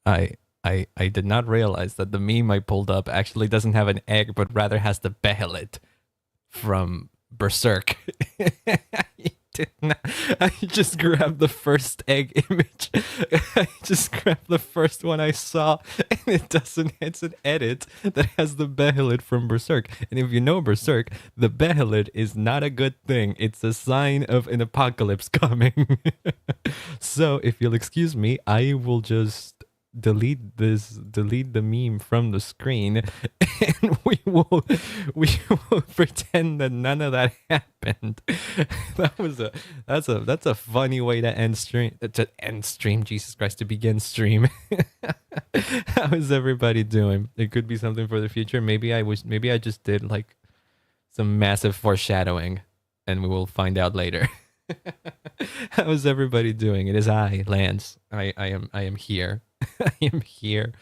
I did not realize that the meme I pulled up actually doesn't have an egg, but rather has the behelit from Berserk. I just grabbed the first egg image. I just grabbed the first one I saw, and it doesn't. It's an edit that has the behelit from Berserk. And if you know Berserk, the behelit is not a good thing. It's a sign of an apocalypse coming. So if you'll excuse me, I will just delete the meme from the screen, and we will pretend that none of that happened. That's a funny way to end stream. Jesus Christ, to begin stream. How is everybody doing? It could be something for the future. Maybe I just did like some massive foreshadowing, and we will find out later. How is everybody doing? It is I, Lance. I am here. I am here.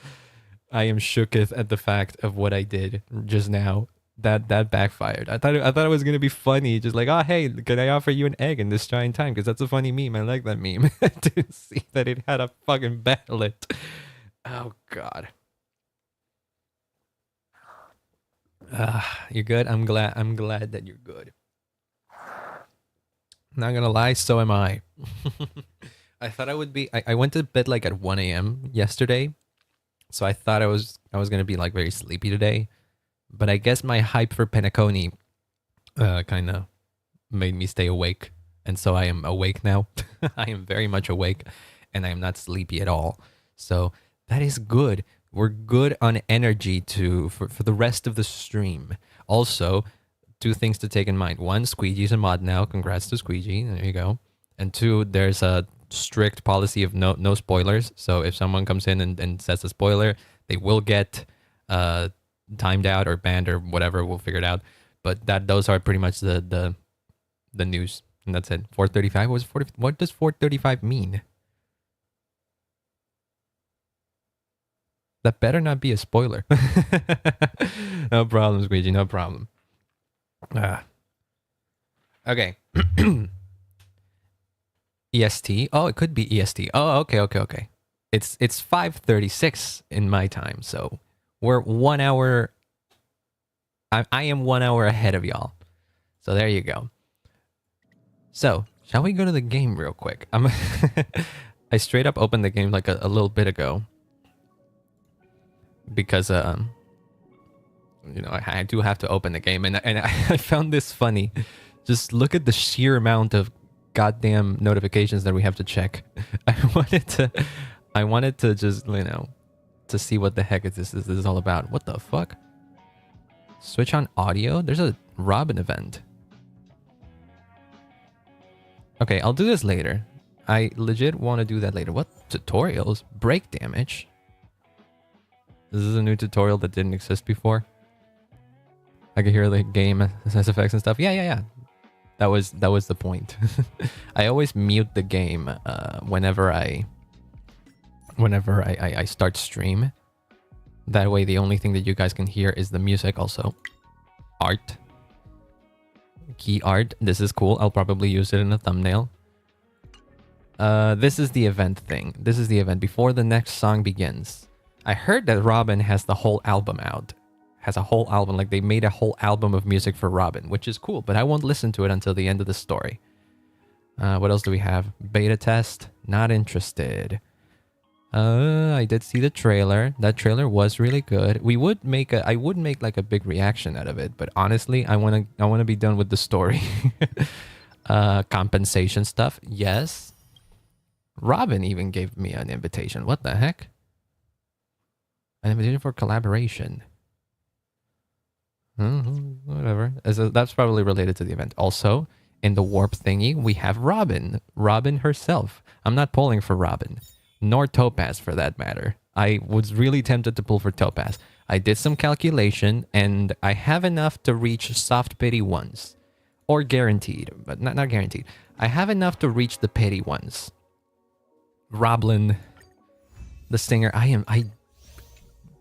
I am shooketh at the fact of what I did just now. That backfired. I thought it was gonna be funny, just like, oh hey, can I offer you an egg in this trying time? Because that's a funny meme. I like that meme. I didn't see that it had a fucking ballot. Oh god. You're good. I'm glad that you're good. Not gonna lie, so am I. I thought I would be. I went to bed like at 1 a.m. yesterday, so I thought I was gonna be like very sleepy today, but I guess my hype for Penacony kind of made me stay awake, and so I am awake now. I am very much awake, and I am not sleepy at all. So that is good. We're good on energy for the rest of the stream. Also, two things to take in mind. One, Squeegee's a mod now. Congrats to Squeegee. There you go. And two, there's a strict policy of no spoilers. So if someone comes in and says a spoiler, they will get timed out or banned or whatever. We'll figure it out. But those are pretty much the news, and that's it. 435 was 40. What does 435 mean? That better not be a spoiler. No problem, Squeegee. No problem. Okay. EST. Oh, it could be EST. Oh, okay. It's 5:36 in my time, so we're 1 hour. I am 1 hour ahead of y'all. So there you go. So shall we go to the game real quick? I straight up opened the game like a little bit ago because you know, I do have to open the game, and I found this funny. Just look at the sheer amount of goddamn notifications that we have to check. I wanted to just, you know, to see what the heck this is all about. What the fuck? Switch on audio? There's a Robin event. Okay, I'll do this later. I legit want to do that later. What tutorials? Break damage? This is a new tutorial that didn't exist before. I could hear the game sense effects and stuff. Yeah. That was the point. I always mute the game whenever I start stream. That way the only thing that you guys can hear is the music. Also art, key art. This is cool. I'll probably use it in a thumbnail. This is the event thing. This is the event before the next song begins. I heard that Robin has the whole album out. Has a whole album, like they made a whole album of music for Robin, which is cool, but I won't listen to it until the end of the story. What else do we have? Beta test? Not interested. I did see the trailer. That trailer was really good. I would make like a big reaction out of it, but honestly, I wanna be done with the story. Compensation stuff, yes. Robin even gave me an invitation. What the heck? An invitation for collaboration. Whatever. That's probably related to the event. Also, in the warp thingy, we have Robin. Robin herself. I'm not pulling for Robin. Nor Topaz, for that matter. I was really tempted to pull for Topaz. I did some calculation, and I have enough to reach soft pity ones. Or guaranteed, but not guaranteed. I have enough to reach the pity ones. Roblin, the singer,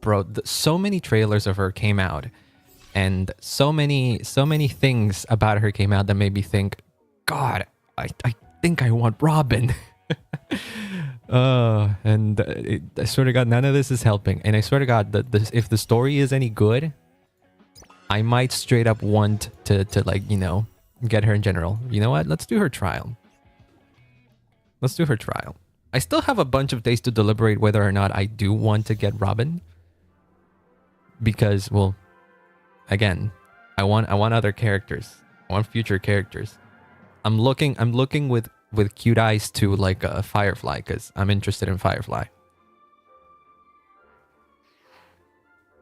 bro, so many trailers of her came out. And so many things about her came out that made me think, God, I think I want Robin. I swear to God, none of this is helping. And I swear to God, that if the story is any good, I might straight up want to like, you know, get her in general. You know what? Let's do her trial. Let's do her trial. I still have a bunch of days to deliberate whether or not I do want to get Robin. Because, well, again, I want other characters. I want future characters. I'm looking with cute eyes to like a Firefly, because I'm interested in Firefly.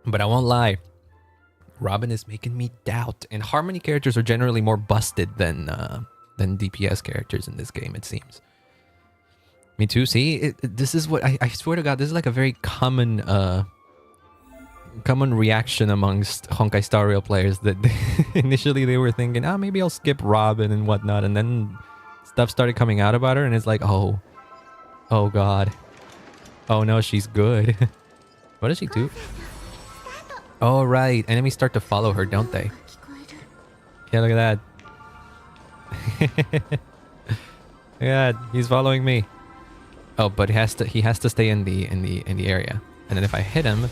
But I won't lie, Robin is making me doubt. And Harmony characters are generally more busted than DPS characters in this game, it seems. Me too. See, this is what I swear to God, this is like a very common reaction amongst Honkai Star Rail players, that initially they were thinking, maybe I'll skip Robin and whatnot, and then stuff started coming out about her, and it's like, oh God, oh no, she's good. What does she do? Oh right, enemies start to follow her, don't they? Yeah, look at that. Look at that, he's following me. Oh, but he has to stay in the area, and then if I hit him.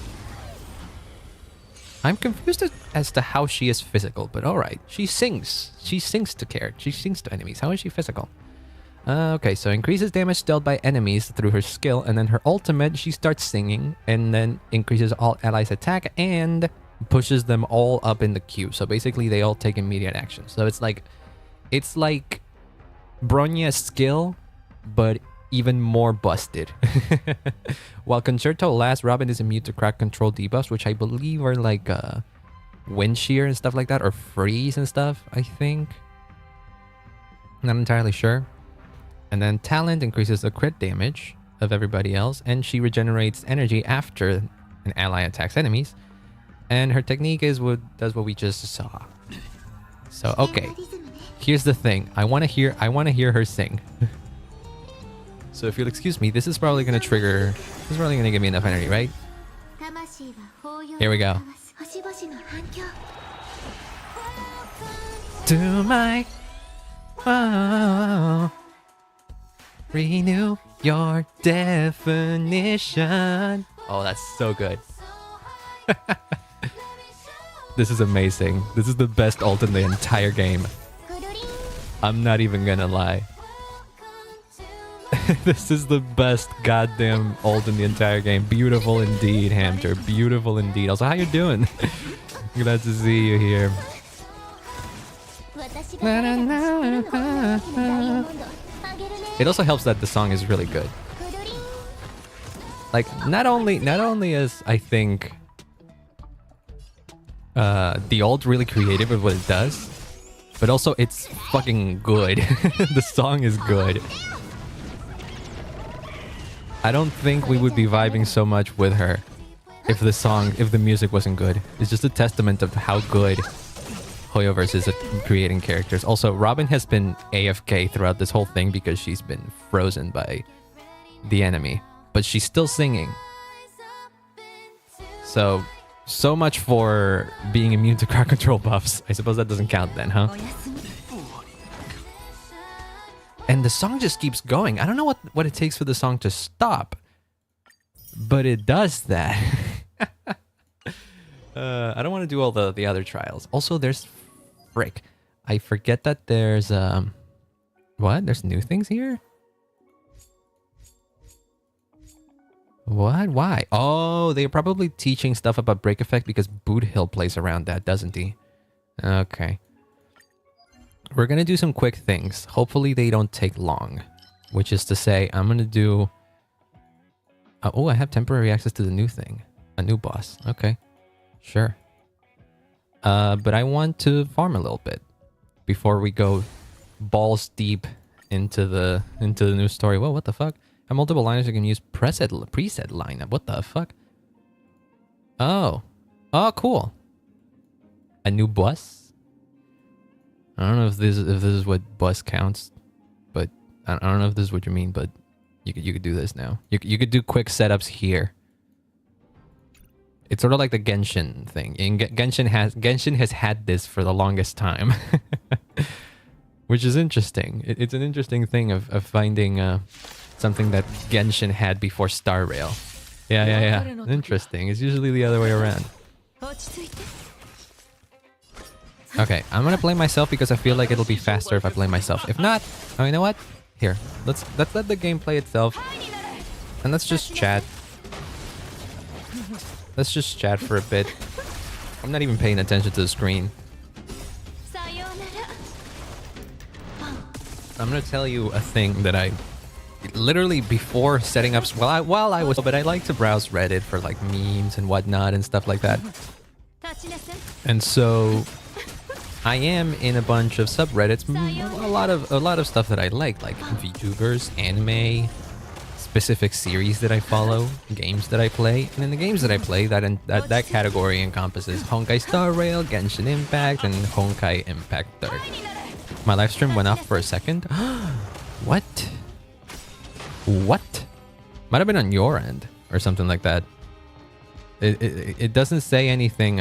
I'm confused as to how she is physical, but alright. She sings. She sings to characters. She sings to enemies. How is she physical? Okay, so increases damage dealt by enemies through her skill, and then her ultimate, she starts singing, and then increases all allies' attack, and pushes them all up in the queue. So basically, they all take immediate action. So it's like Bronya's skill, but even more busted. While Concerto lasts, Robin is immune to crack control debuffs, which I believe are like wind shear and stuff like that, or freeze and stuff, I think. Not entirely sure. And then Talent increases the crit damage of everybody else, and she regenerates energy after an ally attacks enemies. And her technique does what we just saw. So okay, here's the thing. I want to hear her sing. So if you'll excuse me, this is probably going to trigger... This is probably going to give me enough energy, right? Here we go. To my... Oh, renew your definition. Oh, that's so good. This is amazing. This is the best ult in the entire game. I'm not even gonna lie. This is the best goddamn ult in the entire game. Beautiful indeed, Hamter. Beautiful indeed. Also, how you doing? Glad to see you here. It also helps that the song is really good. Like, not only is, I think, the ult really creative with what it does, but also it's fucking good. The song is good. I don't think we would be vibing so much with her if the music wasn't good. It's just a testament of how good Hoyoverse is at creating characters. Also, Robin has been AFK throughout this whole thing because she's been frozen by the enemy, but she's still singing. So much for being immune to crowd control buffs. I suppose that doesn't count then, huh? And the song just keeps going. I don't know what it takes for the song to stop, but it does that. I don't want to do all the other trials. Also, there's... Frick. I forget that there's... What? There's new things here? What? Why? Oh, they're probably teaching stuff about break effect because Boot Hill plays around that, doesn't he? Okay. We're gonna do some quick things. Hopefully they don't take long. Which is to say, I'm gonna do... oh, I have temporary access to the new thing. A new boss. Okay. Sure. But I want to farm a little bit before we go balls deep into the new story. Whoa, what the fuck? Have multiple liners you can use preset lineup. What the fuck? Oh. Oh, cool. A new boss? I don't know if this is what bus counts, but I don't know if this is what you mean, but you could do this now. You could do quick setups here. It's sort of like the Genshin thing. And Genshin has had this for the longest time, which is interesting. It's an interesting thing of finding something that Genshin had before Star Rail. Yeah. Interesting. It's usually the other way around. Okay, I'm gonna play myself because I feel like it'll be faster if I play myself. If not, oh, you know what? Here, let's let the game play itself, and let's just chat. Let's just chat for a bit. I'm not even paying attention to the screen. I'm gonna tell you a thing that I literally before setting up while I was, but I like to browse Reddit for like memes and whatnot and stuff like that. And so I am in a bunch of subreddits, a lot of stuff that I like VTubers, anime, specific series that I follow, games that I play, and in the games that I play, that category encompasses Honkai Star Rail, Genshin Impact, and Honkai Impact 3rd. My live stream went off for a second. What? What? Might have been on your end or something like that. It doesn't say anything.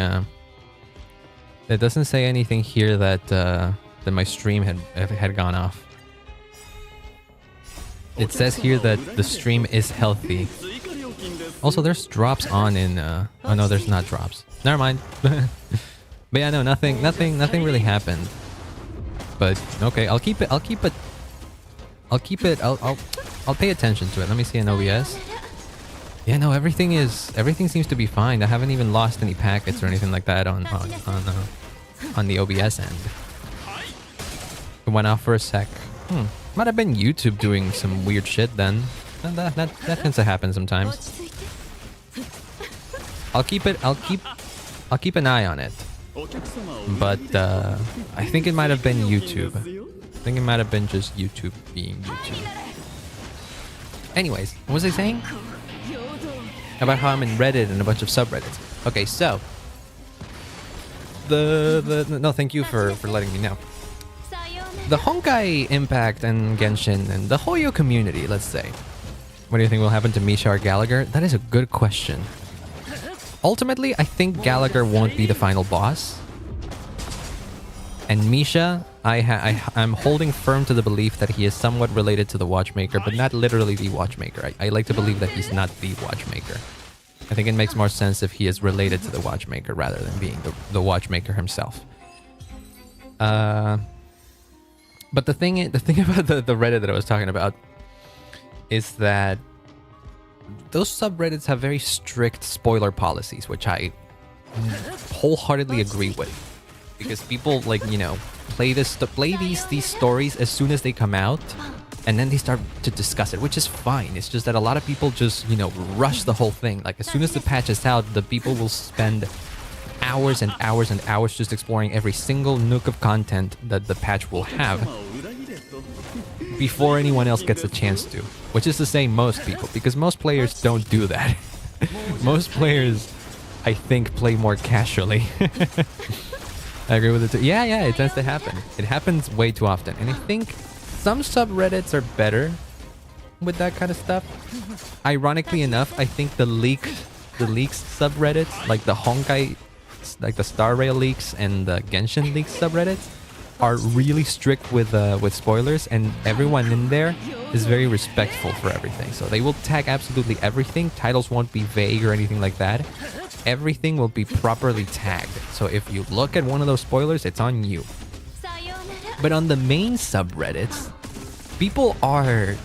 It doesn't say anything here that that my stream had gone off. It says here that the stream is healthy. Also, there's drops on in. Oh no, there's not drops. Never mind. But yeah, no, nothing really happened. But okay, I'll keep it. I'll pay attention to it. Let me see an OBS. Yeah, no, everything seems to be fine. I haven't even lost any packets or anything like that on the OBS end. It went out for a sec. Might have been YouTube doing some weird shit then. That tends to happen sometimes. I'll keep an eye on it. But I think it might have been YouTube. I think it might have been just YouTube being YouTube. Anyways, what was I saying? About how I'm in Reddit and a bunch of subreddits. Okay, so no, thank you for letting me know. The Honkai Impact and Genshin and the Hoyo community, let's say. What do you think will happen to Misha or Gallagher? That is a good question. Ultimately, I think Gallagher won't be the final boss. And Misha, I'm holding firm to the belief that he is somewhat related to the Watchmaker, but not literally the Watchmaker. I like to believe that he's not the Watchmaker. I think it makes more sense if he is related to the Watchmaker rather than being the Watchmaker himself. But the thing about the Reddit that I was talking about is that those subreddits have very strict spoiler policies, which I wholeheartedly agree with. Because people, like, you know, play these stories as soon as they come out, and then they start to discuss it, which is fine. It's just that a lot of people just, you know, rush the whole thing. Like, as soon as the patch is out, the people will spend hours and hours and hours just exploring every single nook of content that the patch will have before anyone else gets a chance to. Which is to say most people, because most players don't do that. Most players, I think, play more casually. I agree with it too. Yeah, it tends to happen. It happens way too often. And I think some subreddits are better with that kind of stuff. Ironically enough, I think the leaks subreddits, like the Honkai, like the Star Rail leaks and the Genshin leaks subreddits, are really strict with spoilers, and everyone in there is very respectful for everything. So they will tag absolutely everything. Titles won't be vague or anything like that. Everything will be properly tagged. So if you look at one of those spoilers, it's on you. But on the main subreddits, people are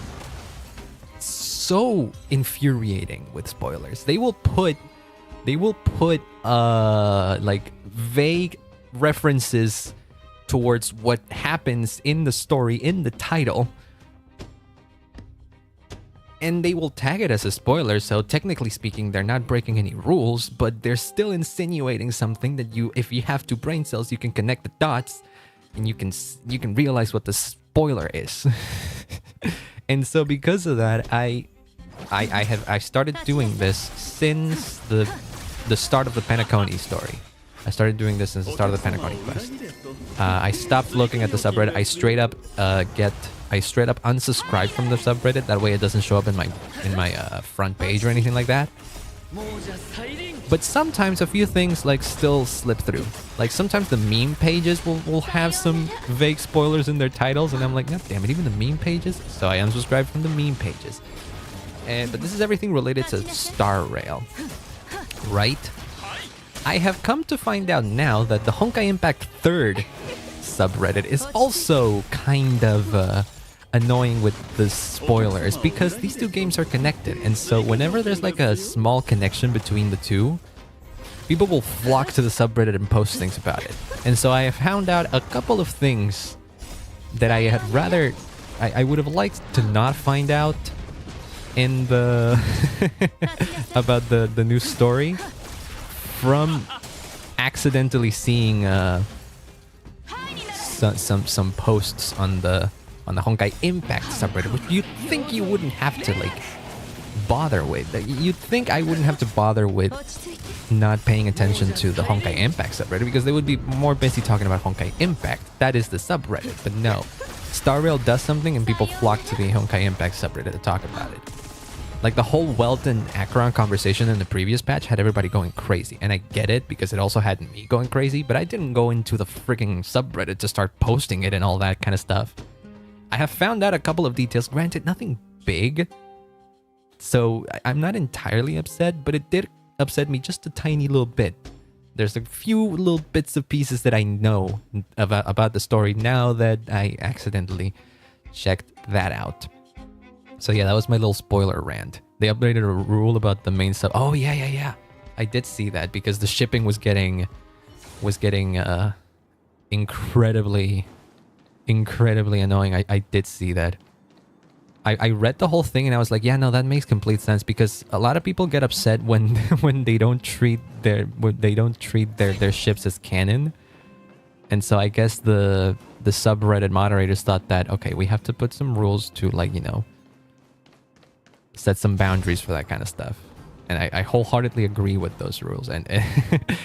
so infuriating with spoilers. They will put like vague references towards what happens in the story in the title, and they will tag it as a spoiler. So technically speaking, they're not breaking any rules, but they're still insinuating something that if you have two brain cells, you can connect the dots and you can realize what the spoiler is. And so because of that, I started doing this since the start of the Penacony story. I started doing this since the start of the Penacony quest. I stopped looking at the subreddit. I straight up unsubscribe from the subreddit. That way it doesn't show up in my front page or anything like that. But sometimes a few things like still slip through. Like sometimes the meme pages will have some vague spoilers in their titles, and I'm like, God damn it, even the meme pages? So I unsubscribed from the meme pages. But this is everything related to Star Rail, right? I have come to find out now that the Honkai Impact 3rd subreddit is also kind of annoying with the spoilers, because these two games are connected, and so whenever there's like a small connection between the two, people will flock to the subreddit and post things about it. And so I have found out a couple of things that I had rather I would have liked to not find out in the about the new story from accidentally seeing some posts on the Honkai Impact subreddit, which you'd think you wouldn't have to like bother with. You'd think I wouldn't have to bother with not paying attention to the Honkai Impact subreddit, because they would be more busy talking about Honkai Impact. That is the subreddit. But no, Star Rail does something and people flock to the Honkai Impact subreddit to talk about it. Like the whole Welt and Acheron conversation in the previous patch had everybody going crazy. And I get it, because it also had me going crazy, but I didn't go into the freaking subreddit to start posting it and all that kind of stuff. I have found out a couple of details, granted nothing big, so I'm not entirely upset, but it did upset me just a tiny little bit. There's a few little bits of pieces that I know about the story now that I accidentally checked that out. So yeah, that was my little spoiler rant. They updated a rule about the main sub. Oh yeah. I did see that, because the shipping was getting incredibly annoying. I did see that. I read the whole thing and I was like, yeah, no, that makes complete sense, because a lot of people get upset when when they don't treat their ships as canon. And so I guess the subreddit moderators thought that, okay, we have to put some rules to, like, you know, set some boundaries for that kind of stuff. And I wholeheartedly agree with those rules. And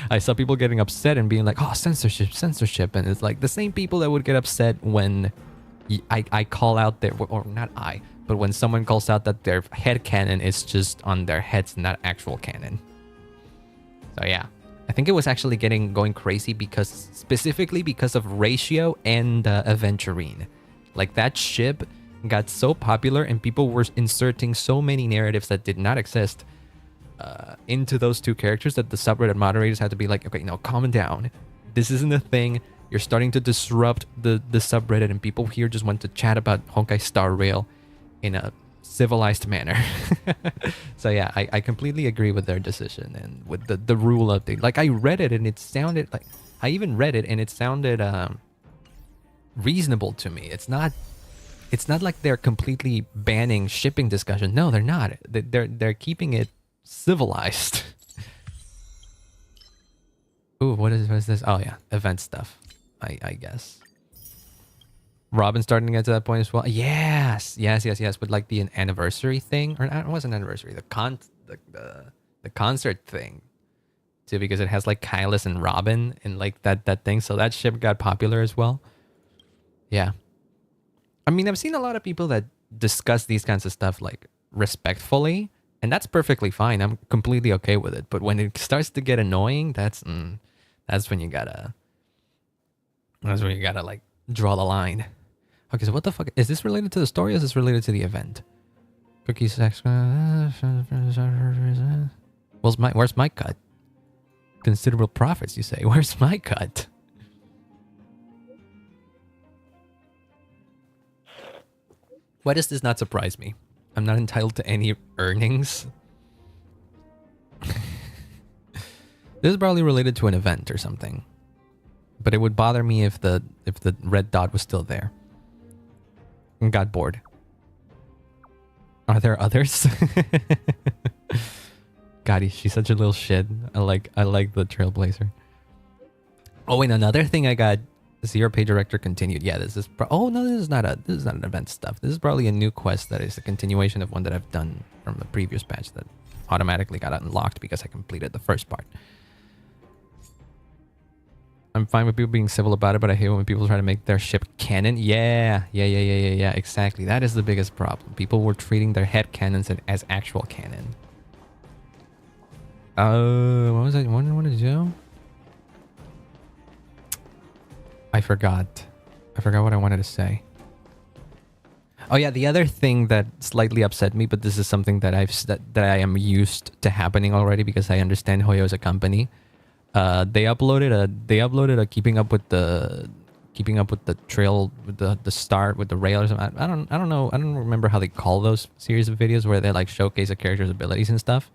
I saw people getting upset and being like, oh, censorship. And it's like the same people that would get upset when I call out their, or not I, but when someone calls out that their head canon is just on their heads, not actual canon. So yeah, I think it was actually going crazy specifically because of Ratio and Aventurine. Like that ship got so popular and people were inserting so many narratives that did not exist into those two characters that the subreddit moderators had to be like, okay, no, calm down. This isn't a thing. You're starting to disrupt the subreddit, and people here just want to chat about Honkai Star Rail in a civilized manner. So yeah, I completely agree with their decision and with the rule update. Like I read it and it sounded like, I even read it and it sounded reasonable to me. It's not like they're completely banning shipping discussion. No, they're not. They're keeping it civilized. Ooh, what is this? Oh yeah, event stuff. I guess. Robin's starting to get to that point as well. Yes. With like the anniversary thing, or it wasn't anniversary. The concert thing, too, because it has like Kylus and Robin and like that thing. So that ship got popular as well. Yeah. I mean, I've seen a lot of people that discuss these kinds of stuff like respectfully, and that's perfectly fine. I'm completely okay with it. But when it starts to get annoying, that's when you gotta like draw the line. Okay, so what the fuck is this related to the story? Or is this related to the event? Cookie sex. Where's my cut? Considerable profits, you say? Where's my cut? Why does this not surprise me? I'm not entitled to any earnings. This is probably related to an event or something. But it would bother me if the red dot was still there. And got bored. Are there others? God, she's such a little shit. I like the Trailblazer. Oh, and another thing I got. Zero Pay Director continued. Yeah, this is oh no, this is not an event stuff. This is probably a new quest that is a continuation of one that I've done from the previous patch that automatically got unlocked because I completed the first part. I'm fine with people being civil about it, but I hate when people try to make their ship canon. Yeah, exactly. That is the biggest problem. People were treating their head cannons as actual canon. What was I wanted to do? I forgot. I forgot what I wanted to say. Oh yeah, the other thing that slightly upset me, but this is something that that I am used to happening already because I understand Hoyo as a company. They uploaded a keeping up with the trail with the start with the rail or something. I don't know. I don't remember how they call those series of videos where they like showcase a character's abilities and stuff.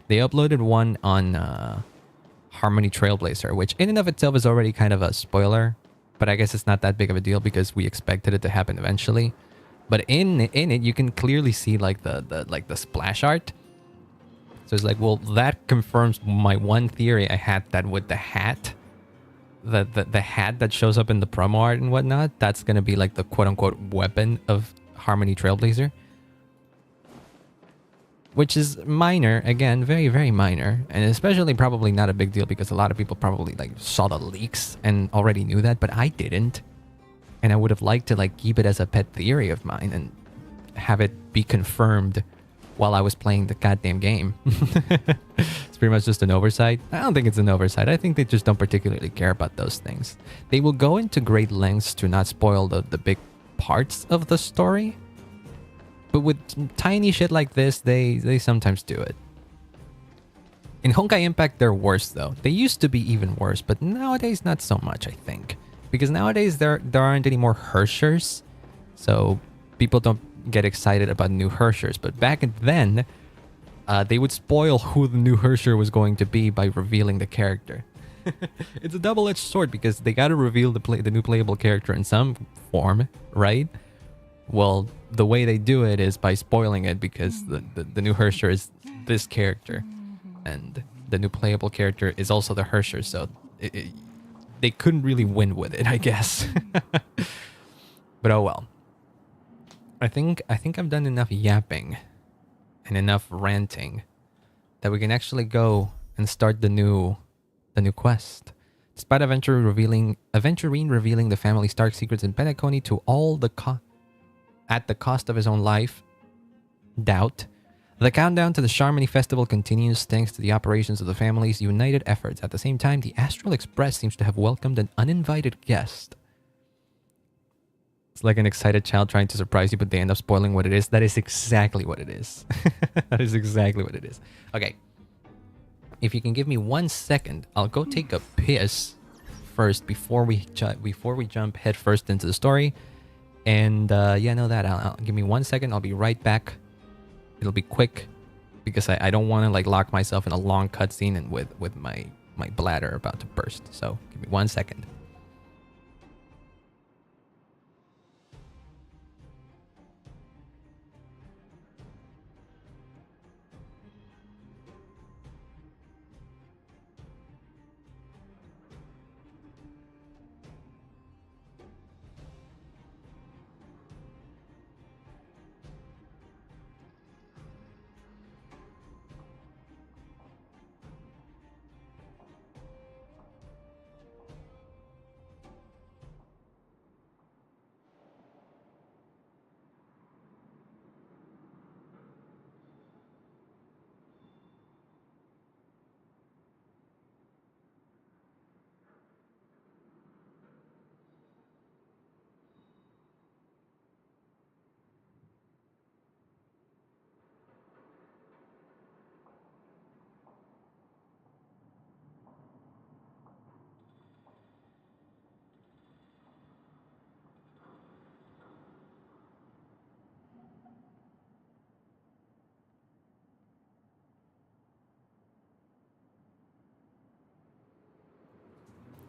They uploaded one on Harmony Trailblazer, which in and of itself is already kind of a spoiler, but I guess it's not that big of a deal because we expected it to happen eventually. But in it, you can clearly see like the splash art. So it's like, well, that confirms my one theory I had that with the hat, the hat that shows up in the promo art and whatnot, that's gonna be like the quote unquote weapon of Harmony Trailblazer. Which is minor, again, very, very minor. And especially probably not a big deal because a lot of people probably like saw the leaks and already knew that, but I didn't. And I would have liked to like keep it as a pet theory of mine and have it be confirmed while I was playing the goddamn game. It's pretty much just an oversight. I don't think it's an oversight. I think they just don't particularly care about those things. They will go into great lengths to not spoil the big parts of the story. But with tiny shit like this, they sometimes do it. In Honkai Impact, they're worse though. They used to be even worse, but nowadays not so much, I think. Because nowadays there aren't any more Herschers, so people don't get excited about new Herschers. But back then, they would spoil who the new Herrscher was going to be by revealing the character. It's a double-edged sword because they got to reveal the new playable character in some form, right? Well, the way they do it is by spoiling it because the new Herrscher is this character, and the new playable character is also the Herrscher, so they couldn't really win with it, I guess. But oh well. I think I've done enough yapping and enough ranting that we can actually go and start the new quest. Despite Aventurine revealing the family's dark secrets in Penacony to all at the cost of his own life, doubt, the countdown to the Charmony Festival continues thanks to the operations of the family's united efforts. At the same time, the Astral Express seems to have welcomed an uninvited guest. It's like an excited child trying to surprise you, but they end up spoiling what it is. That is exactly what it is. That is exactly what it is. Okay. If you can give me 1 second, I'll go take a piss first before we jump head first into the story. And yeah, no, I'll give me 1 second. I'll be right back. It'll be quick because I don't want to like lock myself in a long cutscene and with my bladder about to burst. So give me 1 second.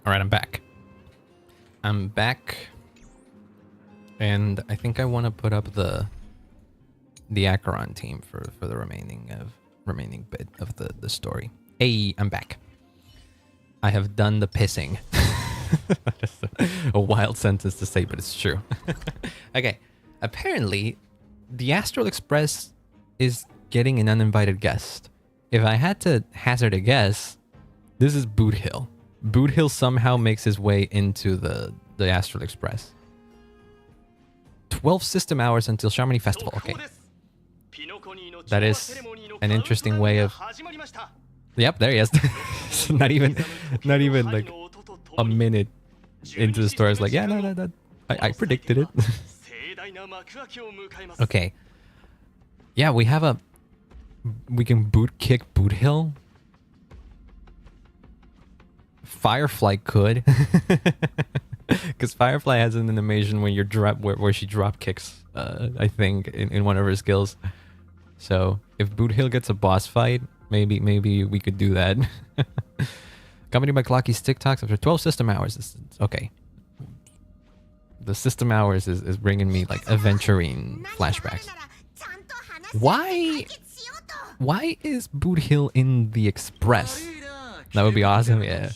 All right, I'm back. I'm back, and I think I want to put up the Acheron team for the remaining bit of the story. Hey, I'm back. I have done the pissing. Just a wild sentence to say, but it's true. Okay, apparently, the Astral Express is getting an uninvited guest. If I had to hazard a guess, this is Boot Hill. Boot Hill somehow makes his way into the Astral Express. 12 system hours until Charmony Festival. Okay. That is an interesting way of Yep, there he is. not even like a minute into the story. It's like, yeah, no, I predicted it. Okay. Yeah, we can boot kick Boot Hill. Firefly could. Because Firefly has an animation when you're where she drop kicks, I think, in one of her skills. So if Boot Hill gets a boss fight, maybe we could do that. Accompanied by Clocky's TikToks after 12 system hours. Okay. The system hours is bringing me like aventurine flashbacks. Why is Boot Hill in the Express? That would be awesome, yeah.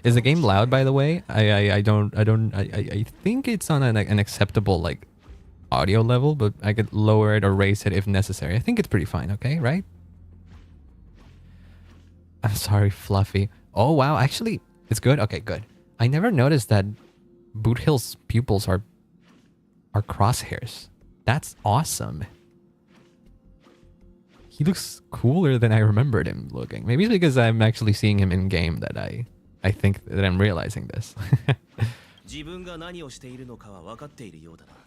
Is the game loud, by the way? I think it's on an acceptable like audio level, but I could lower it or raise it if necessary. I think it's pretty fine, okay, right? I'm sorry, Fluffy. Oh wow, actually, it's good. Okay, good. I never noticed that Boot Hill's pupils are crosshairs. That's awesome. He looks cooler than I remembered him looking. Maybe it's because I'm actually seeing him in game that I think that I'm realizing this.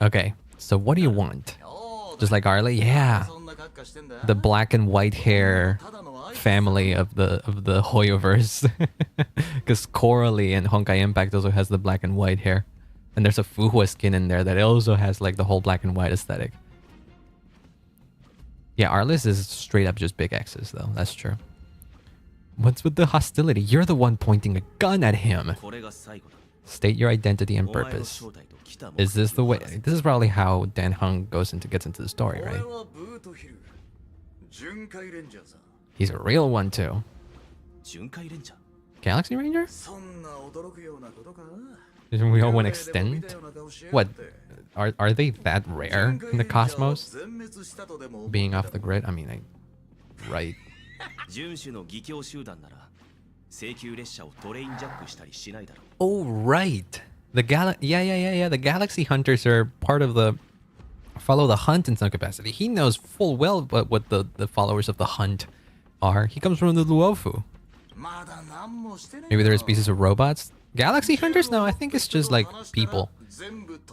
Okay, so what do you want? Just like Arlie? Yeah. The black and white hair family of the Hoyoverse. Because Coralie and Honkai Impact also has the black and white hair. And there's a Fuhua skin in there that also has like the whole black and white aesthetic. Yeah, Arliss is straight up just big X's though. That's true. What's with the hostility? You're the one pointing a gun at him. State your identity and purpose. Is this the way? This is probably how Dan Heng gets into the story, right? He's a real one too. Galaxy Ranger? Didn't we all want to extend? What? Are they that rare in the cosmos? Being off the grid? I mean, right. Oh, right. The yeah. The Galaxy Hunters are part of the follow the hunt in some capacity. He knows full well what the followers of the hunt are. He comes from the Luofu. Maybe they're species of robots. Galaxy Hunters? No, I think it's just like people.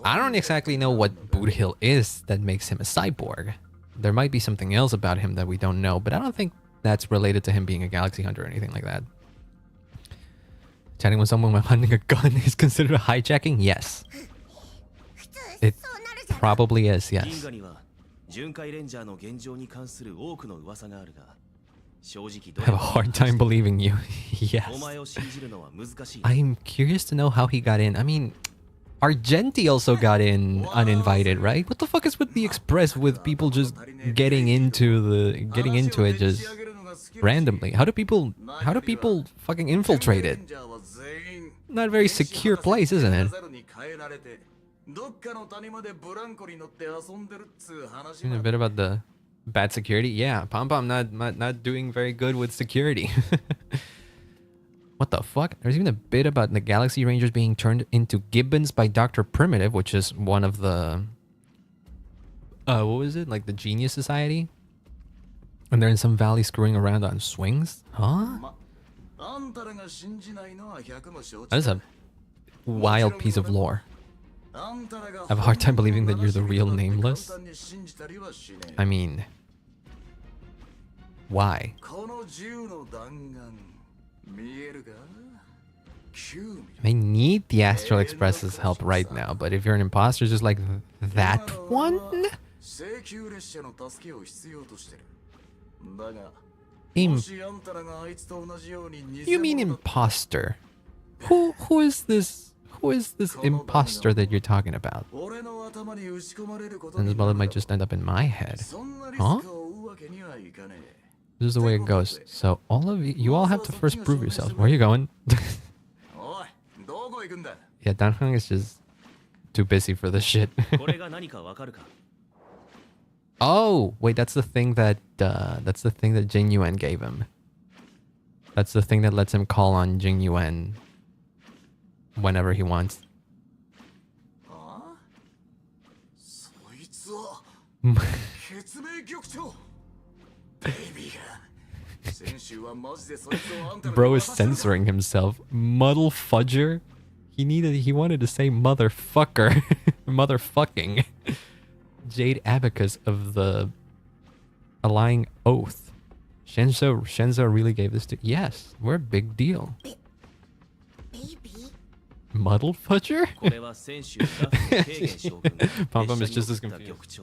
I don't exactly know what Boot Hill is that makes him a cyborg. There might be something else about him that we don't know, but I don't think that's related to him being a Galaxy Hunter or anything like that. Chatting with someone while hunting a gun is considered a hijacking? Yes. It probably is, yes. I have a hard time believing you. Yes. I'm curious to know how he got in. I mean, Argenti also got in uninvited, right? What the fuck is with the Express with people just getting into it just randomly? How do people fucking infiltrate it? Not a very secure place, isn't it? Even a bit about the bad security? Yeah, Pom not doing very good with security. What the fuck? There's even a bit about the Galaxy Rangers being turned into gibbons by Dr. Primitive, which is one of the... what was it? Like the Genius Society? And they're in some valley screwing around on swings? Huh? That is a wild piece of lore. I have a hard time believing that you're the real Nameless. I mean... Why? I need the Astral Express's help right now, but if you're an imposter just like that one? You mean imposter? Who is this? Who is this imposter that you're talking about? And this bullet might just end up in my head. Huh? This is the way it goes. So all of you all have to first prove yourselves. Where are you going? Yeah, Dan Heng is just too busy for this shit. Oh, wait, that's the thing that Jing Yuan gave him. That's the thing that lets him call on Jing Yuan whenever he wants. Bro is censoring himself. Muddle fudger? He wanted to say motherfucker. Motherfucking. Jade Abacus of the Allying Oath. Shenzo really gave this to... Yes, we're a big deal. Muddle fudger? Pom Pom is just as confused.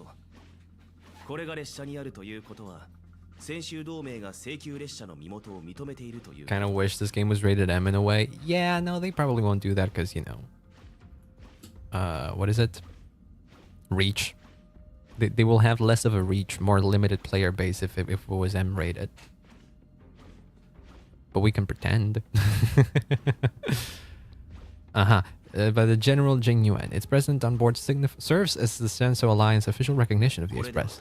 Kind of wish this game was rated M in a way. Yeah, no, they probably won't do that because, you know... what is it? Reach. They will have less of a reach, more limited player base if it was M rated. But we can pretend. By the General Jingyuan. Its presence on board serves as the Senso Alliance official recognition of the Express.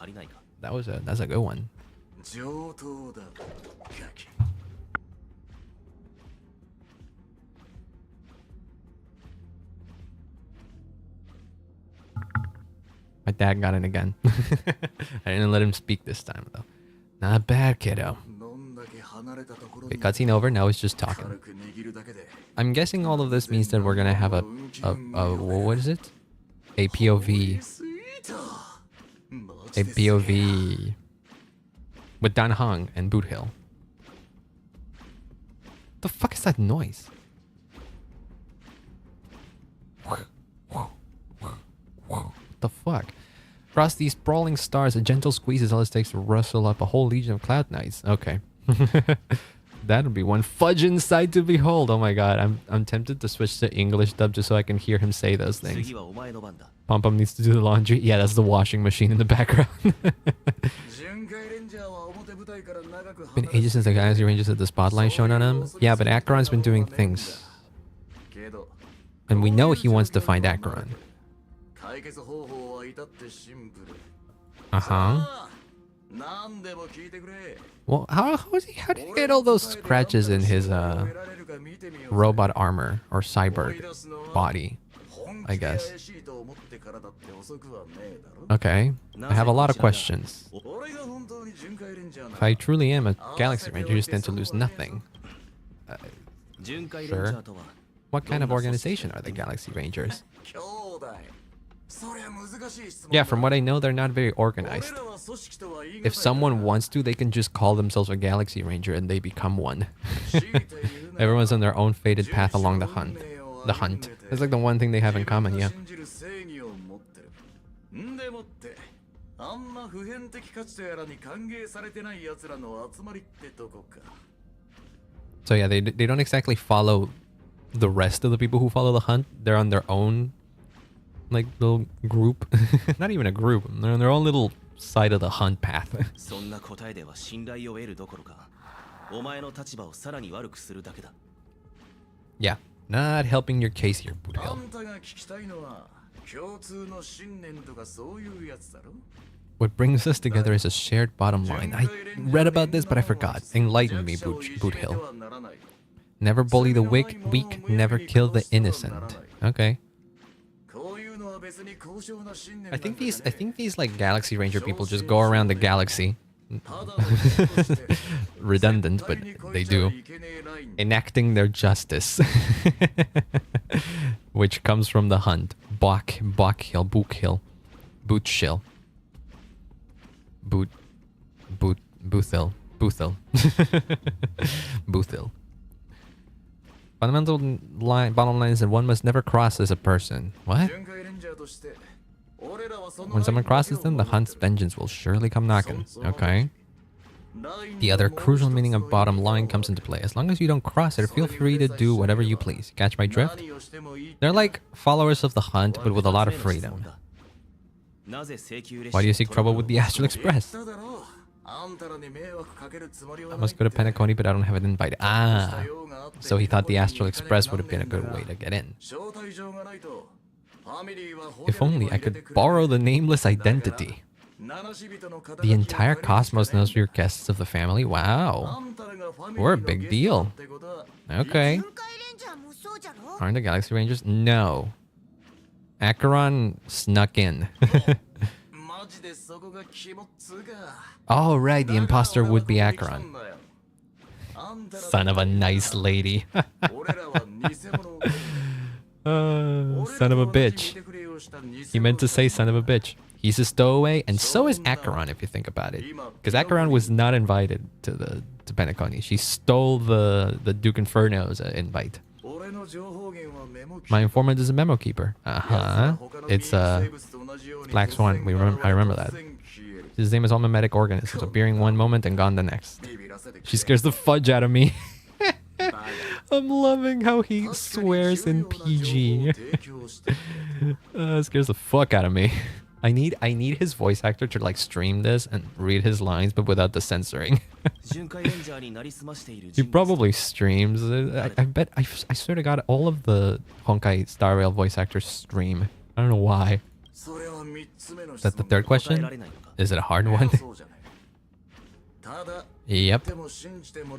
That's a good one. My dad got in again. I didn't let him speak this time though. Not bad, kiddo. Okay, cutscene over. Now he's just talking. I'm guessing all of this means that we're gonna have a what is it? A POV. A POV with Dan Heng and Boot Hill. The fuck is that noise? What the fuck? Across these sprawling stars, a gentle squeeze is all it takes to rustle up a whole legion of cloud knights. Okay. That'll be one fudging sight to behold. Oh my god, I'm tempted to switch to English dub just so I can hear him say those things. Pom Pom needs to do the laundry. Yeah, that's the washing machine in the background. Been ages since the Galaxy Rangers had the spotlight shown on him. Yeah, but Acheron's been doing things. And we know he wants to find Acheron. Well, how did he get all those scratches in his robot armor or cyborg body? I guess. Okay, I have a lot of questions. If I truly am a Galaxy Ranger, you stand to lose nothing. Sure. What kind of organization are the Galaxy Rangers? Yeah, from what I know, they're not very organized. If someone wants to, they can just call themselves a Galaxy Ranger and they become one. Everyone's on their own fated path along the hunt. It's like the one thing they have in common, yeah. So yeah, they don't exactly follow the rest of the people who follow the hunt. They're on their own, like, little group. Not even a group. They're on their own little side of the hunt path. Yeah, not helping your case here, Boot Hill. What brings us together is a shared bottom line. I read about this, but I forgot. Enlighten me, Boot Hill. Never bully the weak, never kill the innocent. Okay. I think these like Galaxy Ranger people just go around the galaxy. Redundant, but they do. Enacting their justice. Which comes from the hunt. Boothil. Boothil. Bottom line is that one must never cross as a person. What? When someone crosses them, the hunt's vengeance will surely come knocking. Okay. The other crucial meaning of bottom line comes into play. As long as you don't cross it, feel free to do whatever you please. Catch my drift? They're like followers of the hunt, but with a lot of freedom. Why do you seek trouble with the Astral Express? I must go to Penacony, but I don't have an invite. Ah, so he thought the Astral Express would have been a good way to get in. If only I could borrow the nameless identity. The entire cosmos knows you're guests of the family. Wow. We're a big deal. Okay. Aren't the Galaxy Rangers? No. Acheron snuck in. Oh, right, the imposter would be Acheron. Son of a nice lady. Son of a bitch. He meant to say son of a bitch. He's a stowaway, and so is Acheron, if you think about it. Because Acheron was not invited to Penacony. She stole the Duke Inferno's invite. My informant is a memo keeper. It's Black Swan. I remember that. His name is all mimetic organisms, appearing one moment and gone the next. She scares the fudge out of me. I'm loving how he swears in PG. Scares the fuck out of me. I need his voice actor to like stream this and read his lines, but without the censoring. He probably streams. I bet. I swear to God, all of the Honkai Star Rail voice actors stream. I don't know why. Is that the third question? Is it a hard one? Yep.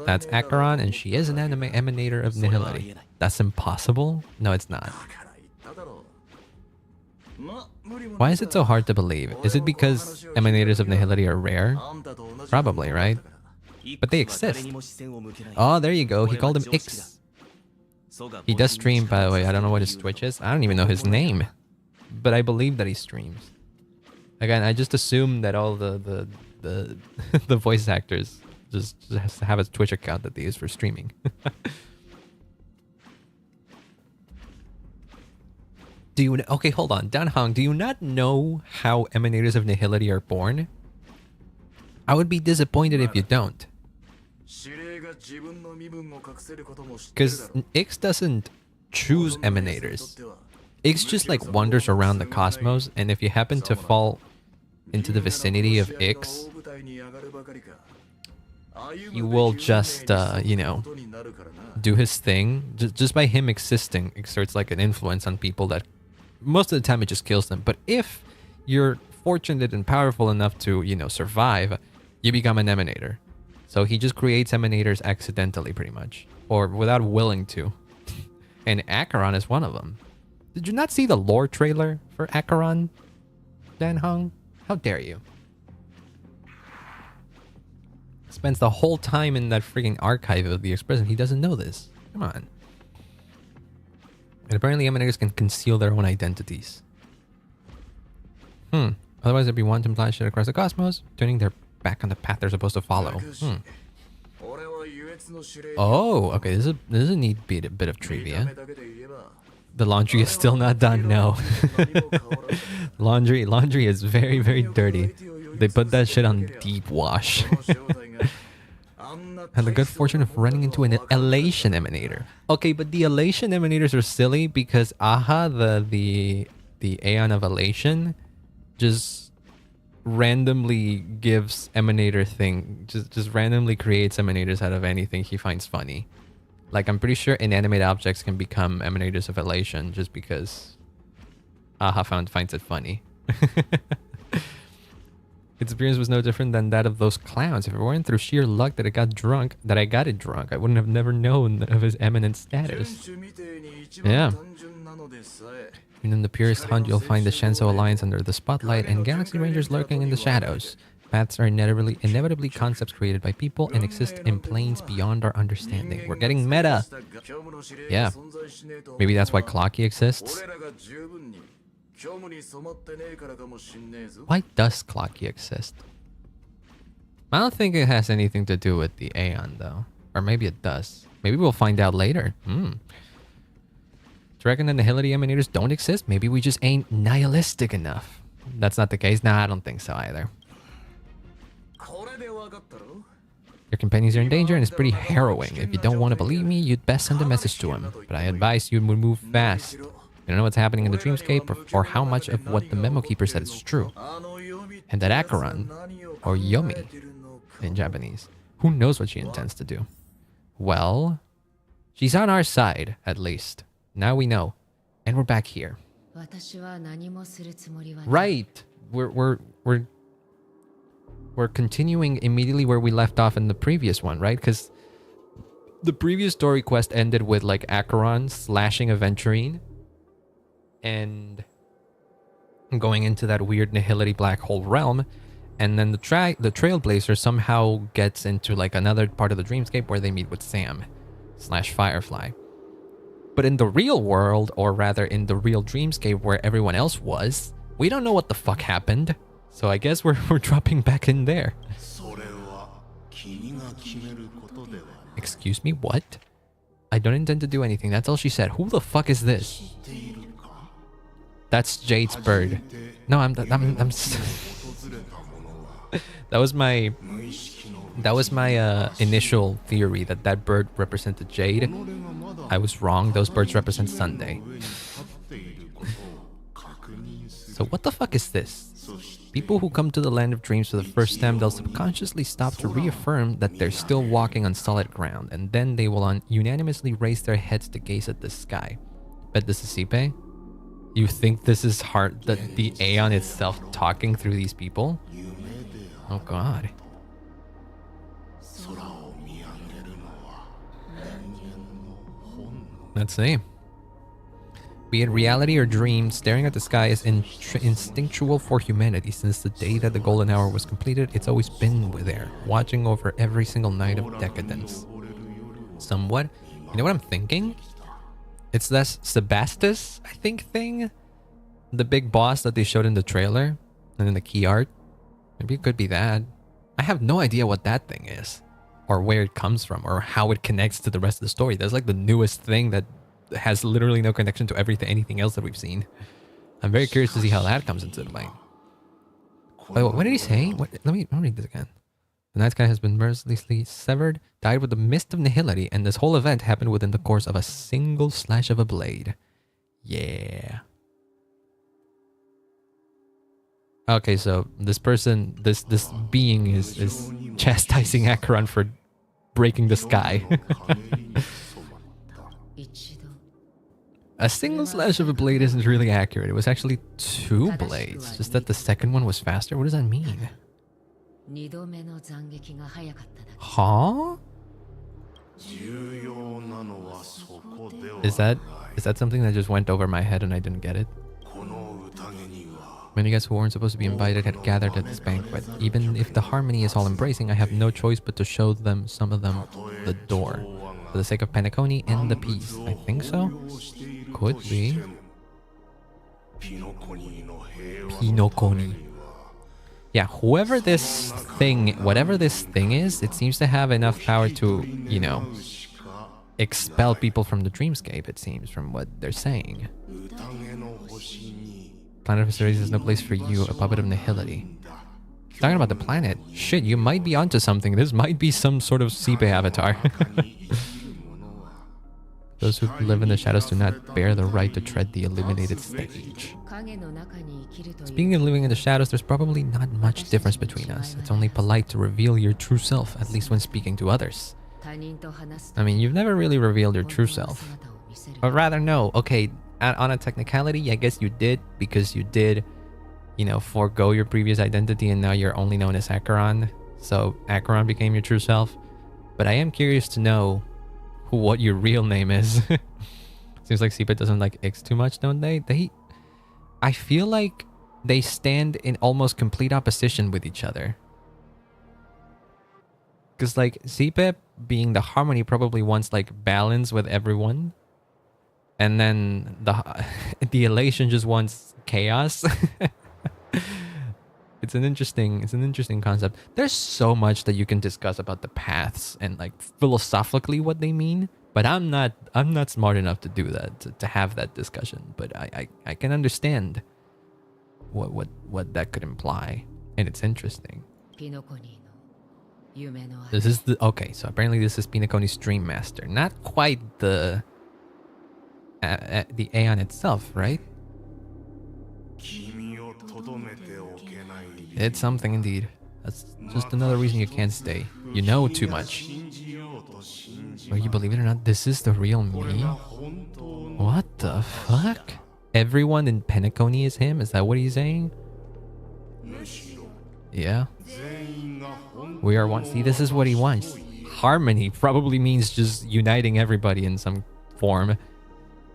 That's Acheron, and she is an emanator of nihility. That's impossible? No, it's not. Why is it so hard to believe? Is it because emanators of nihility are rare? Probably, right? But they exist. Oh, there you go. He called him Ix. He does stream, by the way. I don't know what his Twitch is. I don't even know his name. But I believe that he streams. Again, I just assume that all the the voice actors just have a Twitch account that they use for streaming. Do you... Okay, hold on. Danhong, do you not know how emanators of nihility are born? I would be disappointed if you don't. Because Ix doesn't choose emanators. Ix just like wanders around the cosmos, and if you happen to fall into the vicinity of Ix, he will just, you know, do his thing. Just by him existing, exerts like an influence on people that most of the time it just kills them. But if you're fortunate and powerful enough to, you know, survive, you become an emanator. So he just creates emanators accidentally, pretty much, or without willing to. And Acheron is one of them. Did you not see the lore trailer for Acheron, Danhong? How dare you? Spends the whole time in that freaking archive of the Express and he doesn't know this. Come on. And apparently emanators can conceal their own identities. Otherwise they'd be wanton blasted across the cosmos, turning their back on the path they're supposed to follow. Oh, okay, this is a neat bit of trivia. The laundry is still not done, no. Laundry is very, very dirty. They put that shit on deep wash. Had the good fortune of running into an elation emanator. Okay, but the elation emanators are silly because Aha, the Aeon of Elation, just randomly gives emanator just randomly creates emanators out of anything he finds funny. Like, I'm pretty sure inanimate objects can become emanators of elation just because Aha finds it funny. Its appearance was no different than that of those clowns. If it weren't through sheer luck that I got it drunk, I wouldn't have never known of his eminent status. Yeah. And in the purest hunt, you'll find the Shenso Alliance under the spotlight and Galaxy Rangers lurking in the shadows. Paths are inevitably concepts created by people and exist in planes beyond our understanding. We're getting meta! Yeah. Maybe that's why Clocky exists. Why does Clocky exist? I don't think it has anything to do with the Aeon, though. Or maybe it does. Maybe we'll find out later. To reckon that nihility emanators don't exist? Maybe we just ain't nihilistic enough. That's not the case? Nah, I don't think so either. Your companions are in danger and it's pretty harrowing. If you don't want to believe me, you'd best send a message to him. But I advise you to move fast. You don't know what's happening in the dreamscape or how much of what the memo keeper said is true. And that Acheron, or Yomi in Japanese, who knows what she intends to do? Well, she's on our side, at least. Now we know. And we're back here. Right. We're continuing immediately where we left off in the previous one, right? Because the previous story quest ended with like Acheron slashing a Venturine. And going into that weird nihility black hole realm. And then the Trailblazer somehow gets into like another part of the dreamscape where they meet with Sam / Firefly. But in the real world, or rather in the real dreamscape where everyone else was, we don't know what the fuck happened. So I guess we're dropping back in there. Excuse me, what? I don't intend to do anything. That's all she said. Who the fuck is this? That's Jade's bird. No, I'm that was my initial theory that bird represented Jade. I was wrong. Those birds represent Sunday. So what the fuck is this? People who come to the land of dreams for the first time, they'll subconsciously stop to reaffirm that they're still walking on solid ground, and then they will unanimously raise their heads to gaze at the sky. Bet this is Sipe? You think this is the Aeon itself talking through these people? Oh god. Let's see. Be it reality or dream, staring at the sky is instinctual for humanity. Since the day that the golden hour was completed, it's always been there, watching over every single night of decadence. Somewhat. You know what I'm thinking? It's this Sebastus, I think, thing? The big boss that they showed in the trailer and in the key art. Maybe it could be that. I have no idea what that thing is, or where it comes from, or how it connects to the rest of the story. That's like the newest thing that has literally no connection to anything else that we've seen. I'm very curious to see how that comes into play. But what did he say? Let me read this again. The night sky has been mercilessly severed, dyed with the mist of nihility, and this whole event happened within the course of a single slash of a blade. Yeah. Okay, so this person, this being is chastising Acheron for breaking the sky. A single slash of a blade isn't really accurate. It was actually 2 blades. Just that the second one was faster? What does that mean? Huh? Is that something that just went over my head and I didn't get it? Many guests who weren't supposed to be invited had gathered at this banquet. Even if the harmony is all embracing, I have no choice but to show them, some of them, the door. For the sake of Penacony and the peace. I think so? Could be. Pinoconi. Yeah, whatever this thing is, it seems to have enough power to, you know, expel people from the dreamscape, it seems, from what they're saying. Planet of Mysteries is no place for you, a puppet of nihility. Talking about the planet, shit, you might be onto something. This might be some sort of Sipe avatar. Those who live in the shadows do not bear the right to tread the illuminated stage. Speaking of living in the shadows, there's probably not much difference between us. It's only polite to reveal your true self, at least when speaking to others. I mean, you've never really revealed your true self. Or rather, no. Okay, on a technicality, I guess you did, because you did, you know, forego your previous identity and now you're only known as Acheron. So Acheron became your true self. But I am curious to know what your real name is. Seems like Sipe doesn't like X too much, don't they? I feel like they stand in almost complete opposition with each other. Because like Sipe, being the harmony, probably wants like balance with everyone. And then the elation just wants chaos. It's an interesting concept. There's so much that you can discuss about the paths and like philosophically what they mean, but I'm not smart enough to do that, to have that discussion. But I can understand what that could imply, and it's interesting. This is okay, so apparently this is Pinoconi's Dream Master. Not quite the Aeon itself, right? It's something indeed. That's just another reason you can't stay. You know too much. Whether you believe it or not, this is the real me? What the fuck? Everyone in Penacony is him? Is that what he's saying? Yeah. We are one. See, this is what he wants. Harmony probably means just uniting everybody in some form.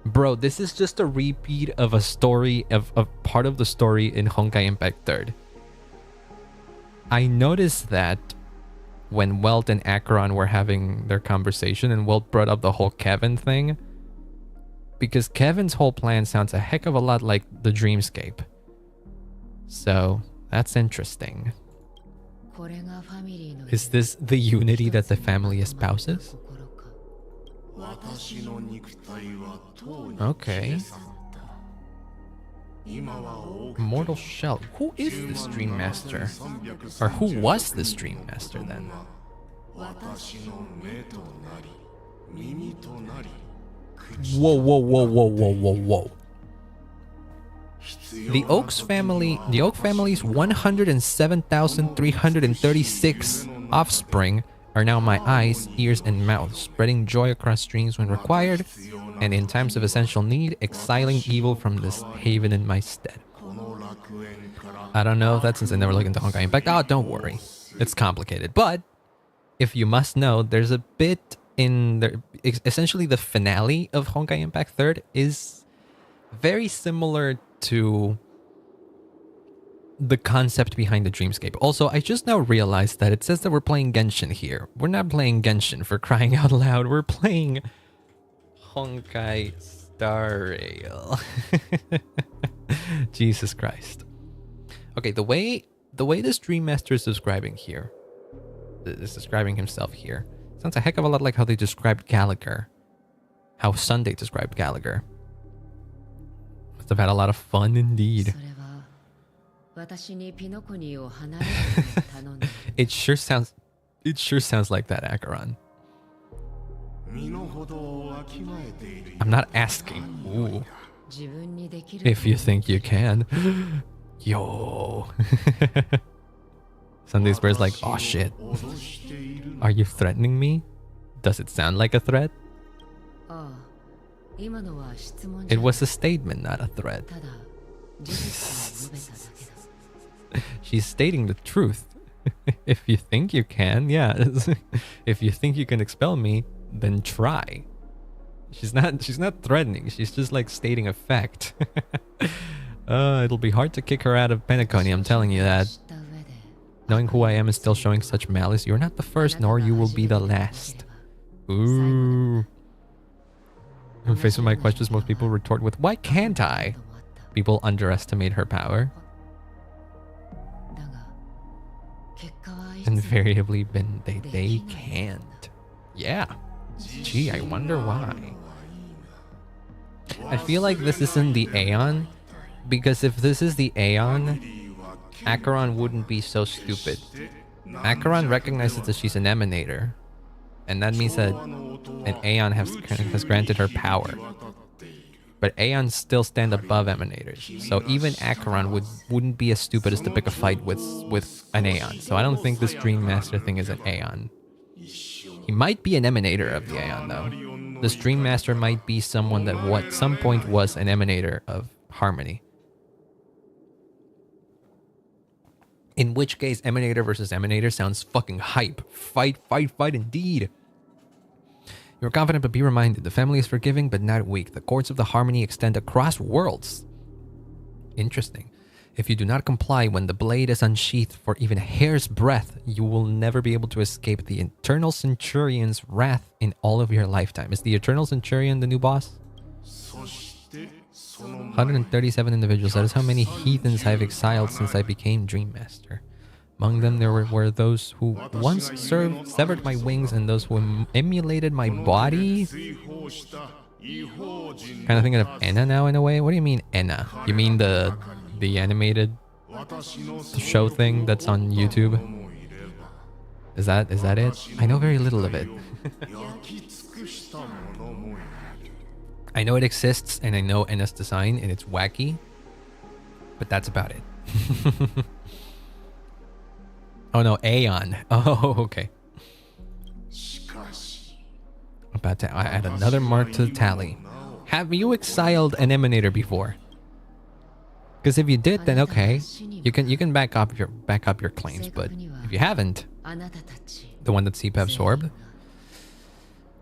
Bro, this is just a repeat of a story of part of the story in Honkai Impact 3rd. I noticed that when Welt and Acheron were having their conversation and Welt brought up the whole Kevin thing, because Kevin's whole plan sounds a heck of a lot like the Dreamscape. So that's interesting. Is this the unity that the family espouses? Okay. Mortal Shell. Who is this Dream Master? Or who was this Dream Master then? Whoa, whoa, whoa, whoa, whoa, whoa, whoa. The Oak family's 107,336 offspring are now my eyes, ears, and mouth, spreading joy across streams when required, and in times of essential need, exiling evil from this haven in my stead. I don't know if that's since I never looked into Honkai Impact. Oh, don't worry. It's complicated. But if you must know, there's a bit in there. Essentially, the finale of Honkai Impact 3rd is very similar to the concept behind the Dreamscape. Also, I just now realized that it says that we're playing Genshin here. We're not playing Genshin, for crying out loud. We're playing Honkai Star Rail. Jesus Christ. Okay, the way this Dream Master is describing himself here, sounds a heck of a lot like how they described Gallagher. How Sunday described Gallagher. Must have had a lot of fun indeed. It sure sounds like that, Acheron. I'm not asking. Ooh. If you think you can. Yo. Sunday's Bird's like, oh shit. Are you threatening me? Does it sound like a threat? It was a statement, not a threat. She's stating the truth. If you think you can, yeah. If you think you can expel me, then try. She's not threatening. She's just like stating a fact. It'll be hard to kick her out of Penacony, I'm telling you that. Knowing who I am and still showing such malice, you're not the first, nor you will be the last. Ooh. In face of my questions, most people retort with, why can't I? People underestimate her power. Invariably been they can't. Yeah. Gee, I wonder why. I feel like this isn't the Aeon, because if this is the Aeon, Acheron wouldn't be so stupid. Acheron recognizes that she's an emanator, and that means that an Aeon has granted her power. But Aeons still stand above emanators, so even Acheron wouldn't be as stupid as to pick a fight with an Aeon. So I don't think this Dream Master thing is an Aeon. He might be an emanator of the Aeon, though. This Dream Master might be someone that at some point was an emanator of Harmony. In which case, emanator versus emanator sounds fucking hype. Fight, fight, fight indeed. You are confident, but be reminded, the family is forgiving but not weak. The cords of the Harmony extend across worlds. Interesting. If you do not comply when the blade is unsheathed for even a hair's breadth, you will never be able to escape the Eternal Centurion's wrath in all of your lifetime. Is the Eternal Centurion the new boss? 137 individuals. That is how many heathens I have exiled since I became Dream Master. Among them there were those who once severed my wings and those who emulated my body. Kind of thinking of Enna now in a way. What do you mean Enna? You mean the animated show thing that's on YouTube? Is that it? I know very little of it. I know it exists and I know Enna's design and it's wacky, but that's about it. Oh no, Aeon. Oh, okay. About to add another mark to the tally. Have you exiled an emanator before? Because if you did, then okay, you can back up your claims. But if you haven't, the one that's CP absorbed,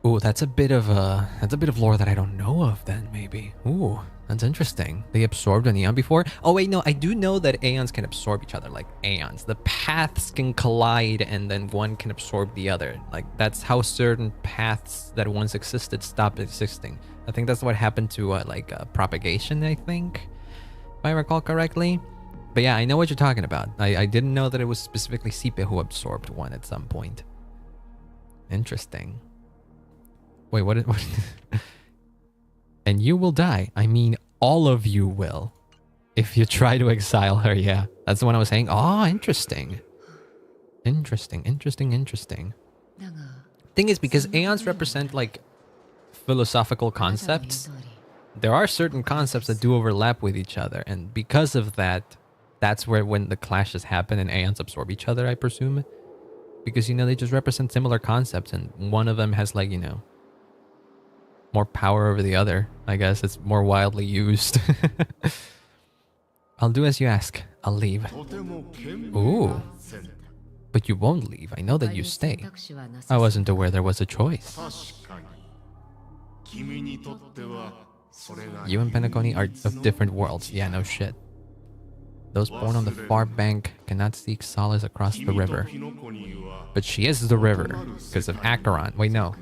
Ooh, that's a bit of lore that I don't know of then, maybe. Ooh, that's interesting. They absorbed an Aeon before? Oh wait, no, I do know that Aeons can absorb each other, like Aeons. The paths can collide and then one can absorb the other. Like, that's how certain paths that once existed stop existing. I think that's what happened to propagation, I think, if I recall correctly. But yeah, I know what you're talking about. I didn't know that it was specifically Sipe who absorbed one at some point. Interesting. Wait, what? And you will die. I mean, all of you will. If you try to exile her, yeah. That's the one I was saying. Oh, interesting. Interesting. Thing is, because Aeons represent, like, philosophical concepts, there are certain concepts that do overlap with each other. And because of that, that's where when the clashes happen and Aeons absorb each other, I presume. Because, they just represent similar concepts. And one of them has, like, more power over the other. I guess it's more widely used. I'll do as you ask. I'll leave. Ooh. But you won't leave. I know that you stay. I wasn't aware there was a choice. You and Penacony are of different worlds. Yeah, no shit. Those born on the far bank cannot seek solace across the river. But she is the river because of Acheron. Wait, no.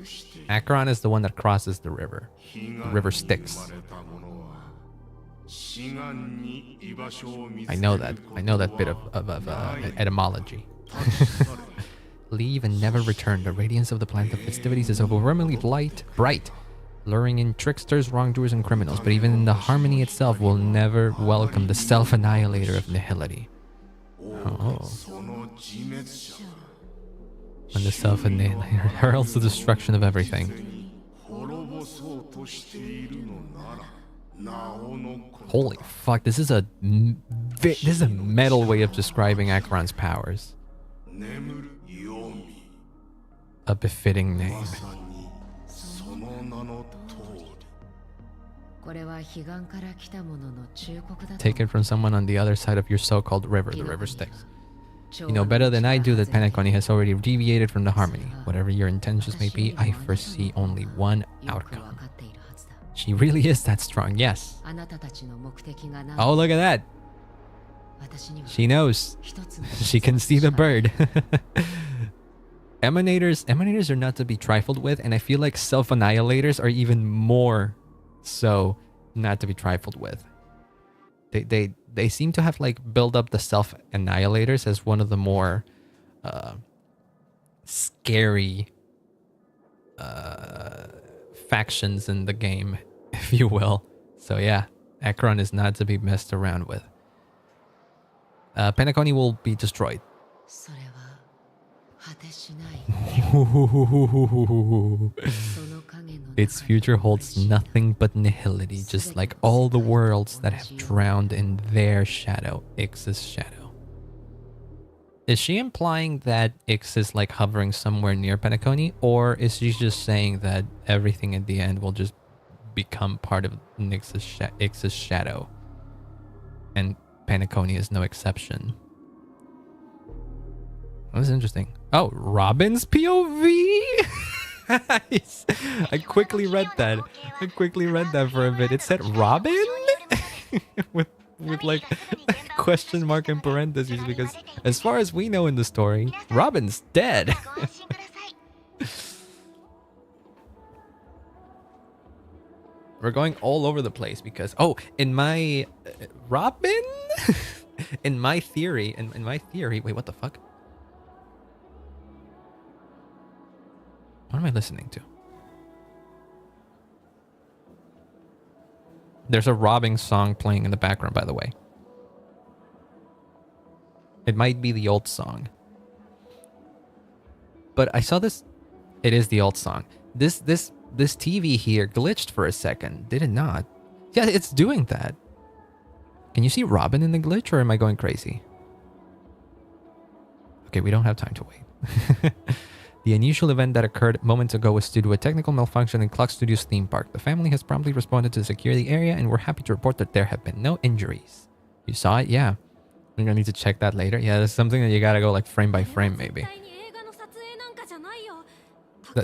Acheron is the one that crosses the river. The river Styx. I know that. I know that bit of etymology. Leave and never return. The radiance of the planet of festivities is overwhelmingly bright, luring in tricksters, wrongdoers, and criminals. But even in the harmony itself will never welcome the self-annihilator of nihility. Oh. When the self-annihilator hurls the destruction of everything. Holy fuck, this is a metal way of describing Acheron's powers. A befitting name. Taken from someone on the other side of your so-called river, the river Styx. You know better than I do that Penacony has already deviated from the harmony. Whatever your intentions may be, I foresee only one outcome. She really is that strong, yes. Oh, look at that. She knows. She can see the bird. Emanators are not to be trifled with, and I feel like self-annihilators are even more so not to be trifled with. They seem to have like built up the self-annihilators as one of the more scary factions in the game, if you will. So yeah, Acheron is not to be messed around with. Penacony will be destroyed. Its future holds nothing but nihility, just like all the worlds that have drowned in their shadow, Ix's shadow. Is she implying that Ix is like hovering somewhere near Penacony, or is she just saying that everything at the end will just become part of Ix's shadow? And Penacony is no exception. That's interesting. Oh, Robin's POV? I quickly read that. For a bit. It said Robin? with like question mark in parentheses, because as far as we know in the story, Robin's dead. We're going all over the place because in my Robin in my theory, wait, what the fuck? What am I listening to? There's a robbing song playing in the background, by the way. It might be the old song. But I saw this. It is the old song. This TV here glitched for a second. Did it not? Yeah, it's doing that. Can you see Robin in the glitch, or am I going crazy? Okay, we don't have time to wait. The unusual event that occurred moments ago was due to a technical malfunction in Clock Studios theme park. The family has promptly responded to secure the area, and we're happy to report that there have been no injuries. You saw it? Yeah. I'm gonna need to check that later. Yeah, that's something that you gotta go like frame by frame, maybe.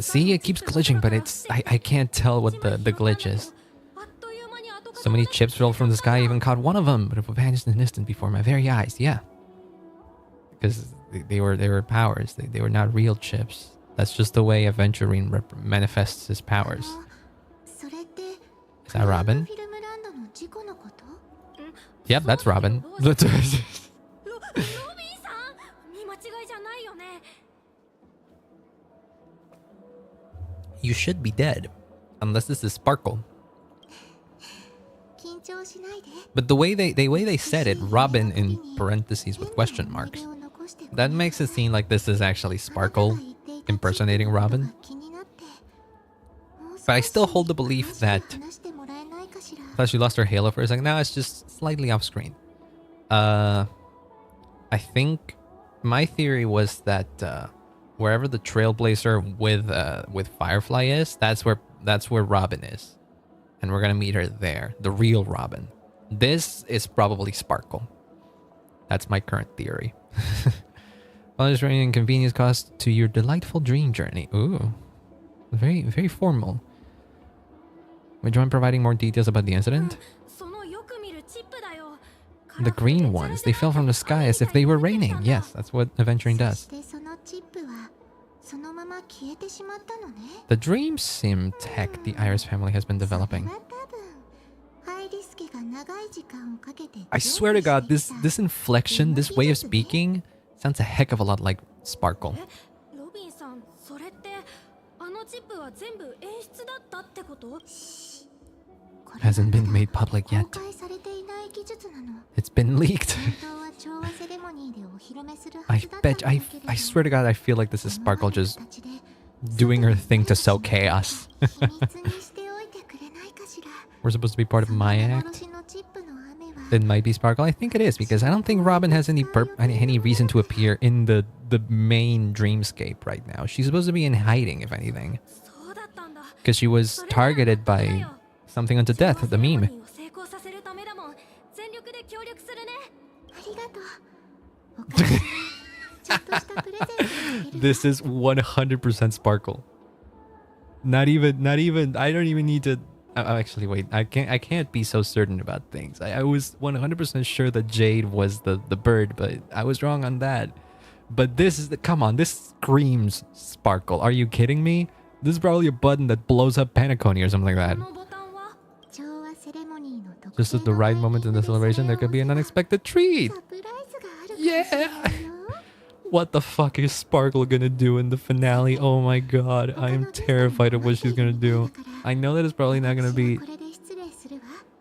See, it keeps glitching, but I can't tell what the glitch is. So many chips rolled from the sky, I even caught one of them, but it vanished in an instant before my very eyes. Yeah, because they were powers. They were not real chips. That's just the way Aventurine manifests his powers. Is that Robin? Yep, that's Robin. You should be dead, unless this is Sparkle. But the way they said it, Robin in parentheses with question marks, that makes it seem like this is actually Sparkle impersonating Robin. But I still hold the belief that she lost her halo for a second. Now it's just slightly off screen. I think my theory was that wherever the Trailblazer with Firefly is, that's where Robin is. And we're gonna meet her there, the real Robin. This is probably Sparkle. That's my current theory. Punishment and inconvenience cost to your delightful dream journey. Ooh, very, very formal. Would you mind providing more details about the incident? The green ones, they fell from the sky as if they were raining. Yes, that's what Aventurine does. The dream sim tech the Iris family has been developing. I swear to God, this inflection, this way of speaking, sounds a heck of a lot like Sparkle. Hasn't been made public yet. It's been leaked. I swear to God, I feel like this is Sparkle just doing her thing to sow chaos. We're supposed to be part of my act. It might be Sparkle. I think it is, because I don't think Robin has any reason to appear in the main dreamscape right now. She's supposed to be in hiding, if anything, because she was targeted by something unto death, the meme. This is 100% Sparkle. Not even. I don't even need to. Actually, wait. I can't be so certain about things. I was 100% sure that Jade was the bird, but I was wrong on that. But this is come on. This screams Sparkle. Are you kidding me? This is probably a button that blows up Panaconi or something like that. Just at the right moment in the celebration, there could be an unexpected treat. Yeah. What the fuck is Sparkle gonna do in the finale? Oh my god, I am terrified of what she's gonna do. I know that it's probably not gonna be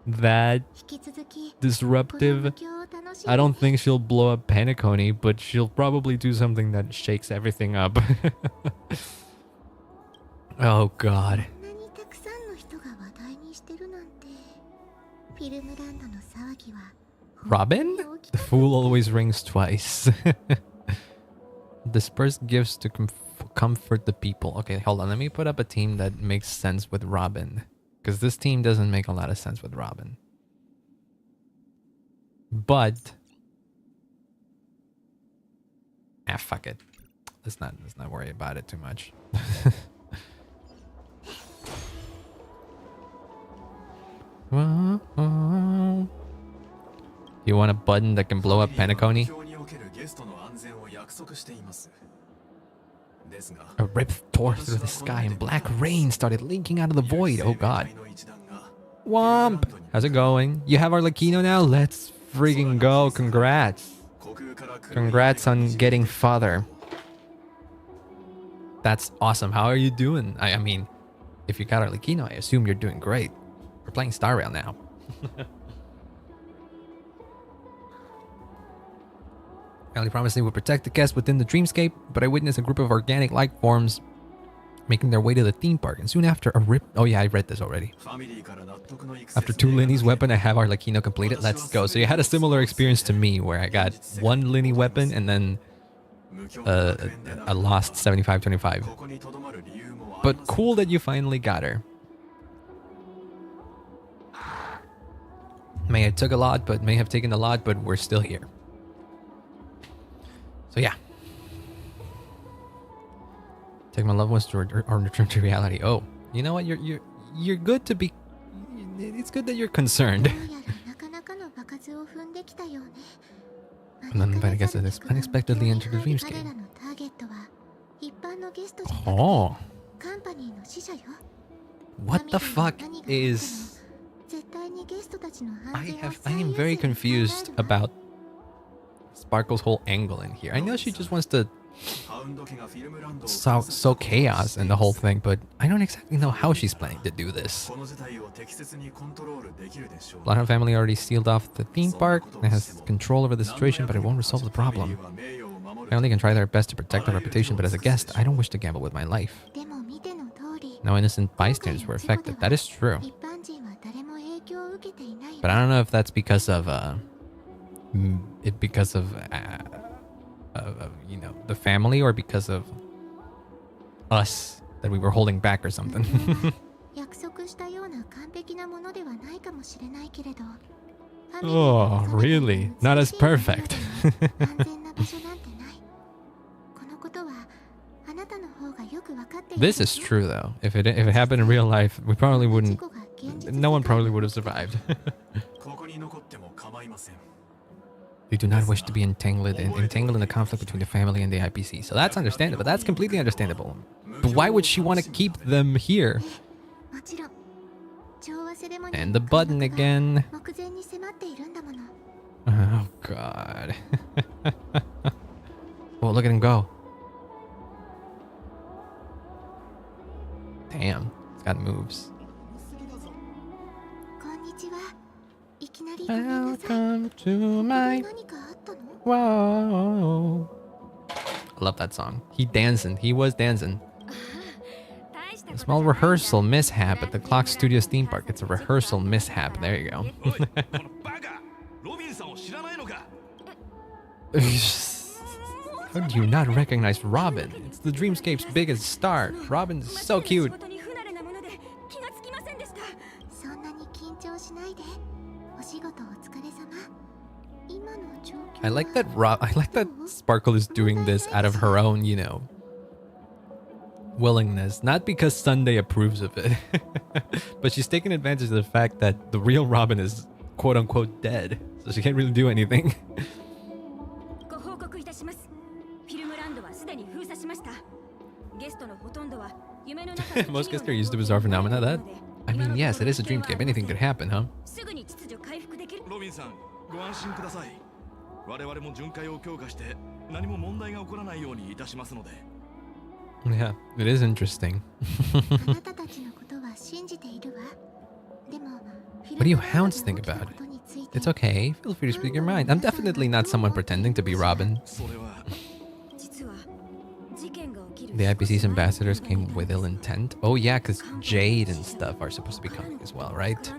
that disruptive. I don't think she'll blow up Panaconi, but she'll probably do something that shakes everything up. Oh god. Robin? The fool always rings twice. Disperse gifts to comfort the people. Okay, hold on. Let me put up a team that makes sense with Robin, because this team doesn't make a lot of sense with Robin. But fuck it. Let's not worry about it too much. You want a button that can blow up Panaconi? A rip tore through the sky and black rain started leaking out of the void. Oh god. Womp! How's it going? You have Arlecchino now? Let's freaking go. Congrats. Congrats on getting father. That's awesome. How are you doing? I mean, if you got Arlecchino, I assume you're doing great. We're playing Star Rail now. Family promised they would protect the guests within the dreamscape, but I witnessed a group of organic life forms making their way to the theme park, and soon after a rip... Oh yeah, I read this already. After 2 Linny's weapon, I have Arlecchino completed. Let's go. So you had a similar experience to me, where I got 1 Linny weapon and then a lost 75-25. But cool that you finally got her. May have took a lot, but may have taken a lot, but we're still here. So yeah. Take my loved ones to or return to reality. Oh, you know what? You're good to be. It's good that you're concerned. And then invited guests unexpectedly entered the dreamscape. Oh. What the fuck is... I am very confused about Sparkle's whole angle in here. I know she just wants to sow chaos in the whole thing, but I don't exactly know how she's planning to do this. Bloodhound family already sealed off the theme park and has control over the situation, but it won't resolve the problem. Family can try their best to protect their reputation, but as a guest, I don't wish to gamble with my life. No innocent bystanders were affected. That is true. But I don't know if that's because of you know, the family, or because of us that we were holding back or something. Oh, really? Not as perfect. This is true though. If it happened in real life, we probably wouldn't. No one probably would have survived. We do not wish to be entangled in the conflict between the family and the IPC. So that's understandable. That's completely understandable. But why would she want to keep them here? And the button again. Oh god. Oh, look at him go. Damn, it's got moves. Welcome to my... Whoa. I love that song. He was dancing. A small rehearsal mishap at the Clock Studios theme park. It's a rehearsal mishap. There you go. How do you not recognize Robin? It's the Dreamscape's biggest star. Robin's so cute. I like that Sparkle is doing this out of her own, you know, willingness, not because Sunday approves of it. But she's taking advantage of the fact that the real Robin is quote unquote dead, so she can't really do anything. Most guests are used to bizarre phenomena. That, I mean, yes, it is a dreamscape. Anything could happen, huh? Yeah, it is interesting. What do you hounds think about it? It's okay. Feel free to speak your mind. I'm definitely not someone pretending to be Robin. The IPC's ambassadors came with ill intent. Oh yeah, because Jade and stuff are supposed to be coming as well, right?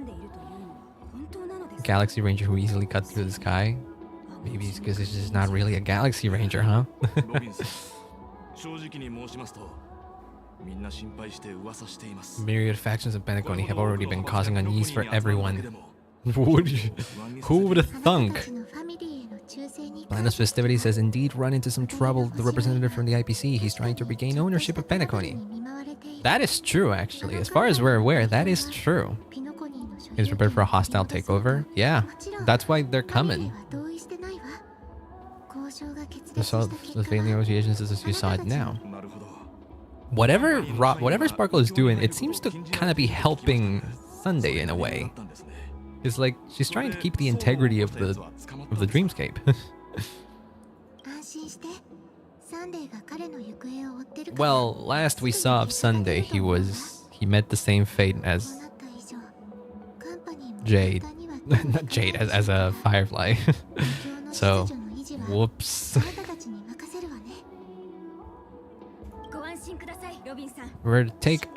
Galaxy Ranger who easily cut through the sky. Maybe it's because it's just not really a Galaxy Ranger, huh? Myriad factions of Penacony have already been causing unease for everyone. Who would have thunk? Planus Festivities has indeed run into some trouble. The representative from the IPC, he's trying to regain ownership of Penacony. That is true, actually. As far as we're aware, that is true. He's prepared for a hostile takeover? Yeah, that's why they're coming. The failing negotiations is as you saw it now. Whatever Sparkle is doing, it seems to kind of be helping Sunday in a way. It's like she's trying to keep the integrity of the dreamscape. Well, last we saw of Sunday, he met the same fate as Jade. Not Jade, as a Firefly. So, whoops.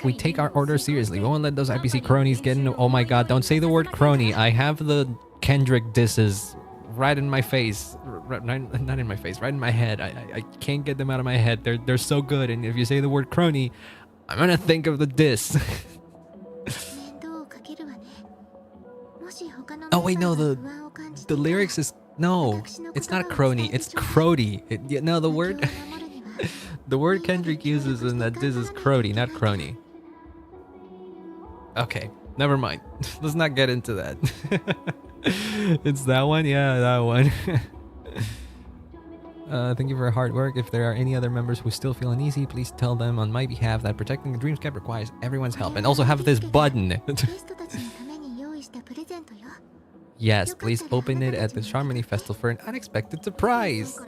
We take our order seriously. We won't let those IPC cronies get in. Oh my god, don't say the word crony. I have the Kendrick disses right in my face. Not in my face, right in my head. I can't get them out of my head. They're so good, and if you say the word crony, I'm gonna think of the diss. Oh wait, no, the lyrics is... No, it's not crony, it's crody. No, the word... The word Kendrick uses in that diss is crony, not crony. Okay, never mind. Let's not get into that. It's that one? Yeah, that one. Thank you for your hard work. If there are any other members who still feel uneasy, please tell them on my behalf that protecting the Dreamscape requires everyone's help. And also have this button. Yes, please open it at the Charmony Festival for an unexpected surprise.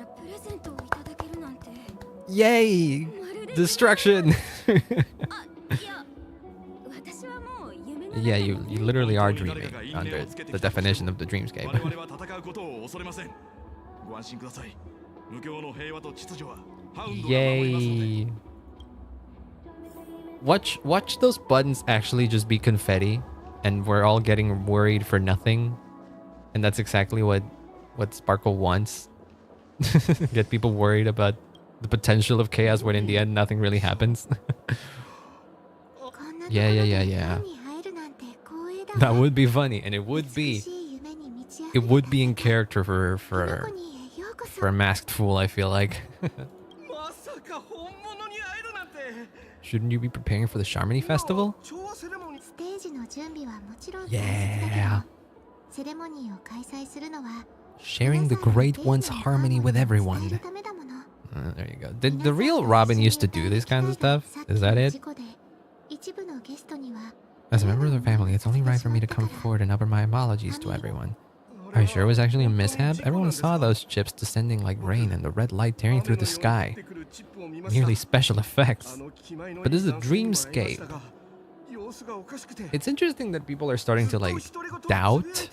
Yay! Destruction! Yeah, you literally are dreaming under the definition of the dreamscape. Yay! Watch those buttons actually just be confetti, and we're all getting worried for nothing, and that's exactly what Sparkle wants. Get people worried about the potential of chaos when in the end nothing really happens. Yeah. That would be funny, and it would be in character for a masked fool, I feel like. Shouldn't you be preparing for the Charmony Festival? Yeah. Sharing the Great One's harmony with everyone. There you go. Did the real Robin used to do these kinds of stuff? Is that it? As a member of the family, it's only right for me to come forward and offer my apologies to everyone. Are you sure it was actually a mishap? Everyone saw those chips descending like rain and the red light tearing through the sky. Nearly special effects. But this is a dreamscape. It's interesting that people are starting to like doubt.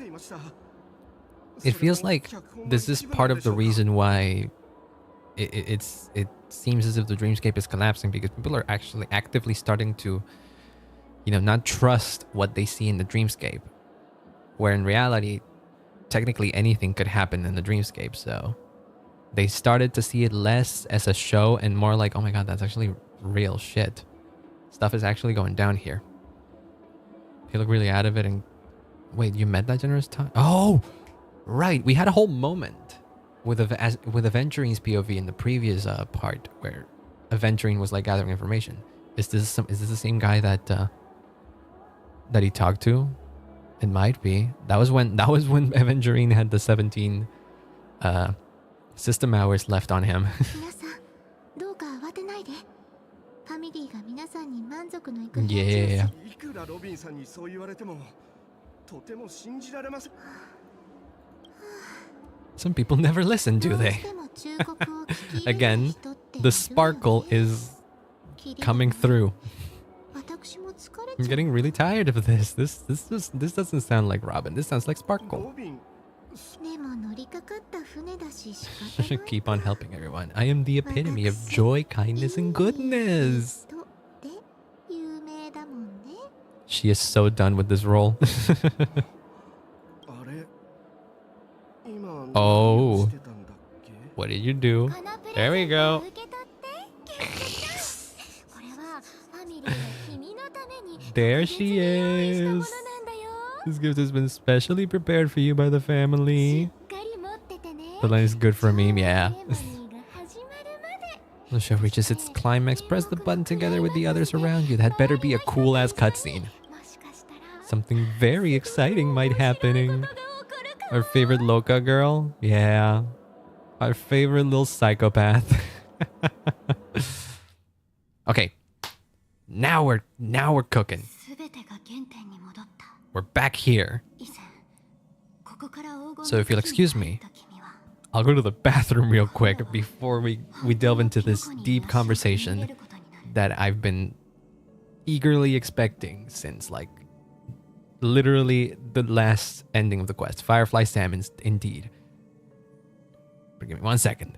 It feels like this is part of the reason why it seems as if the dreamscape is collapsing, because people are actually actively starting to, you know, not trust what they see in the dreamscape, where in reality technically anything could happen in the dreamscape. So they started to see it less as a show and more like, oh my god, that's actually real shit. Stuff is actually going down here. They look really out of it. And wait, you met that generous time? Oh, right. We had a whole moment with Aventurine's POV in the previous part where Aventurine was like gathering information. Is this the same guy that he talked to? It might be. That was when Aventurine had the 17 system hours left on him. Yeah. Some people never listen, do they? Again, the sparkle is coming through. I'm getting really tired of this. This doesn't sound like Robin. This sounds like Sparkle. Keep on helping everyone. I am the epitome of joy, kindness, and goodness. She is so done with this role. Oh. What did you do? There we go. There she is. This gift has been specially prepared for you by the family. The line is good for a meme, yeah. The show reaches its climax. Press the button together with the others around you. That better be a cool-ass cutscene. Something very exciting might happening. Our favorite Loca girl? Yeah. Our favorite little psychopath. Okay. Now we're cooking. We're back here. So if you'll excuse me, I'll go to the bathroom real quick before we delve into this deep conversation that I've been eagerly expecting since like literally the last ending of the quest. Firefly Salmons, indeed. But give me 1 second.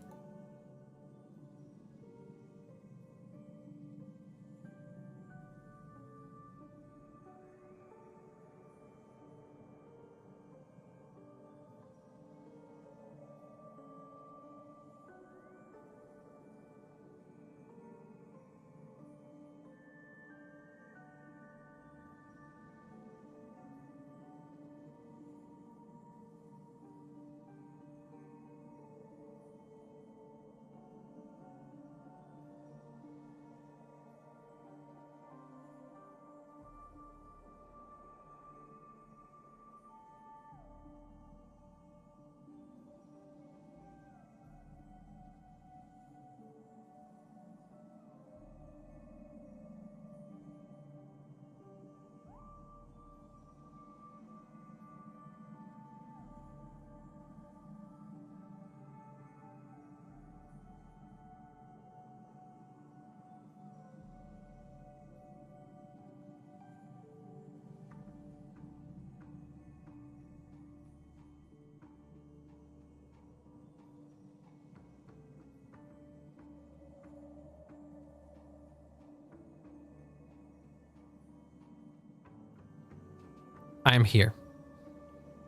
I'm here.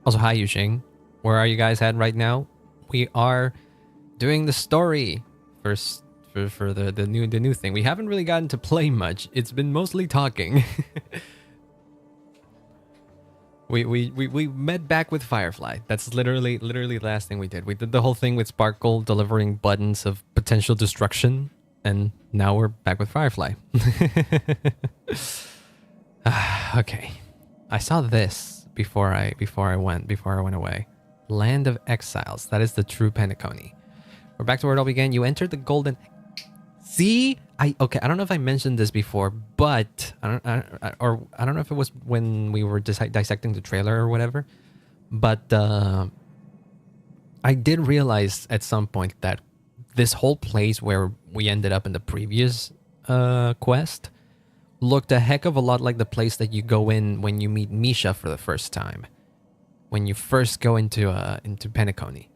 Also, hi Yuxing. Where are you guys at right now? We are doing the story first for the new thing. We haven't really gotten to play much. It's been mostly talking. we met back with Firefly. That's literally the last thing we did. We did the whole thing with Sparkle delivering buttons of potential destruction, and now we're back with Firefly. Okay. I saw this before I went away. Land of Exiles. That is the true Penacony. We're back to where it all began. You entered the golden. See, I don't know if I mentioned this before, but I don't know if it was when we were dissecting the trailer or whatever, but I did realize at some point that this whole place where we ended up in the previous quest looked a heck of a lot like the place that you go in when you meet Misha for the first time. When you first go into Penacony.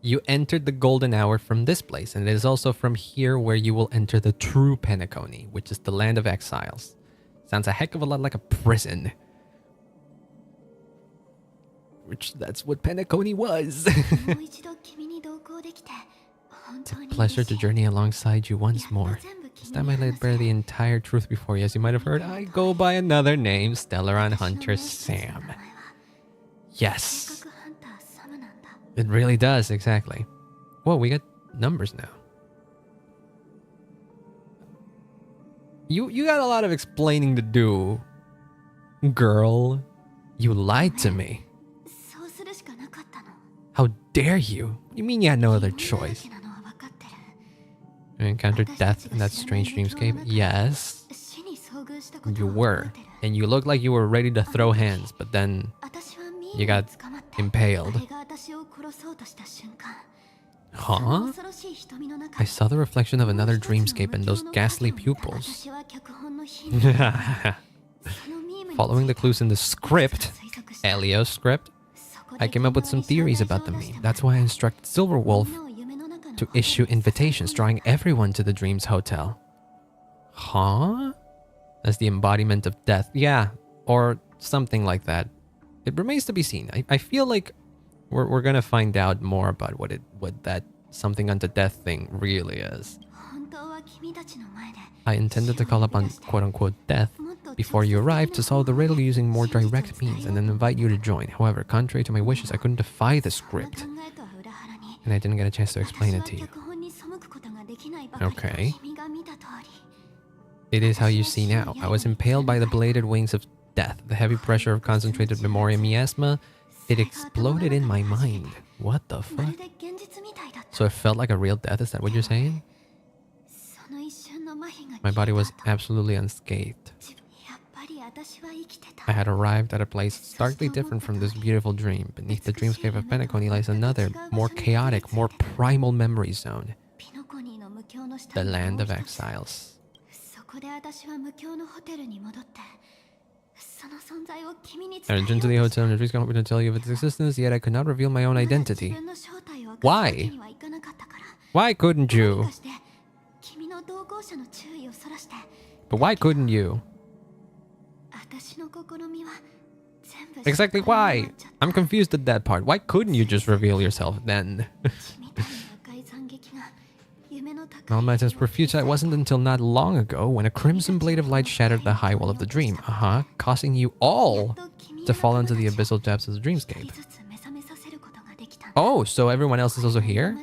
You entered the golden hour from this place, and it is also from here where you will enter the true Penacony, which is the Land of Exiles. Sounds a heck of a lot like a prison. Which, that's what Penacony was. It's a pleasure to journey alongside you once more. This time I laid bare the entire truth before you. As you might have heard, I go by another name, Stellaron Hunter Sam. Yes. It really does, exactly. Whoa, we got numbers now. You got a lot of explaining to do, girl. You lied to me. How dare you? What do you mean you had no other choice? You encountered death in that strange dreamscape? Yes. You were. And you looked like you were ready to throw hands, but then you got impaled. Huh? I saw the reflection of another dreamscape in those ghastly pupils. Following the clues in the script, Elio's script, I came up with some theories about the meme. That's why I instructed Silverwolf to issue invitations drawing everyone to the Dreams Hotel. Huh? As the embodiment of death. Yeah, or something like that. It remains to be seen. I feel like we're gonna find out more about what that something unto death thing really is. I intended to call upon quote-unquote death before you arrived to solve the riddle using more direct means and then invite you to join. However, contrary to my wishes, I couldn't defy the script. And I didn't get a chance to explain it to you. Okay. It is how you see now. I was impaled by the bladed wings of death. The heavy pressure of concentrated memoria miasma, it exploded in my mind. What the fuck? So it felt like a real death, is that what you're saying? My body was absolutely unscathed. I had arrived at a place starkly different from this beautiful dream. Beneath the dreamscape of Penacony lies another, more chaotic, more primal memory zone. The Land of Exiles. I returned to the hotel and Idris wanted me to tell you of its existence, yet I could not reveal my own identity. Why? Why couldn't you? But why couldn't you? Exactly why? I'm confused at that part. Why couldn't you just reveal yourself then? All my attempts were futile. It wasn't until not long ago when a crimson blade of light shattered the high wall of the dream. Causing you all to fall into the abyssal depths of the dreamscape. Oh, so everyone else is also here?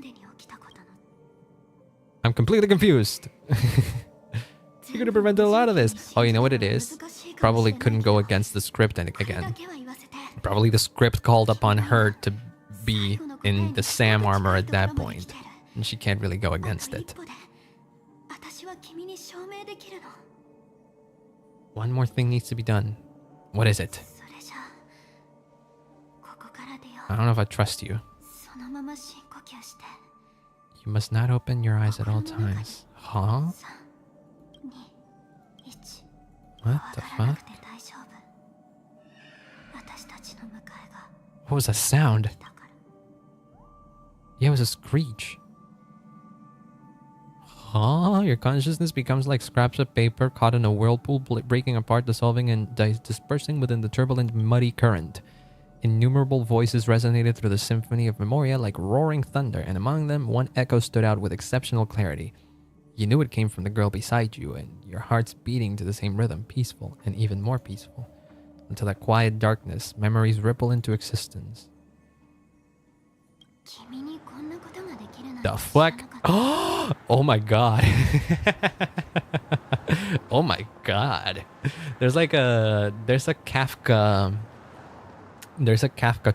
I'm completely confused. You could have prevented a lot of this. Oh, you know what it is? Probably couldn't go against the script again. Probably the script called upon her to be in the Sam armor at that point. And she can't really go against it. One more thing needs to be done. What is it? I don't know if I trust you. You must not open your eyes at all times. Huh? What the fuck? What was that sound? Yeah, it was a screech. Huh? Your consciousness becomes like scraps of paper caught in a whirlpool, breaking apart, dissolving, and dispersing within the turbulent, muddy current. Innumerable voices resonated through the symphony of Memoria like roaring thunder, and among them, one echo stood out with exceptional clarity. You knew it came from the girl beside you, and your heart's beating to the same rhythm, peaceful and even more peaceful. Until that quiet darkness, memories ripple into existence. The fuck? Oh my god. Oh my god. There's a Kafka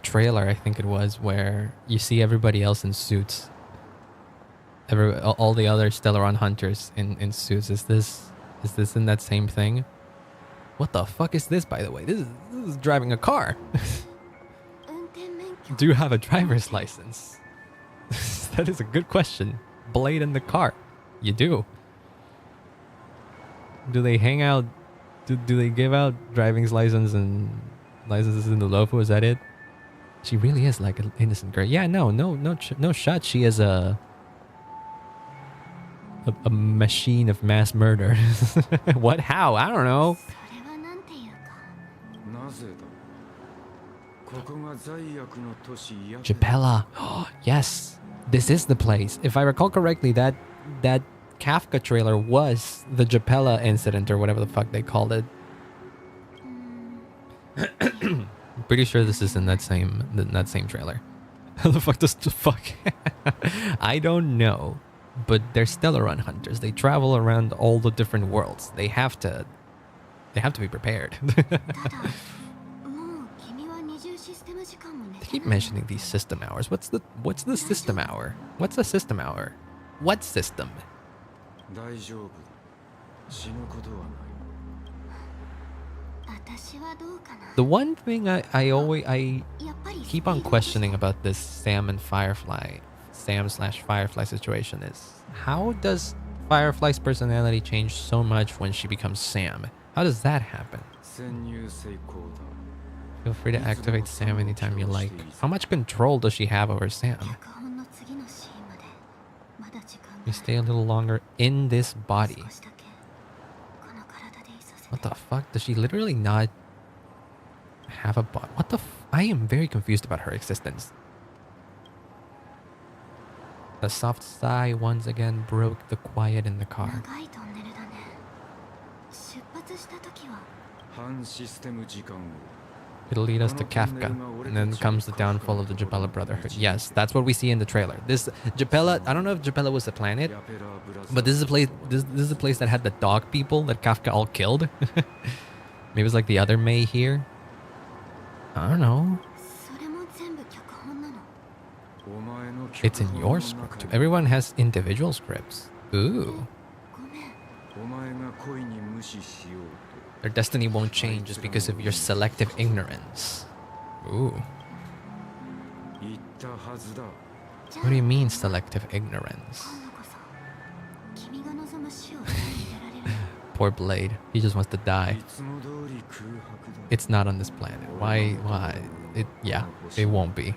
trailer, I think it was, where you see everybody else in suits. All the other Stellaron hunters in suits. Is this in that same thing? What the fuck is this, by the way? This is driving a car. Do you have a driver's license? That is a good question. Blade in the car. You do. Do they hang out? Do they give out driving's license and licenses in the Lofu? Is that it? She really is like an innocent girl. Yeah, no shot. She is a machine of mass murder. What? How? I don't know. Japella. Oh, yes. This is the place. If I recall correctly, that Kafka trailer was the Japella incident or whatever the fuck they called it. I'm pretty sure this is in that same trailer. How the fuck does the fuck? I don't know. But they're Stellaron hunters. They travel around all the different worlds. They have to be prepared. They keep mentioning these system hours. What's the system hour? What's a system hour? What system? The one thing I keep on questioning about this Sam/Firefly situation is, how does Firefly's personality change so much when she becomes Sam? How does that happen? Feel free to activate Sam anytime you like. How much control does she have over Sam? You stay a little longer in this body. What the fuck? Does she literally not have a body? What the I am very confused about her existence. The soft sigh once again broke the quiet in the car. It'll lead us to Kafka, and then comes the downfall of the Japella Brotherhood. Yes, that's what we see in the trailer. This Japella, I don't know if Japella was the planet, but this is a place. This is a place that had the dog people that Kafka all killed. Maybe it's like the other May here. I don't know. It's in your script. Everyone has individual scripts. Ooh. Their destiny won't change just because of your selective ignorance. Ooh. What do you mean, selective ignorance? Poor Blade. He just wants to die. It's not on this planet. Why? Yeah, it won't be.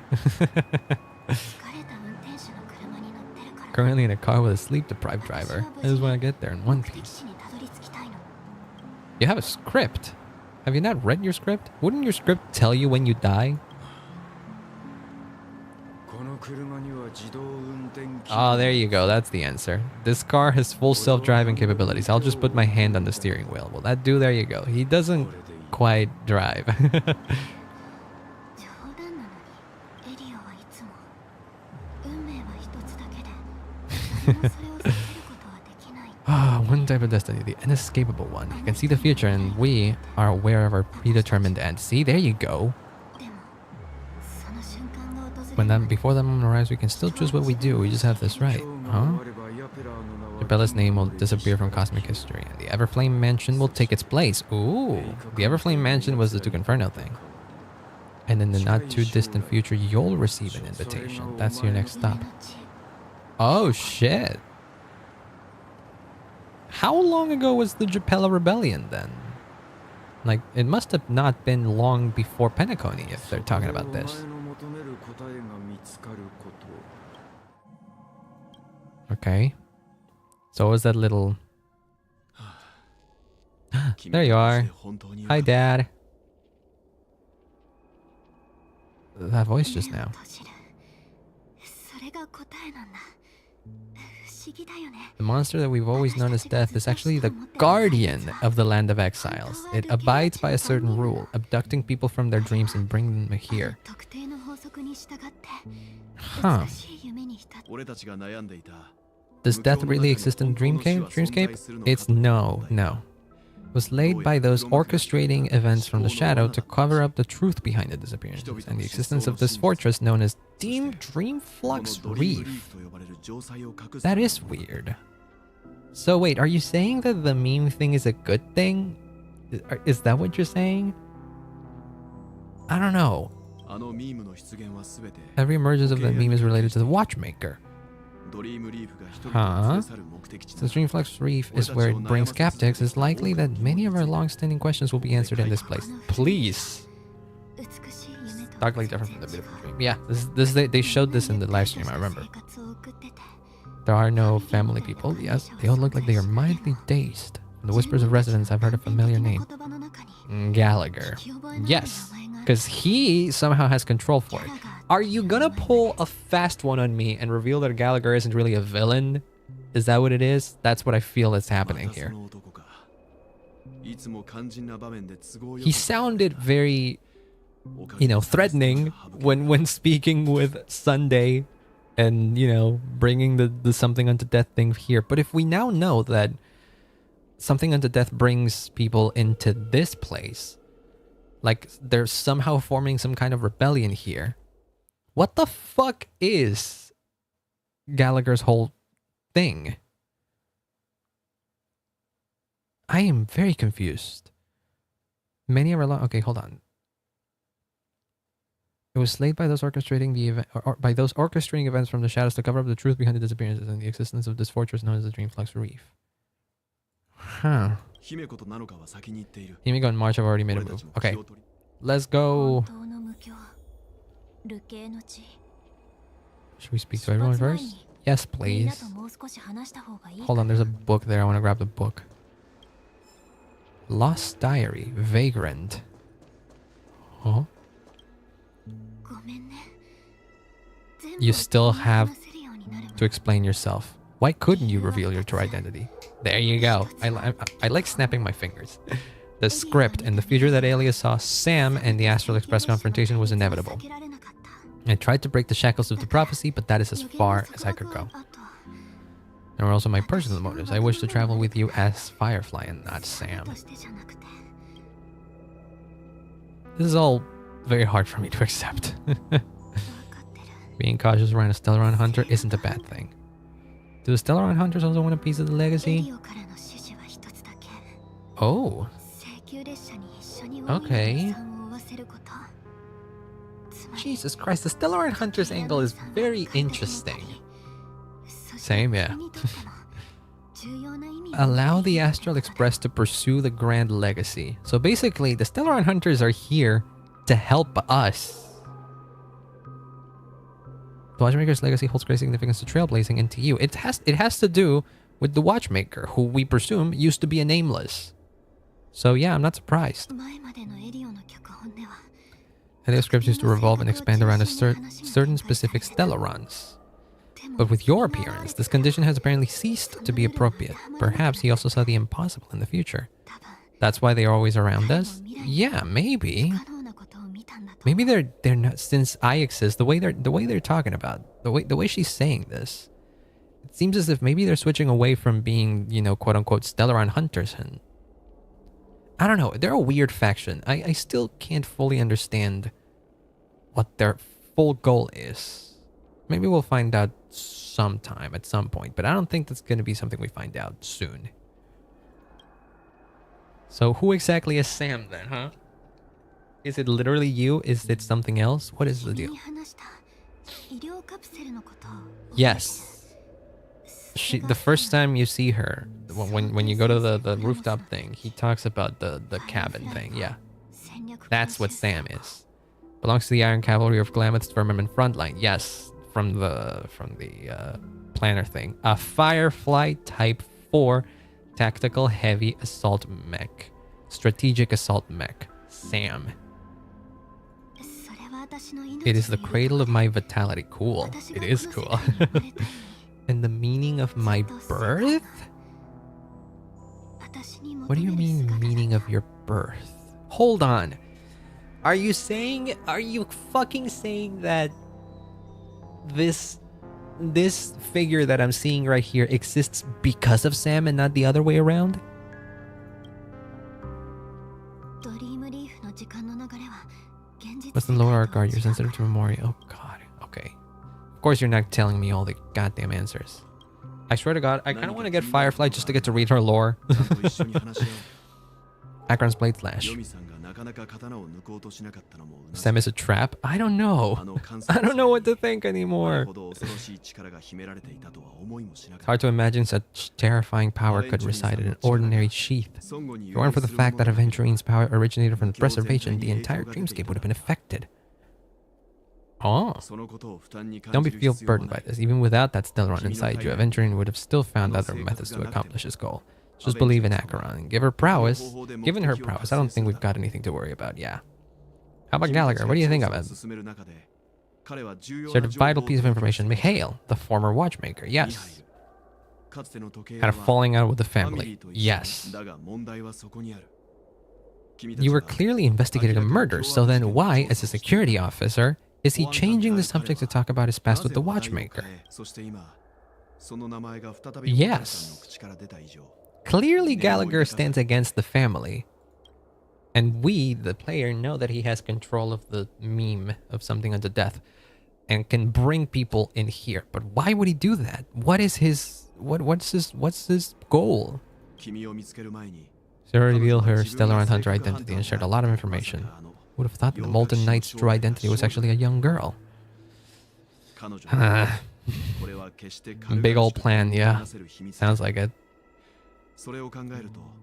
Currently in a car with a sleep-deprived driver. I just want to get there in one piece. You have a script. Have you not read your script? Wouldn't your script tell you when you die? Oh, there you go. That's the answer. This car has full self-driving capabilities. I'll just put my hand on the steering wheel. Well, that dude, there you go. He doesn't quite drive. One type of destiny, the inescapable one. You can see the future, and we are aware of our predetermined end. See, there you go. Before that moment arrives, we can still choose what we do. We just have this right, huh? Japella's name will disappear from cosmic history, and the Everflame Mansion will take its place. Ooh, the Everflame Mansion was the Duke Inferno thing. And in the not-too-distant future, you'll receive an invitation. That's your next stop. Oh, shit. How long ago was the Japella Rebellion, then? Like, it must have not been long before Penacony, if they're talking about this. Okay. So what was that little... There you are. Hi, Dad. That voice just now. The monster that we've always known as Death is actually the guardian of the land of exiles. It abides by a certain rule, abducting people from their dreams and bringing them here. Huh. Does Death really exist in Dreamscape? It's no. It was laid by those orchestrating events from the shadow to cover up the truth behind the disappearances and the existence of this fortress known as Dreamflux Reef. That is weird. So wait, are you saying that the meme thing is a good thing? Is that what you're saying? I don't know. Every emergence of the meme is related to the watchmaker. Huh? Since Dreamflux Reef is where it brings skeptics, it's likely that many of our long-standing questions will be answered in this place. Please! Starkly different from the beautiful dream. Yeah, they showed this in the live stream, I remember. There are no family people. Yes, they all look like they are mildly dazed. From the whispers of residents, I've heard a familiar name. Gallagher. Yes, because he somehow has control for it. Are you gonna pull a fast one on me and reveal that Gallagher isn't really a villain? Is that what it is? That's what I feel is happening here. He sounded very, threatening when speaking with Sunday and, bringing the something unto death thing here. But if we now know that something unto death brings people into this place, like they're somehow forming some kind of rebellion here, what the fuck is Gallagher's whole thing? I am very confused. Many of our okay, hold on. It was slayed by those orchestrating the event, or by those orchestrating events from the shadows to cover up the truth behind the disappearances and the existence of this fortress known as the Dreamflux Reef. Huh. Himiko and March have already made a move. Okay, let's go. Should we speak to everyone first? Yes, please. Hold on, there's a book there. I want to grab the book. Lost Diary, Vagrant. Huh? You still have to explain yourself. Why couldn't you reveal your true identity? There you go. I like snapping my fingers. The script and the future that Alias saw Sam and the Astral Express confrontation was inevitable. I tried to break the shackles of the prophecy, but that is as far as I could go. There were also my personal motives. I wish to travel with you as Firefly and not Sam. This is all very hard for me to accept. Being cautious around a Stellaron Hunter isn't a bad thing. Do the Stellaron Hunters also want a piece of the legacy? Oh. Okay. Jesus Christ, the Stellaron Hunters angle is very interesting. Same, yeah. Allow the Astral Express to pursue the grand legacy. So basically, the Stellaron Hunters are here to help us. The Watchmaker's legacy holds great significance to trailblazing and to you. It has to do with the Watchmaker, who we presume used to be a nameless. So yeah, I'm not surprised. Helios scripts used to revolve and expand around a certain specific Stellarons. But with your appearance, this condition has apparently ceased to be appropriate. Perhaps he also saw the impossible in the future. That's why they are always around us? Yeah, maybe. Maybe they're not, since I exist, the way they're talking about, the way she's saying this, it seems as if maybe they're switching away from being, quote unquote Stellaron Hunters, and I don't know, they're a weird faction. I still can't fully understand what their full goal is. Maybe we'll find out sometime at some point, but I don't think that's going to be something we find out soon. So who exactly is Sam then, huh? Is it literally you? Is it something else? What is the deal? Yes. The first time you see her, when you go to the rooftop thing, he talks about the cabin thing. Yeah. That's what Sam is. Belongs to the Iron Cavalry of Glamoth's Firmament Frontline. Yes. from the planner thing. A Firefly Type 4 Tactical Heavy Assault Mech. Strategic Assault Mech. Sam. It is the cradle of my vitality. Cool. It is cool. And the meaning of my birth? What do you mean, meaning of your birth? Hold on. Are you fucking saying that this figure that I'm seeing right here exists because of Sam and not the other way around? What's the lower art guard? You're sensitive to memory. Oh god. Okay. Of course you're not telling me all the goddamn answers. I swear to god, I kind of want to get Firefly just to get to read her lore. Akron's Blade Flash. Sam is a trap? I don't know. I don't know what to think anymore. It's hard to imagine such terrifying power could reside in an ordinary sheath. If it weren't for the fact that Aventurine's power originated from the preservation, the entire dreamscape would have been affected. Oh. Don't feel burdened by this. Even without that still run inside you, Aventurine would have still found other methods to accomplish his goal. Just believe in Acheron and give her prowess. Given her prowess, I don't think we've got anything to worry about, yeah. How about Gallagher? What do you think of him? Shared a vital piece of information. Mikhail, the former watchmaker, yes. Had a falling out with the family, yes. You were clearly investigating a murder, so then why, as a security officer, is he changing the subject to talk about his past with the watchmaker? Yes. Clearly Gallagher stands against the family. And we, the player, know that he has control of the meme of something unto death and can bring people in here. But why would he do that? What is his what's his goal? Sarah revealed her Stellar Hunter identity and shared a lot of information. Would have thought the Molten Knight's true identity was actually a young girl. Big old plan, yeah. Sounds like it.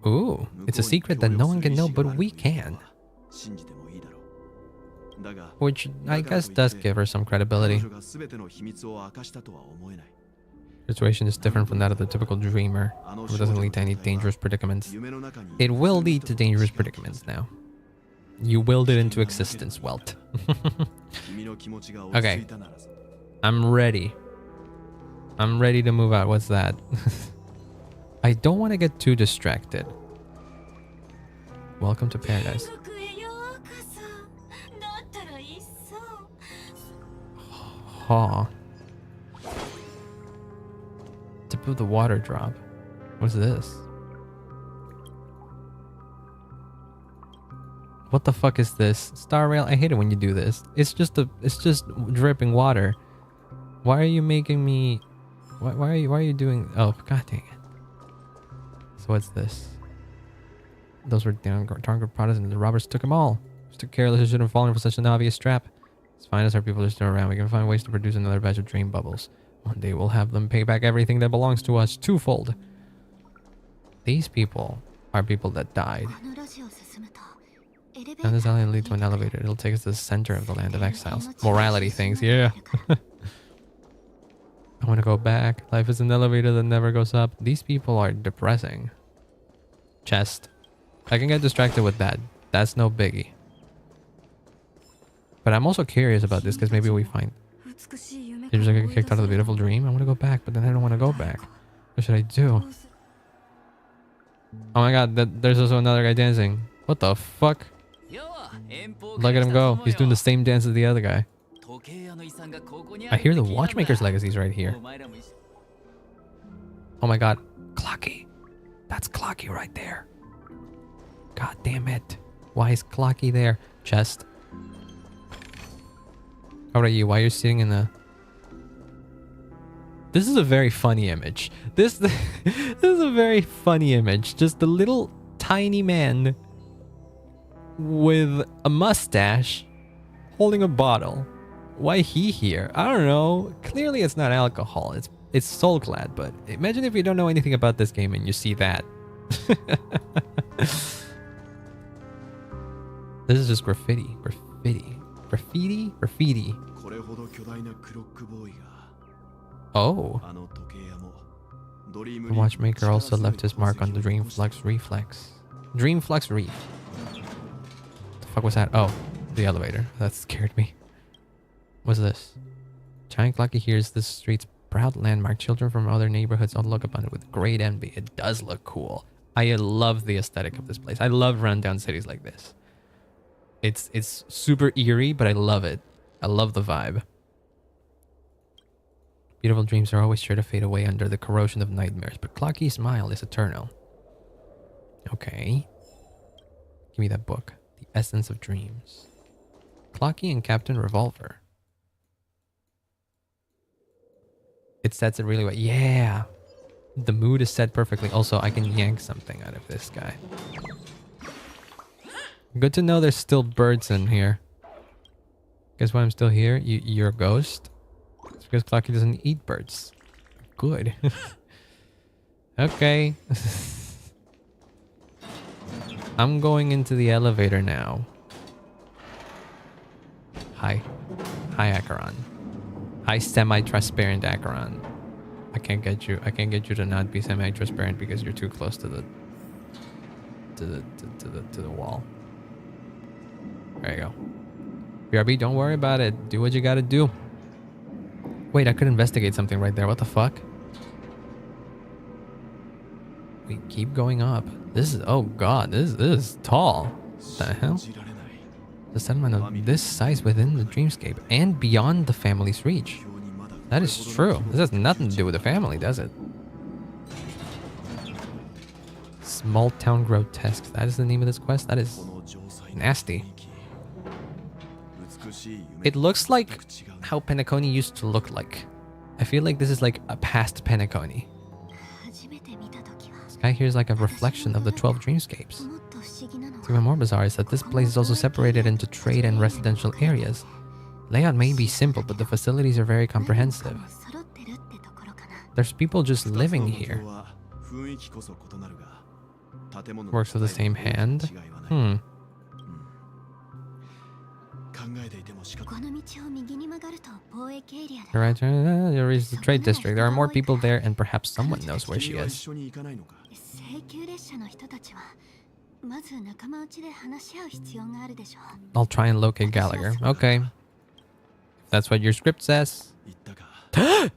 Ooh, it's a secret that no one can know, but we can. Which I guess does give her some credibility. The situation is different from that of the typical dreamer, who doesn't lead to any dangerous predicaments. It will lead to dangerous predicaments now. You willed it into existence, Welt. Okay. I'm ready. I'm ready to move out. What's that? I don't want to get too distracted. Welcome to paradise. Huh. Tip of the water drop. What's this? What the fuck is this? Star Rail, I hate it when you do this. It's just dripping water. Why are you making me... Why are you doing... Oh, god dang it. So what's this? Those were target products and the robbers took them all. Just too careless, they shouldn't have fallen for such an obvious trap. As fine as our people are still around, we can find ways to produce another batch of dream bubbles. One day we'll have them pay back everything that belongs to us twofold. These people are people that died. Now this alley will lead to an elevator. It'll take us to the center of the land of exiles. Morality things, yeah. I want to go back. Life is an elevator that never goes up. These people are depressing. Chest. I can get distracted with that. That's no biggie. But I'm also curious about this because maybe we find... Did you just get kicked out of the beautiful dream? I want to go back, but then I don't want to go back. What should I do? Oh my god, there's also another guy dancing. What the fuck? Look at him go. He's doing the same dance as the other guy. I hear the watchmaker's legacies right here. Oh my god. Clocky. That's Clocky right there. God damn it. Why is Clocky there? Chest. How about you? Why are you sitting in the... This is a very funny image. This is a very funny image. Just a little tiny man with a mustache holding a bottle. Why he here? I don't know. Clearly it's not alcohol. It's Soulclad, but imagine if you don't know anything about this game and you see that. This is just graffiti. Graffiti. Graffiti? Graffiti. Oh. The watchmaker also left his mark on the Dreamflux reflex. Dreamflux reef. The fuck was that? Oh, the elevator. That scared me. What's this? Giant Clocky hears the street's proud landmark. Children from other neighborhoods all look upon it with great envy. It does look cool. I love the aesthetic of this place. I love rundown cities like this. It's super eerie, but I love it. I love the vibe. Beautiful dreams are always sure to fade away under the corrosion of nightmares, but Clocky's smile is eternal. Okay. Give me that book. The Essence of Dreams. Clocky and Captain Revolver. It sets it really well. Yeah. The mood is set perfectly. Also, I can yank something out of this guy. Good to know there's still birds in here. Guess why I'm still here? You're a ghost? It's because Clocky doesn't eat birds. Good. Okay. I'm going into the elevator now. Hi. Hi, Acheron. Hi, semi-transparent Acheron. I can't get you to not be semi-transparent because you're too close to the wall. There you go. BRB, don't worry about it. Do what you gotta do. Wait, I could investigate something right there. What the fuck? We keep going up. This is, oh god, this is tall. What the hell? The settlement of this size within the dreamscape and beyond the family's reach. That is true. This has nothing to do with the family, does it? Small Town Grotesque. That is the name of this quest? That is nasty. It looks like how Penacony used to look like. I feel like this is like a past Penacony. Sky here is like a reflection of the 12 dreamscapes. What's even more bizarre is that this place is also separated into trade and residential areas. Layout may be simple, but the facilities are very comprehensive. There's people just living here. Works with the same hand? Right, there is the trade district. There are more people there, and perhaps someone knows where she is. I'll try and locate Gallagher. Okay. If that's what your script says. You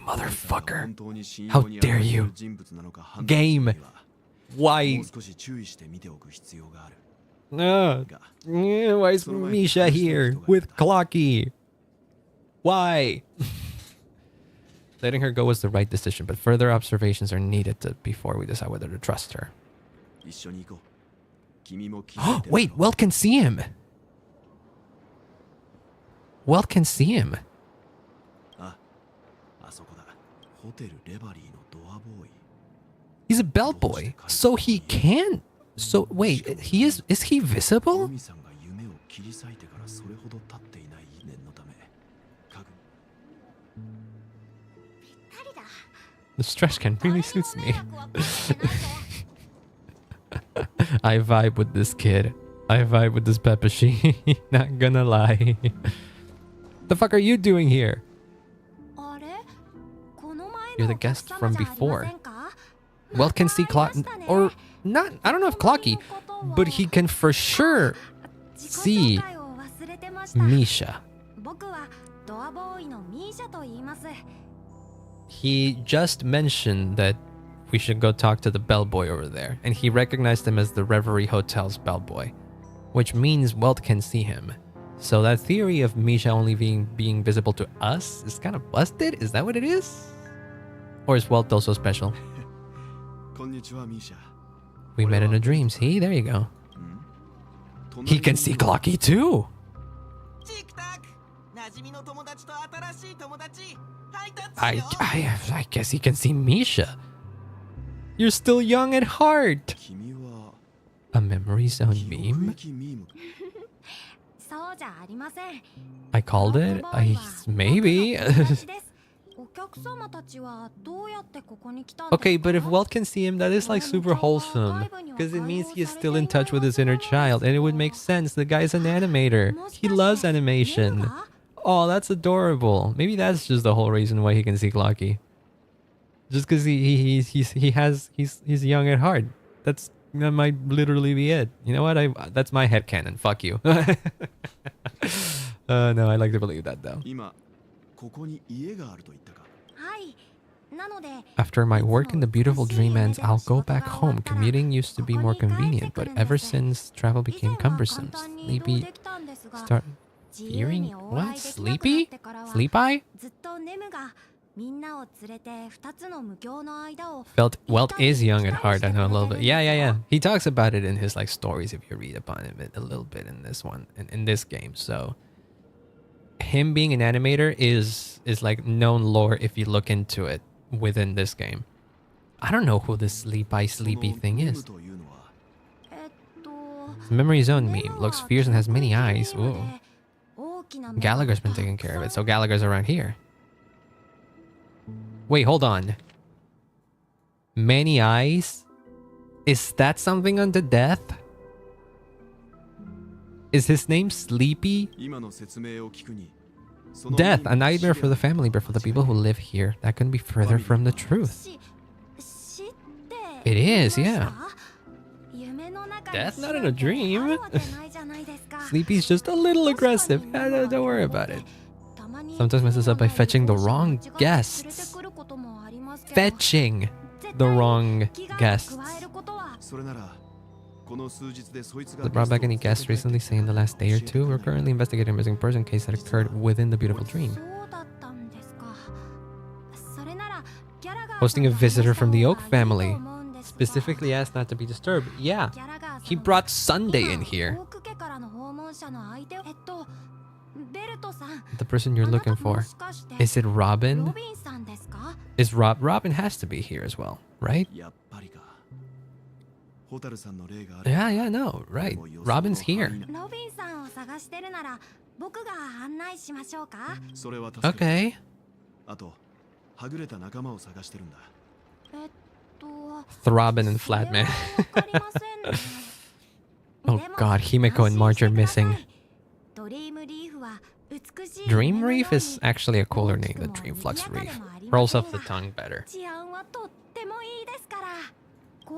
motherfucker. How dare you? Game. Why? Why is Misha here with Clocky? Why? Letting her go was the right decision, but further observations are needed before we decide whether to trust her. Wait, Welt can see him. Welt can see him. He's a bellboy, so he can. So wait, is he visible? The stretch can really suits me. I vibe with this kid. I vibe with this Peppashi. Not gonna lie. The fuck are you doing here? You're the guest from before. Well, can see Clocky, or not. I don't know if Clocky, but he can for sure see Misha. He just mentioned that we should go talk to the bellboy over there, and he recognized him as the Reverie Hotel's bellboy, which means Welt can see him. So that theory of Misha only being visible to us is kind of busted? Is that what it is? Or is Welt also special? We met in a dream. See, there you go. He can see Clocky too. I guess he can see Misha. You're still young at heart. A memory zone meme? I called it? Maybe. Okay, but if Welt can see him, that is like super wholesome. Because it means he is still in touch with his inner child. And it would make sense. The guy's an animator. He loves animation. Oh, that's adorable. Maybe that's just the whole reason why he can see Clocky. Just because he's young at heart. That might literally be it. You know what? That's my headcanon. Fuck you. No, I like to believe that though. After my work in the beautiful dream ends, I'll go back home. Commuting used to be more convenient, but ever since travel became cumbersome, Sleepy start hearing what? Sleepy? Sleepy? Welt is young at heart. I know a little bit. Yeah. He talks about it in his like stories if you read upon it a little bit in this one in this game. So him being an animator is like known lore if you look into it within this game. I don't know who this sleepy thing is. Memory Zone meme looks fierce and has many eyes. Ooh. Gallagher's been taking care of it, so Gallagher's around here. Wait, hold on. Many eyes? Is that something unto death? Is his name Sleepy? Death, a nightmare for the family, but for the people who live here, that couldn't be further from the truth. It is, yeah. Death, not in a dream. Sleepy's just a little aggressive. Yeah, don't worry about it. Sometimes messes up by fetching the wrong guests. Fetching the wrong guests. They brought back any guests recently, say in the last day or two. We're currently investigating a missing person case that occurred within the beautiful dream. Hosting a visitor from the Oak family. Specifically asked not to be disturbed. Yeah, he brought Sunday in here. The person you're looking for. Is it Robin? Is Robin has to be here as well, right? Yeah, no, right. Robin's here. Okay. Throbbing and Flatman. Oh god, Himeko and Marge are missing. Dream Reef is actually a cooler name than Dreamflux Reef. Rolls off the tongue better.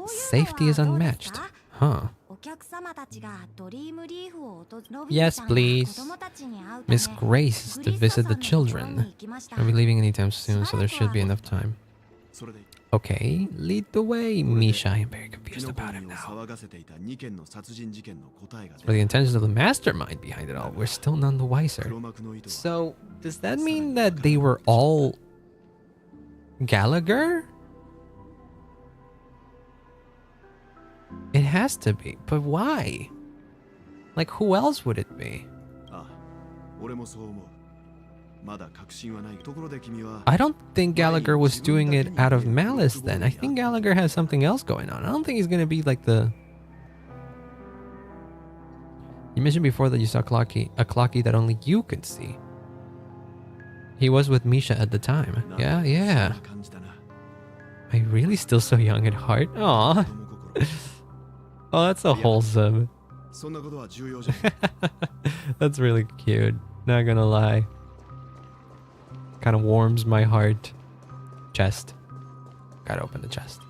Safety is unmatched. Huh. Yes, please. Miss Grace is to visit the children. I'll be leaving anytime soon, so there should be enough time. Okay, lead the way, Misha. I am very confused about him now. For the intentions of the mastermind behind it all, we're still none the wiser. So, does that mean that they were all Gallagher? It has to be, but why? Like, who else would it be? I don't think Gallagher was doing it out of malice then. I think Gallagher has something else going on. I don't think he's gonna be like the... You mentioned before that you saw a Clocky that only you could see. He was with Misha at the time. Yeah. Are you really still so young at heart? Aw. Oh, that's so wholesome. That's really cute. Not gonna lie. Kind of warms my heart. Chest. Gotta open the chest.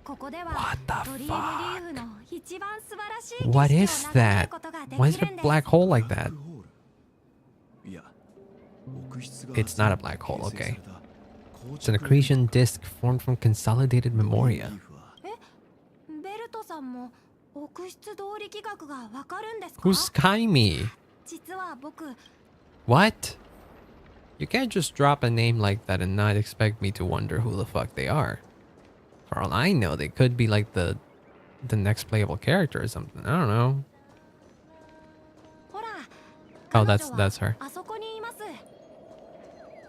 What the fuck? What is that? Why is it a black hole like that? It's not a black hole, okay. It's an accretion disk formed from consolidated memoria. Who's Kaimi? What? You can't just drop a name like that and not expect me to wonder who the fuck they are. For all I know, they could be like the next playable character or something. I don't know. Oh, that's her.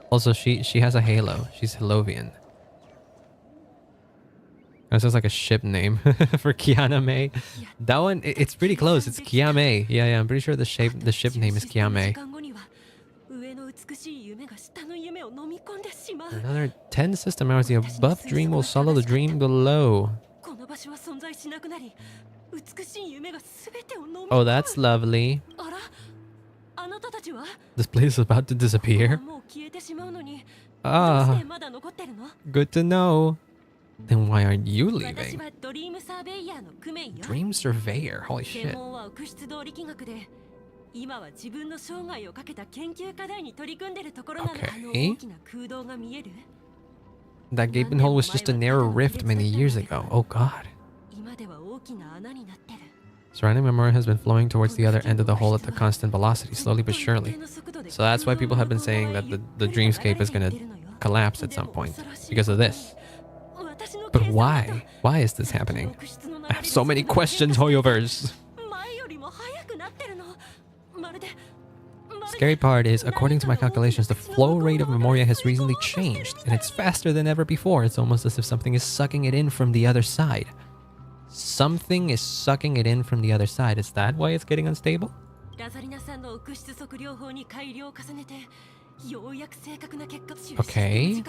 Also, she has a halo. She's Helovian. That sounds like a ship name for Kiana May. That one, it's pretty close. It's Kiame. Yeah, I'm pretty sure the ship name is Kiame. Another 10 system hours. The above dream will swallow the dream below. Oh, that's lovely. This place is about to disappear. Ah, good to know. Then why aren't you leaving? Dream Surveyor, holy shit. Okay. That gaping hole was just a narrow rift many years ago. Oh god. Surrounding memory has been flowing towards the other end of the hole at a constant velocity, slowly but surely. So that's why people have been saying that the dreamscape is gonna collapse at some point because of this. But why? Why is this happening? I have so many questions, Hoyoverse. Scary part is, according to my calculations, the flow rate of Memoria has recently changed, and it's faster than ever before. It's almost as if something is sucking it in from the other side. Something is sucking it in from the other side. Is that why it's getting unstable? Okay.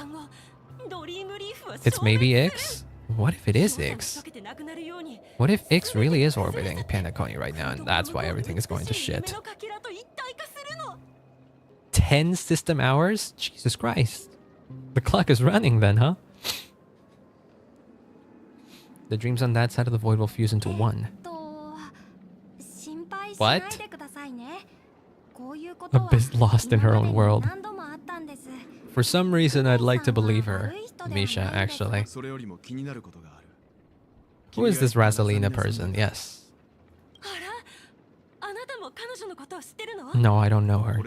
It's maybe Ix? What if it is Ix? What if Ix really is orbiting Panaconi right now, and that's why everything is going to shit? 10 system hours? Jesus Christ. The clock is running then, huh? The dreams on that side of the void will fuse into one. What? A bit lost in her own world. For some reason, I'd like to believe her. Misha, actually. Who is this Rasalina person? Yes. No, I don't know her.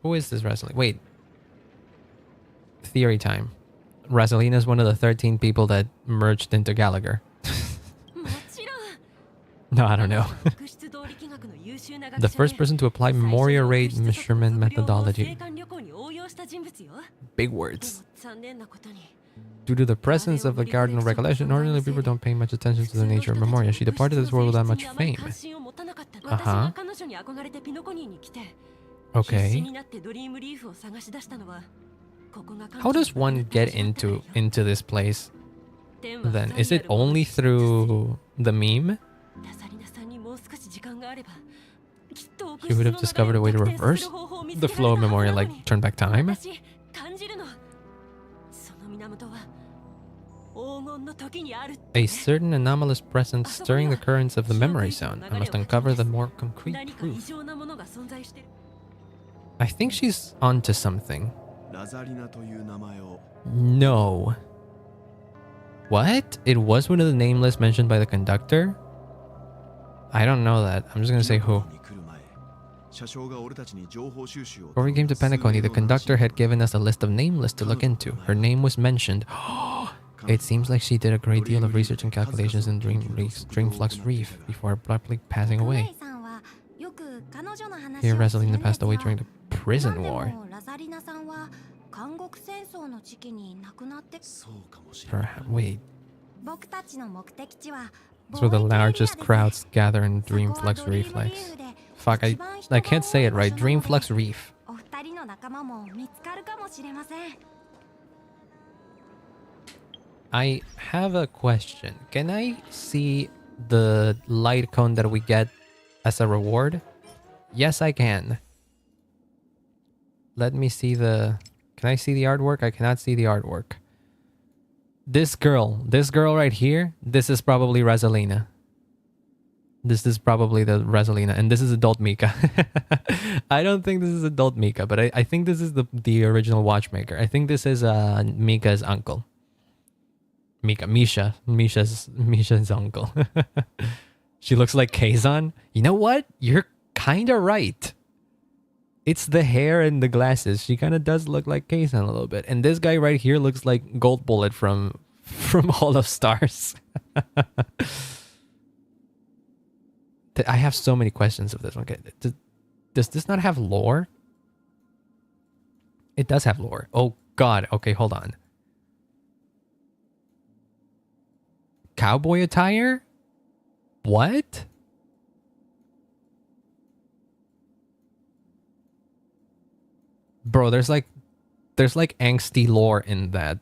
Who is this Rasalina? Wait. Theory time. Rasalina is one of the 13 people that merged into Gallagher. No, I don't know. The first person to apply Memoria rate measurement methodology. Big words. Due to the presence of the cardinal regulation, ordinary people don't pay much attention to the nature of Memoria. She departed this world without much fame. Uh-huh. Okay. How does one get into this place then? Is it only through the meme? She would have discovered a way to reverse the flow of Memoria, like turn back time? A certain anomalous presence stirring the currents of the memory zone. I must uncover the more concrete proof. I think she's onto something. No. What? It was one of the nameless mentioned by the conductor? I don't know that. I'm just gonna say who. Before we came to Penacony, the conductor had given us a list of nameless to look into. Her name was mentioned. It seems like she did a great deal of research and calculations in Dreamflux Reef before abruptly passing away. Here, Rasalina passed away during the prison war. Wait. That's where the largest crowds gather in Dreamflux Reflex. Fuck, I can't say it right. Dreamflux Reef. I have a question. Can I see the light cone that we get as a reward? Yes, I can. Let me see the... Can I see the artwork? I cannot see the artwork. This girl right here, this is probably Rasalina. This is probably the Rasalina, and this is adult Mika. I don't think this is adult Mika, but I think this is the original watchmaker. I think this is Mika's uncle. Misha's uncle. She looks like Kazan. You know what? You're kind of right. It's the hair and the glasses. She kind of does look like Kazan a little bit. And this guy right here looks like Gold Bullet from Hall of Stars. I have so many questions of this one. Okay, does this not have lore? It does have lore. Oh god. Okay, hold on. Cowboy attire? What? Bro, there's like angsty lore in that.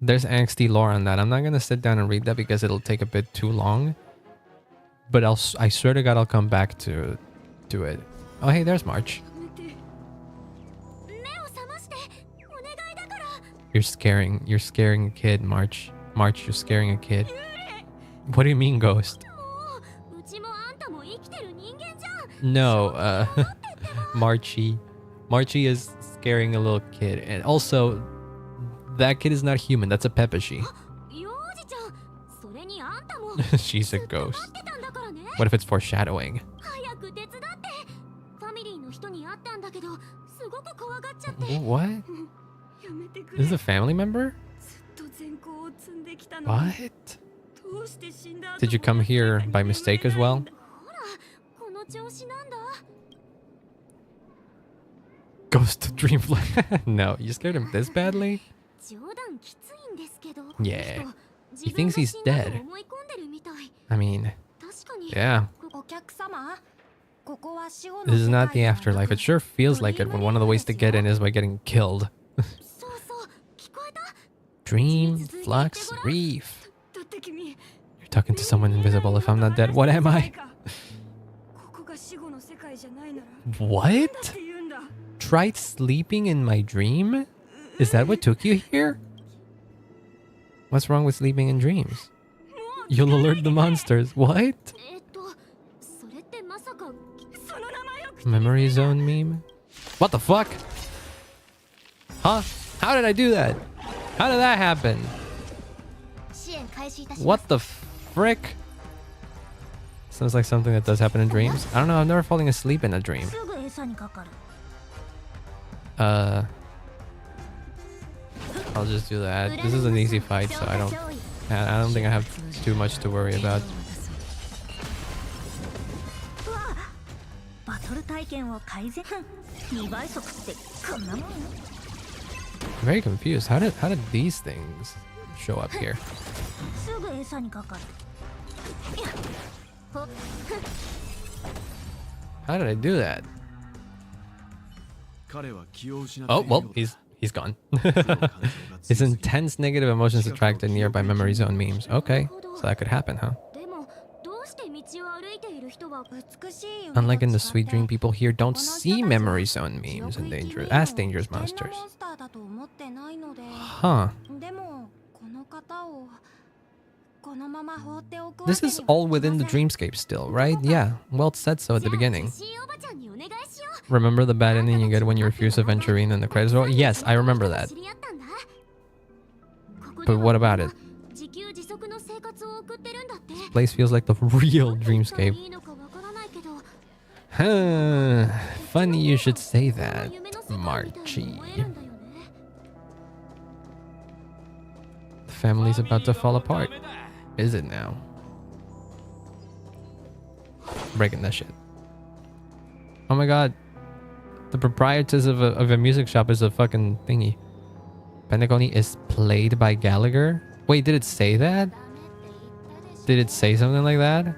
There's angsty lore on that. I'm not gonna sit down and read that because it'll take a bit too long. But I swear to God, I'll come back to it. Oh, hey, there's March. You're scaring a kid, March. March, you're scaring a kid. What do you mean, ghost? No, Marchie. Marchie is scaring a little kid. And also, that kid is not human. That's a Pepeshi. She's a ghost. What if it's foreshadowing? What? This is a family member? What? Did you come here by mistake as well? Ghost of dream flight. No, you scared him this badly? Yeah. He thinks he's dead. I mean, yeah. This is not the afterlife. It sure feels like it when one of the ways to get in is by getting killed. Dream, flux, reef. You're talking to someone invisible. If I'm not dead, what am I? What? Tried sleeping in my dream? Is that what took you here? What's wrong with sleeping in dreams? You'll alert the monsters. What? Memory zone meme? What the fuck? Huh? How did I do that? How did that happen? What the frick? Sounds like something that does happen in dreams. I don't know, I'm never falling asleep in a dream. I'll just do that. This is an easy fight, so I don't think I have too much to worry about. I'm very confused. How did these things show up here? How did I do that? Oh, well, he's gone. His intense negative emotions attracted nearby memory zone memes. Okay, so that could happen, huh? Unlike in the Sweet Dream, people here don't see memory zone memes and dangerous monsters. Huh. This is all within the dreamscape still, right? Yeah, well said so at the beginning. Remember the bad ending you get when you refuse to venture in and the credits roll? Yes, I remember that. But what about it? This place feels like the real dreamscape. Huh. Funny you should say that, Marchie. The family's about to fall apart. Is it now? Breaking that shit. Oh my god. The proprietors of a music shop is a fucking thingy. Pentaconi is played by Gallagher? Wait, did it say that? Did it say something like that?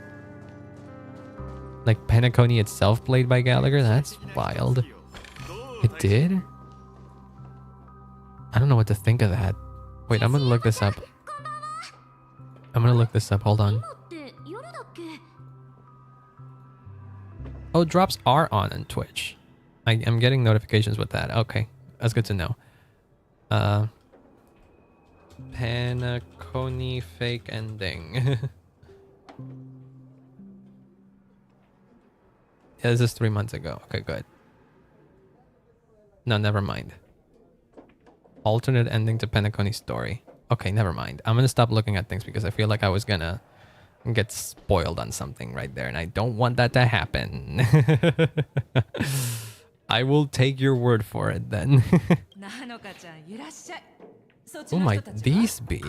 Like Pentaconi itself played by Gallagher? That's wild. It did? I don't know what to think of that. Wait, I'm gonna look this up. Hold on. Oh, drops are on Twitch. I'm getting notifications with that. Okay, that's good to know. Pentaconi fake ending. Yeah, this is 3 months ago. Okay, good. No, never mind. Alternate ending to Pentaconi's story. Okay, never mind. I'm gonna stop looking at things because I feel like I was gonna get spoiled on something right there, and I don't want that to happen. I will take your word for it then. Who might these be?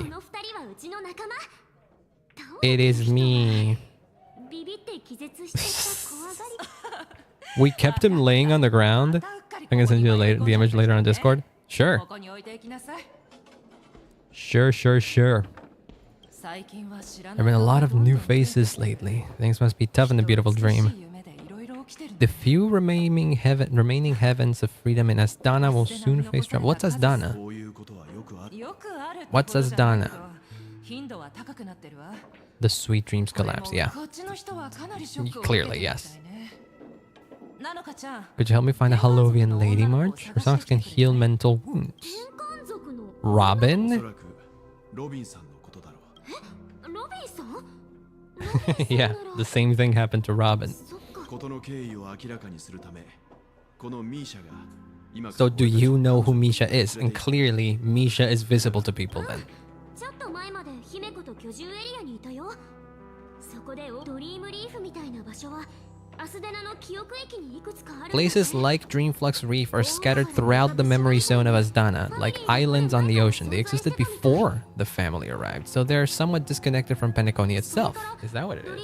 It is me. We kept him laying on the ground. I'm gonna send you the image later on Discord. Sure. Sure. There have been a lot of new faces lately. Things must be tough in the beautiful dream. The few remaining heavens of freedom in Asdana will soon face trouble. What's Asdana? What's Asdana? The sweet dreams collapse, yeah. Clearly, yes. Could you help me find a Hallovian Lady March? Her songs can heal mental wounds. Robin? Yeah, the same thing happened to Robin. So do you know who Misha is? And clearly, Misha is visible to people then. Places like Dreamflux Reef are scattered throughout the memory zone of Asdana, like islands on the ocean. They existed before the family arrived, so they're somewhat disconnected from Penacony itself. Is that what it is?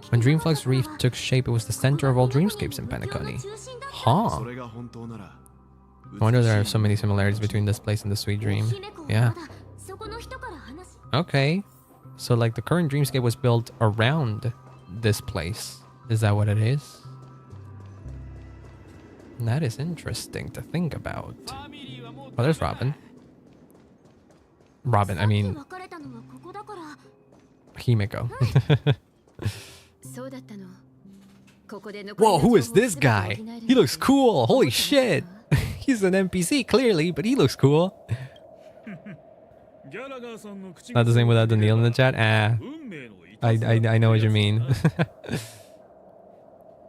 When Dreamflux Reef took shape, it was the center of all dreamscapes in Penacony. Huh. I wonder there are so many similarities between this place and the Sweet Dream. Yeah. Okay. So like the current dreamscape was built around this place. Is that what it is? That is interesting to think about. Oh, there's Robin. Robin, I mean... Himeko. Whoa, who is this guy? He looks cool. Holy shit. He's an NPC, clearly, but he looks cool. Not the same without the Neil in the chat? Ah. I know what you mean.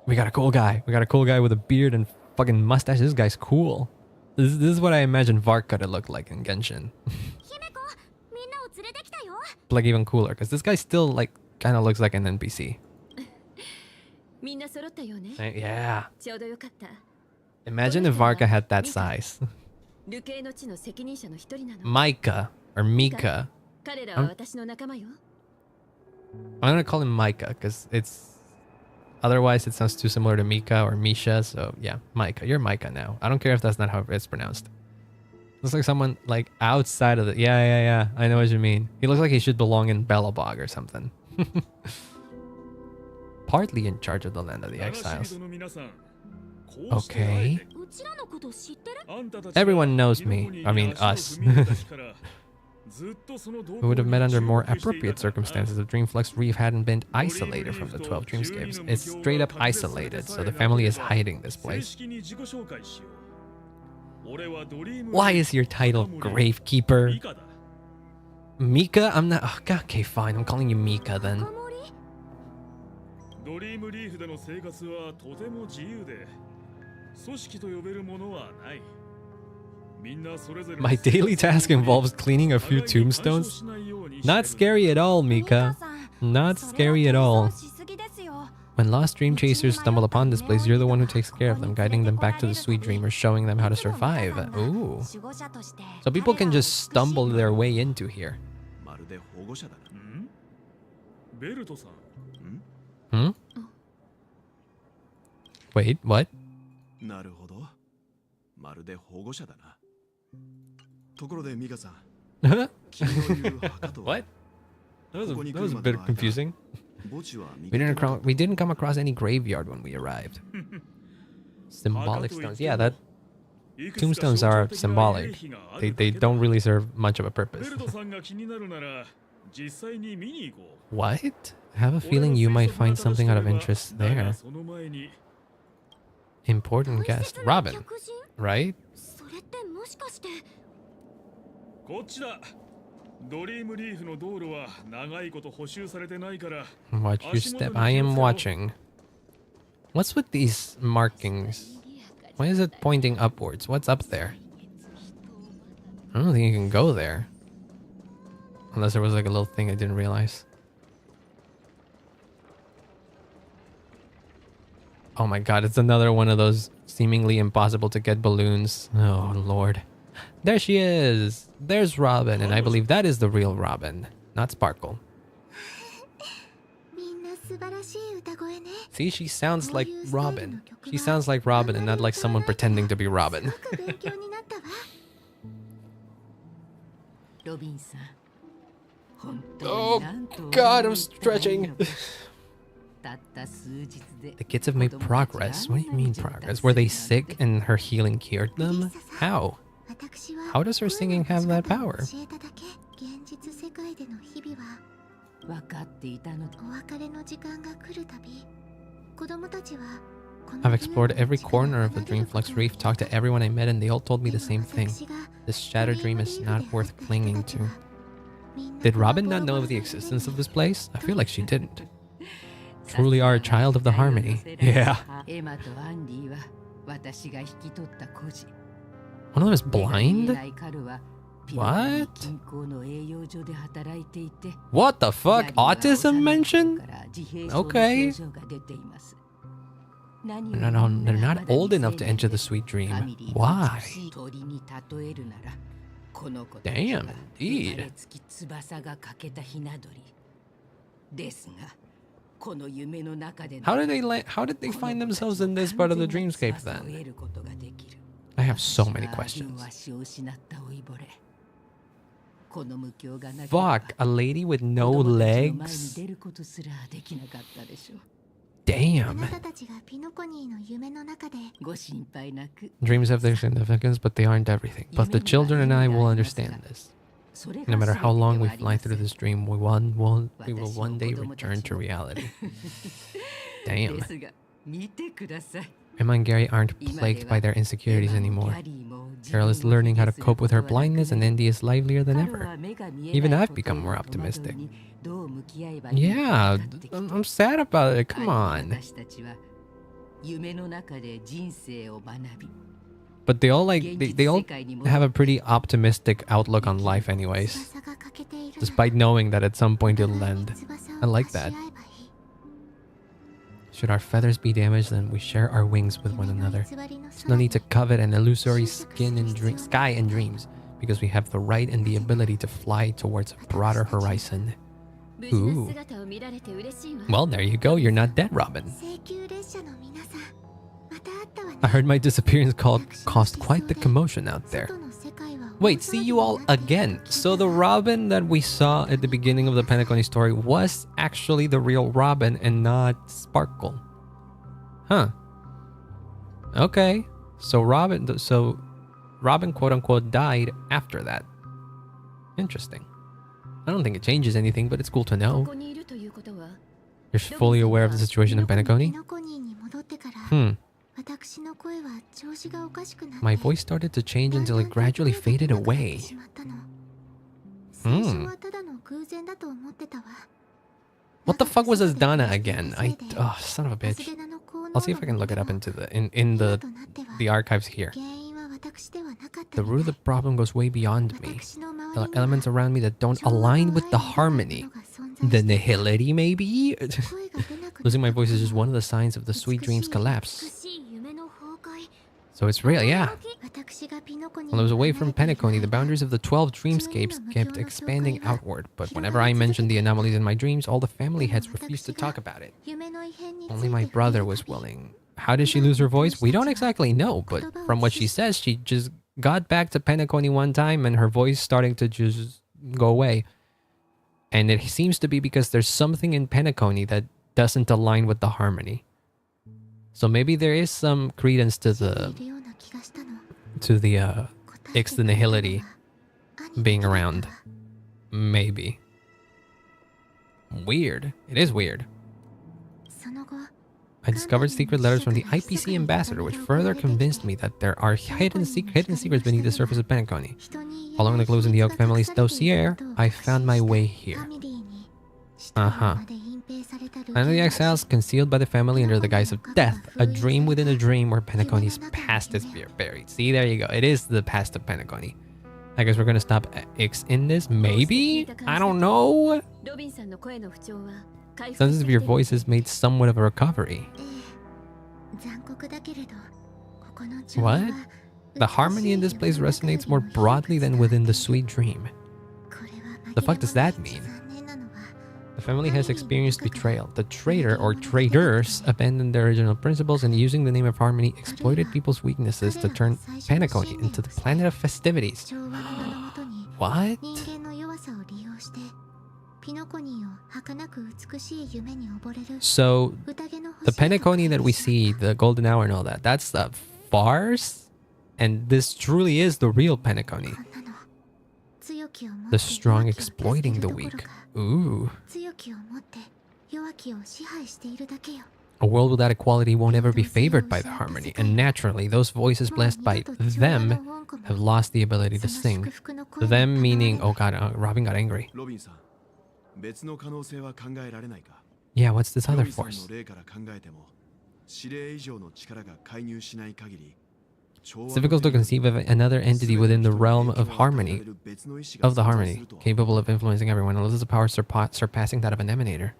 We got a cool guy. We got a cool guy with a beard and fucking mustache. This guy's cool. This is what I imagine Vark could have looked like in Genshin. Like even cooler, because this guy still like kind of looks like an NPC. Yeah. Imagine if Varka had that size. Micah or Mika. I'm gonna call him Micah because it's otherwise it sounds too similar to Mika or Misha. So yeah, Micah. You're Micah now. I don't care if that's not how it's pronounced. Looks like someone like outside of the... Yeah. I know what you mean. He looks like he should belong in Belobog or something. Partly in charge of the land of the exiles. Okay. Everyone knows me. I mean, us. We would have met under more appropriate circumstances if Dreamflux Reef hadn't been isolated from the 12 dreamscapes. It's straight up isolated, so the family is hiding this place. Why is your title Gravekeeper? Mika? I'm not... Oh, okay, fine. I'm calling you Mika then. My daily task involves cleaning a few tombstones. Not scary at all, Mika. Not scary at all. When lost dream chasers stumble upon this place, you're the one who takes care of them, guiding them back to the sweet dream or showing them how to survive. Ooh. So people can just stumble their way into here. Hmm? Wait, what? What? That was a bit confusing. We didn't come across any graveyard when we arrived. Symbolic stones. Yeah, that tombstones are symbolic. They don't really serve much of a purpose. What? I have a feeling you might find something out of interest there. Important guest. Robin, right? Watch your step. I am watching. What's with these markings? Why is it pointing upwards? What's up there? I don't think you can go there. Unless there was like a little thing I didn't realize. Oh my god, it's another one of those seemingly impossible to get balloons. Oh lord. There she is! There's Robin, and I believe that is the real Robin, not Sparkle. See, she sounds like Robin. She sounds like Robin and not like someone pretending to be Robin. Oh god, I'm stretching. The kids have made progress. What do you mean progress? Were they sick and her healing cured them? How? How does her singing have that power? I've explored every corner of the Dreamflux Reef, talked to everyone I met, and they all told me the same thing. This shattered dream is not worth clinging to. Did Robin not know of the existence of this place? I feel like she didn't. Truly are a child of the harmony. Yeah. One of them is blind? What? What the fuck? Autism mentioned? Okay. They're not old enough to enter the sweet dream. Why? Damn, indeed. How did they find themselves in this part of the dreamscape then? I have so many questions. Fuck, a lady with no legs? Damn. Dreams have their significance, but they aren't everything. But the children and I will understand this. No matter how long we fly through this dream, we will one day return to reality. Damn. Emma and Gary aren't plagued by their insecurities anymore. Carol is learning how to cope with her blindness, and Andy is livelier than ever. Even I've become more optimistic. Yeah, I'm sad about it. Come on. But they all they all have a pretty optimistic outlook on life anyways. Despite knowing that at some point it'll end. I like that. Should our feathers be damaged, then we share our wings with one another. There's no need to covet an illusory sky and dreams, because we have the right and the ability to fly towards a broader horizon. Ooh. Well, there you go. You're not dead, Robin. I heard my disappearance caused quite the commotion out there. Wait, see you all again. So the Robin that we saw at the beginning of the Penacony story was actually the real Robin and not Sparkle. Huh. Okay. So Robin quote unquote died after that. Interesting. I don't think it changes anything, but it's cool to know. You're fully aware of the situation in Penacony? My voice started to change until it gradually faded away. What the fuck was Asdana again? Oh, son of a bitch. I'll see if I can look it up into the archives here. The root of the problem goes way beyond me. There are elements around me that don't align with the harmony. The nihility, maybe? Losing my voice is just one of the signs of the sweet dream's collapse. So it's real, yeah. While I was away from Penacony, the boundaries of the 12 dreamscapes kept expanding outward, but whenever I mentioned the anomalies in my dreams, all the family heads refused to talk about it. Only my brother was willing. How did she lose her voice? We don't exactly know, but from what she says, she just got back to Penacony one time and her voice starting to just go away. And it seems to be because there's something in Penacony that doesn't align with the harmony. So maybe there is some credence to the Ix the Nihility being around. Maybe. Weird. It is weird. I discovered secret letters from the IPC ambassador, which further convinced me that there are hidden secrets beneath the surface of Penacony. Following the clues in the Oak family's dossier, I found my way here. Land of the Exiles, concealed by the family under the guise of death. A dream within a dream where Penacony's past is buried. See, there you go. It is the past of Penacony. I guess we're gonna stop Ix in this? Maybe? I don't know. Senses of your voice has made somewhat of a recovery. What? The harmony in this place resonates more broadly than within the sweet dream. The fuck does that mean? The family has experienced betrayal. The traitor or traitors abandoned their original principles and, using the name of harmony, exploited people's weaknesses to turn Penacony into the planet of festivities. What? So, the Penacony that we see, the golden hour and all that, that's the farce? And this truly is the real Penacony. The strong exploiting the weak. Ooh. A world without equality won't ever be favored by the harmony, and naturally, those voices blessed by them have lost the ability to sing. Them meaning, oh god, Robin got angry. Yeah, what's this other force? It's difficult to conceive of another entity within the realm of harmony, capable of influencing everyone, unless it's a power surpassing that of an emanator.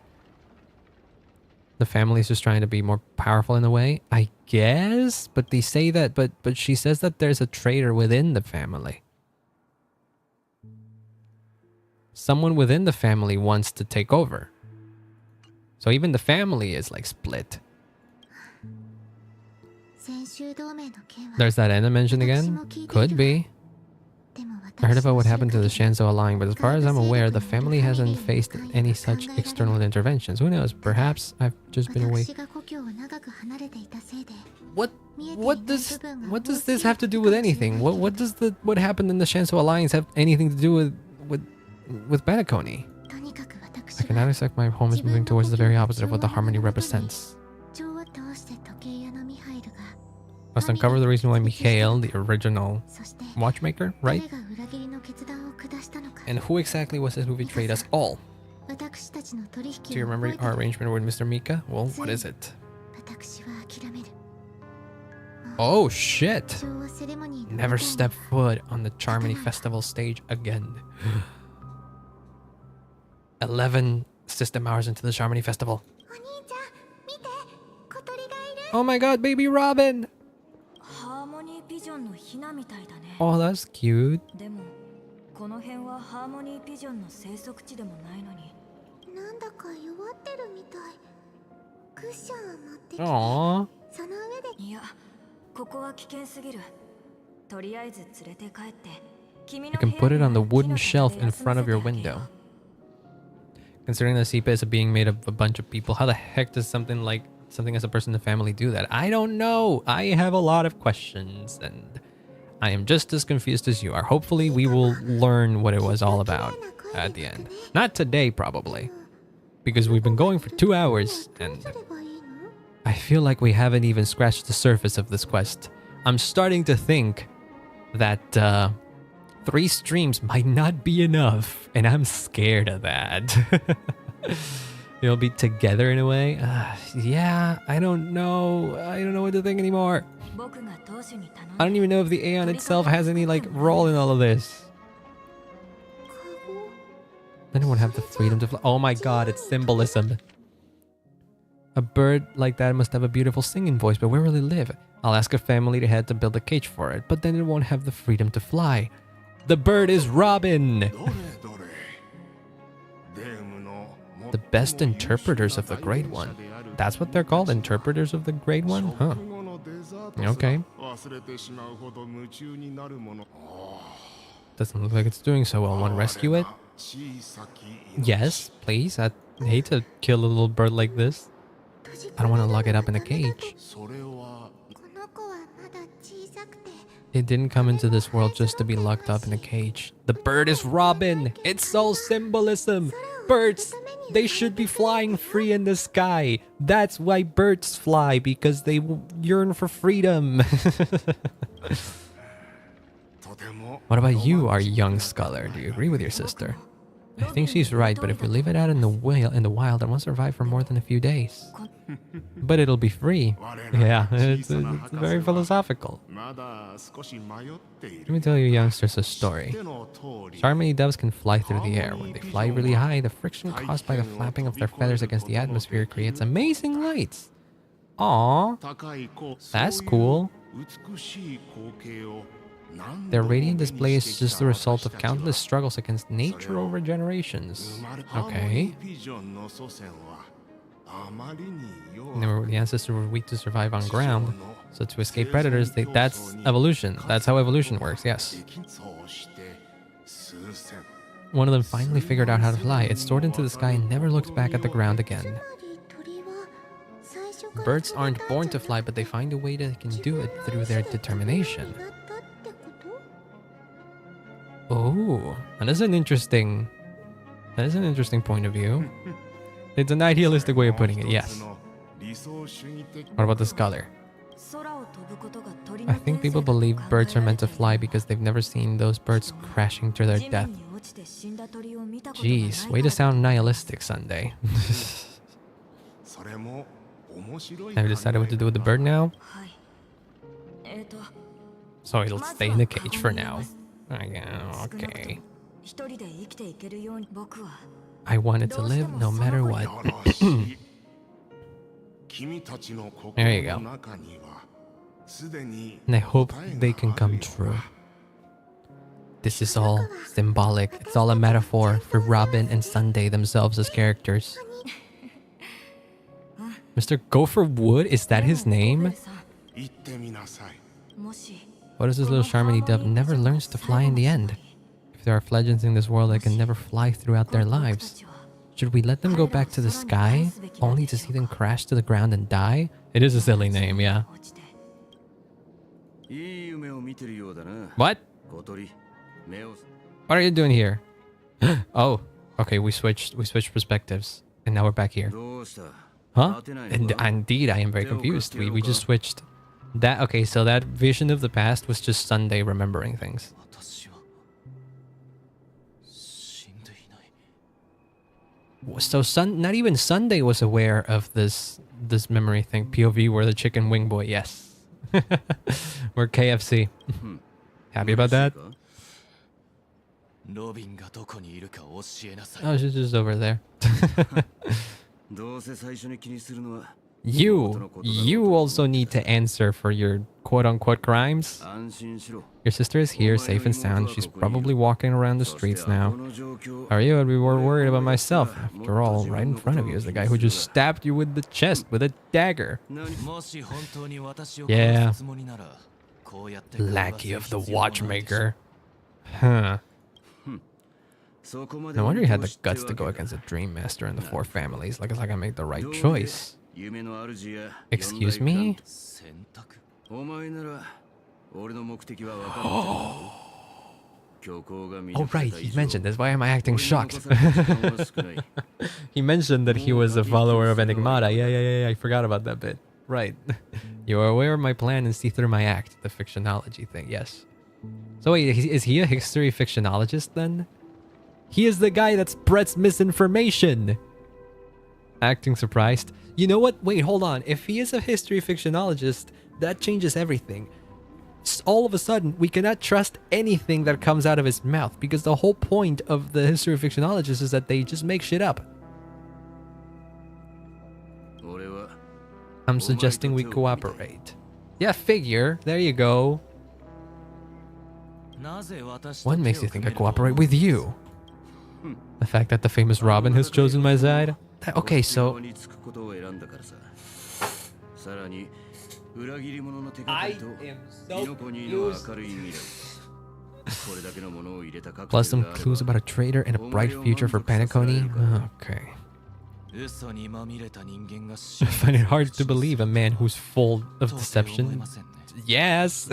The family is just trying to be more powerful in a way, I guess? But they say that, but she says that there's a traitor within the family. Someone within the family wants to take over. So even the family is like split. There's that Enna mentioned again? Could be. I heard about what happened to the Shanzhou Alliance, but as far as I'm aware, the family hasn't faced any such external interventions. Who knows? Perhaps I've just been away. What does this have to do with anything? What happened in the Shanzhou Alliance have anything to do with Penacony? I cannot accept my home is moving towards the very opposite of what the harmony represents. Must uncover the reason why Mikhail, the original watchmaker, right? And who exactly was it who betrayed us all? Do you remember our arrangement with Mr. Mika? Well, what is it? Oh shit! Never step foot on the Charmony Festival stage again. 11 system hours into the Charmony Festival. Oh my god, baby Robin! Oh, that's cute. Aww. You can put it on the wooden shelf in front of your window. Considering the Sipa is being made of a bunch of people, how the heck does something as a person in the family do that? I don't know. I have a lot of questions and I am just as confused as you are. Hopefully we will learn what it was all about at the end. Not today, probably. Because we've been going for 2 hours and I feel like we haven't even scratched the surface of this quest. I'm starting to think that 3 streams might not be enough and I'm scared of that. You'll be together in a way? Yeah, I don't know. I don't know what to think anymore. I don't even know if the Aeon itself has any role in all of this. Anyone have the freedom to fly? Oh my god, it's symbolism. A bird like that must have a beautiful singing voice, but where will it live? I'll ask a family to head to build a cage for it, but then it won't have the freedom to fly. The bird is Robin! The best interpreters of the Great One. That's what they're called? Interpreters of the Great One? Huh. Okay. Doesn't look like it's doing so well. Want to rescue it? Yes, please. I'd hate to kill a little bird like this. I don't want to lock it up in a cage. It didn't come into this world just to be locked up in a cage. The bird is Robin! It's all symbolism! Birds, they should be flying free in the sky. That's why birds fly, because they yearn for freedom. What about you, our young scholar? Do you agree with your sister? I think she's right, but if we leave it out in the wild, it won't survive for more than a few days. But it'll be free. Yeah, it's very philosophical. Let me tell you youngsters a story. Charmony doves can fly through the air. When they fly really high, the friction caused by the flapping of their feathers against the atmosphere creates amazing lights. Aww, that's cool. Their radiant display is just the result of countless struggles against nature over generations. Okay. The ancestors were weak to survive on ground, so to escape predators, that's evolution. That's how evolution works, yes. One of them finally figured out how to fly. It soared into the sky and never looked back at the ground again. Birds aren't born to fly, but they find a way they can do it through their determination. Oh, that is an interesting point of view. It's an idealistic way of putting it, yes. What about the scholar? I think people believe birds are meant to fly because they've never seen those birds crashing to their death. Jeez, way to sound nihilistic, Sunday. Have you decided what to do with the bird now? So it'll stay in the cage for now. Okay. I want it to live no matter what. There you go. And I hope they can come true. This is all symbolic. It's all a metaphor for Robin and Sunday themselves as characters. Mr. Gopher Wood? Is that his name? What is this little Charmony dove never learns to fly in the end? If there are fledglings in this world that can never fly throughout their lives, should we let them go back to the sky, only to see them crash to the ground and die? It is a silly name, yeah. What? What are you doing here? Oh, okay, we switched perspectives, and now we're back here. Huh? And indeed, I am very confused. We just switched. That okay? So that vision of the past was just Sunday remembering things. So not even Sunday was aware of this memory thing. POV, we're the chicken wing boy. Yes, we're KFC. Happy about that? Oh, she's just over there. You also need to answer for your quote-unquote crimes. Your sister is here, safe and sound. She's probably walking around the streets now. How are you? I'd be more worried about myself. After all, right in front of you is the guy who just stabbed you with the chest with a dagger. Yeah. Lackey of the watchmaker. Huh. No wonder he had the guts to go against a Dream Master and the four families. Like it's like I made the right choice. Excuse me? Oh right, he mentioned this. Why am I acting shocked? He mentioned that he was a follower of Enigmata. Yeah, I forgot about that bit. Right. You are aware of my plan and see through my act. The fictionology thing, yes. So wait, is he a history fictionologist then? He is the guy that spreads misinformation. Acting surprised. You know what? Wait, hold on. If he is a history fictionologist, that changes everything. All of a sudden, we cannot trust anything that comes out of his mouth because the whole point of the history fictionologist is that they just make shit up. I'm suggesting we cooperate. Yeah, figure. There you go. What makes you think I cooperate with you? The fact that the famous Robin has chosen my side? Okay, so... I am so confused. Plus some clues about a traitor and a bright future for Panaconi? Okay. I find it hard to believe a man who's full of deception. Yes!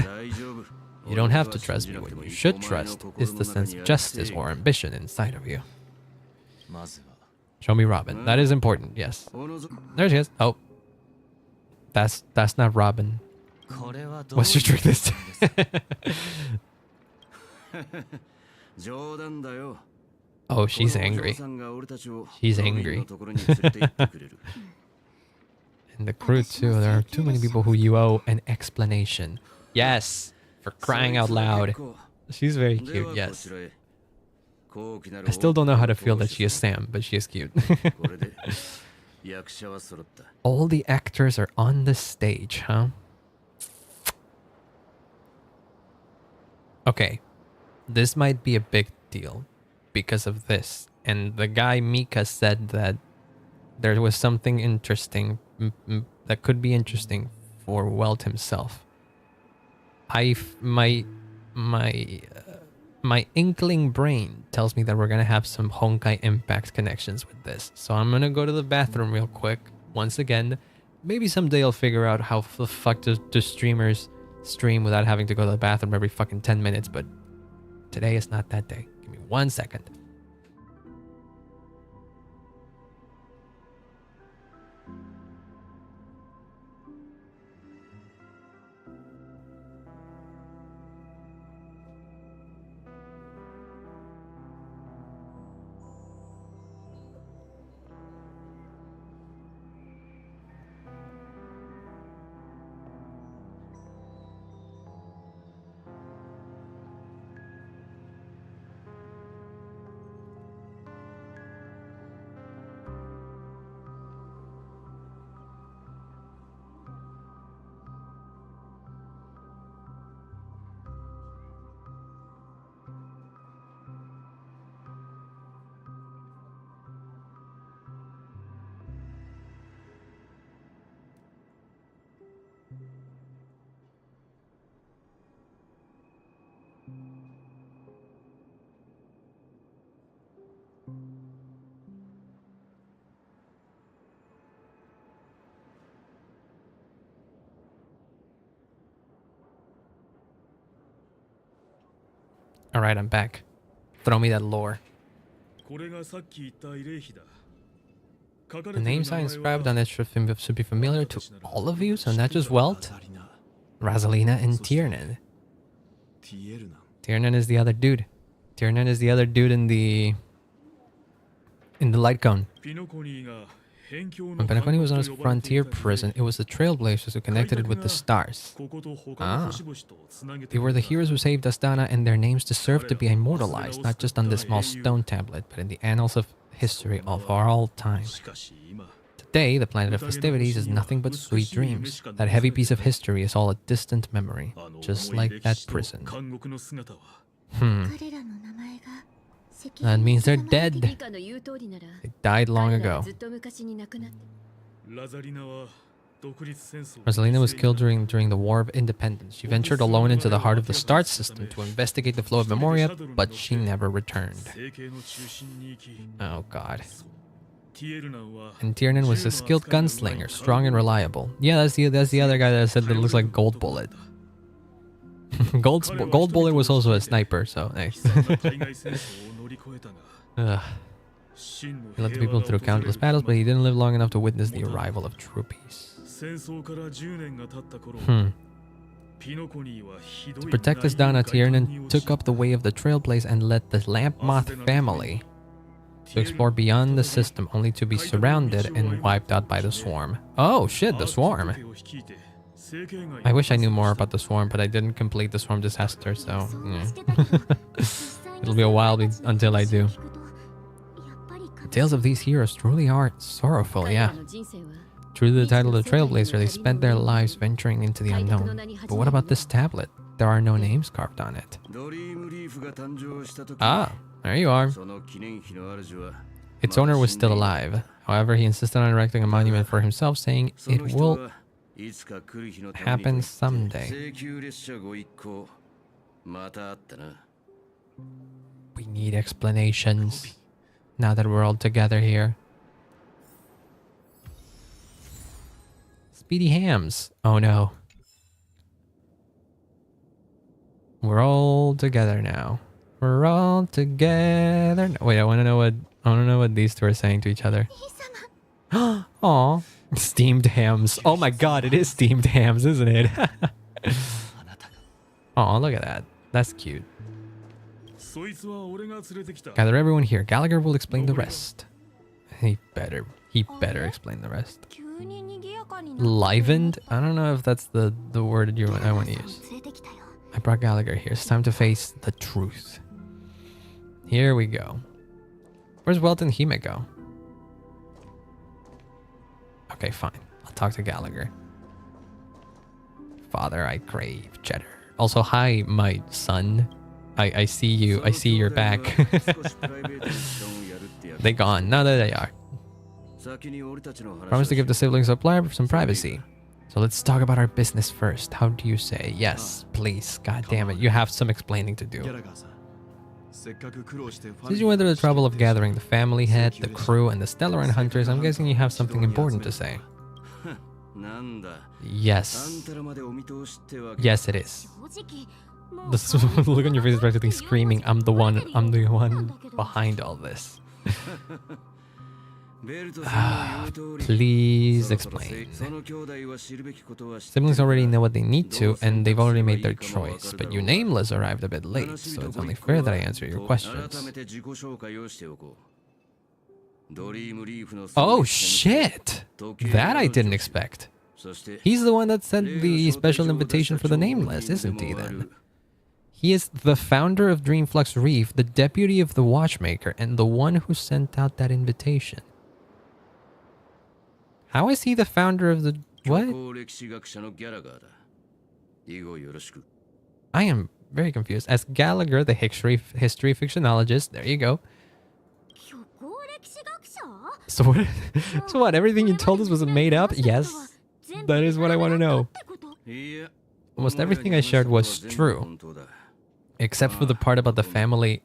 You don't have to trust me. What you should trust is the sense of justice or ambition inside of you. Show me Robin. That is important, yes. There she is. Oh. That's not Robin. What's your trick this time? Oh, she's angry. She's angry. And the crew too. There are too many people who you owe an explanation. Yes! For crying out loud. She's very cute, yes. I still don't know how to feel that she is Sam, but she is cute. All the actors are on the stage, huh? Okay. This might be a big deal because of this. And the guy Mika said that there was something interesting that could be interesting for Welt himself. My My inkling brain tells me that we're gonna have some Honkai Impact connections with this. So I'm gonna go to the bathroom real quick. Once again, maybe someday I'll figure out how the fuck do streamers stream without having to go to the bathroom every fucking 10 minutes, but today is not that day. Give me 1 second. Alright, I'm back. Throw me that lore. The names I inscribed on it should be familiar to all of you, so not just Welt, Rosalina, and Tiernan. Tiernan is the other dude. Tiernan is the other dude in the light cone. When Penacony was on his frontier prison, it was the Trailblazers who connected it with the stars. Ah. They were the heroes who saved Astana, and their names deserve to be immortalized, not just on this small stone tablet, but in the annals of history of all time. Today, the planet of festivities is nothing but sweet dreams. That heavy piece of history is all a distant memory, just like that prison. That means they're dead. They died long ago. Rosalina was killed during the War of Independence. She ventured alone into the heart of the star system to investigate the flow of Memoria, but she never returned. Oh god. And Tiernan was a skilled gunslinger, strong and reliable. Yeah, that's the other guy that said that it looks like Gold Bullet. Gold Bullet was also a sniper, so nice. He led the people through countless battles, but he didn't live long enough to witness the arrival of true peace. To protect his Dana, Tiernan took up the way of the Trailblaze and led the Lamp Moth family to explore beyond the system, only to be surrounded and wiped out by the Swarm. Oh shit, the Swarm! I wish I knew more about the Swarm, but I didn't complete the Swarm Disaster, so yeah. It'll be a while until I do. The tales of these heroes truly are sorrowful, yeah. True to the title of the Trailblazer, they spent their lives venturing into the unknown. But what about this tablet? There are no names carved on it. Ah, there you are. Its owner was still alive. However, he insisted on erecting a monument for himself, saying it will happen someday. We need explanations now that we're all together here. Speedy Hams. Oh no. We're all together now. We're all together. Wait, I want to know what these two are saying to each other. Aw. Steamed hams. Oh my god, it is steamed hams, isn't it? Oh, look at that. That's cute. Gather everyone here. Gallagher will explain the rest. He better explain the rest. Livened? I don't know if that's the word I want to use. I brought Gallagher here. It's time to face the truth. Here we go. Where's Welt and Hime go? Okay, fine. I'll talk to Gallagher. Father, I crave cheddar. Also, hi, my son. I see you. I see you're back. They gone. No, there they are. Promise to give the siblings some privacy. So let's talk about our business first. How do you say? Yes, please. God damn it. You have some explaining to do. Since you went through the trouble of gathering the family head, the crew, and the Stellaron hunters, I'm guessing you have something important to say. Yes. Yes, it is. The look on your face is practically screaming, I'm the one behind all this. Please explain. Siblings already know what they need to, and they've already made their choice, but you Nameless arrived a bit late, so it's only fair that I answer your questions. Oh shit! That I didn't expect. He's the one that sent the special invitation for the Nameless, isn't he then? He is the founder of Dreamflux Reef, the deputy of the Watchmaker, and the one who sent out that invitation. How is he the founder of the... what? I am very confused. As Gallagher, the history fictionologist, there you go. So what, so what, everything you told us was made up? Yes, that is what I want to know. Almost everything I shared was true, except for the part about the family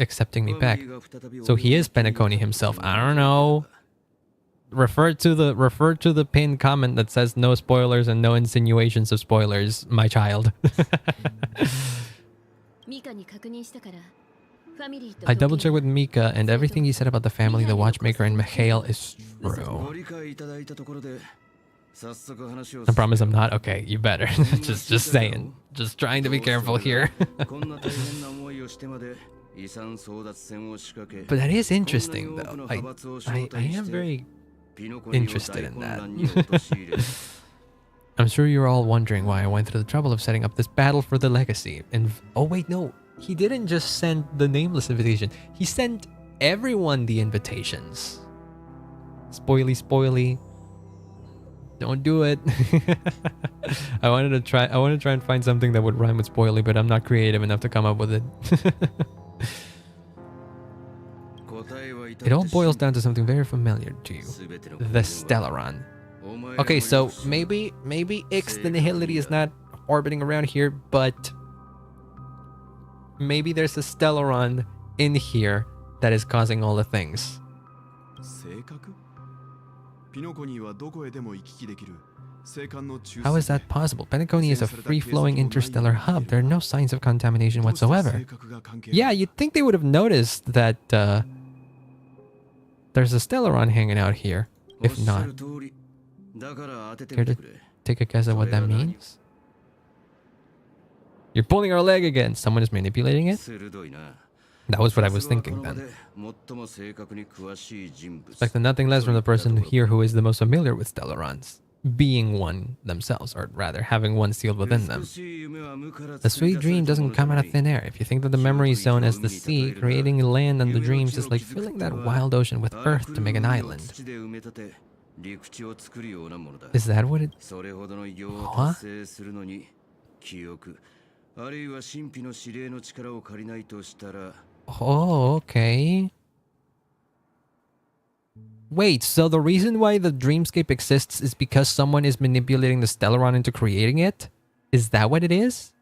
accepting me back. So he is Penacony himself. I don't know. Refer to the pinned comment that says no spoilers and no insinuations of spoilers, my child. I double checked with Mika, and everything he said about the family, the Watchmaker, and Mikhail is true. I promise I'm not. Okay, you better. just saying. Just trying to be careful here. But that is interesting, though. I am very interested in that. I'm sure you're all wondering why I went through the trouble of setting up this battle for the legacy. And oh wait, no. He didn't just send the Nameless invitation. He sent everyone the invitations. Spoily. Don't do it. I wanted to try and find something that would rhyme with spoily, but I'm not creative enough to come up with it. It all boils down to something very familiar to you. The Stellaron. Okay, so maybe Ix the Nihility is not orbiting around here, but maybe there's a Stellaron in here that is causing all the things. How is that possible? Penacony is a free-flowing interstellar hub. There are no signs of contamination whatsoever. Yeah, you'd think they would have noticed that there's a Stellaron hanging out here. If not, care to take a guess at what that means? You're pulling our leg again. Someone is manipulating it? That was what I was thinking then. Expecting nothing less from the person here who is the most familiar with Stellarons. Being one themselves, or rather, having one sealed within them. The sweet dream doesn't come out of thin air. If you think that the memory zone as the sea, creating land on the dreams is like filling that wild ocean with earth to make an island. Is that what it... Huh? Oh, okay. Wait, so the reason why the dreamscape exists is because someone is manipulating the Stellaron into creating it? Is that what it is?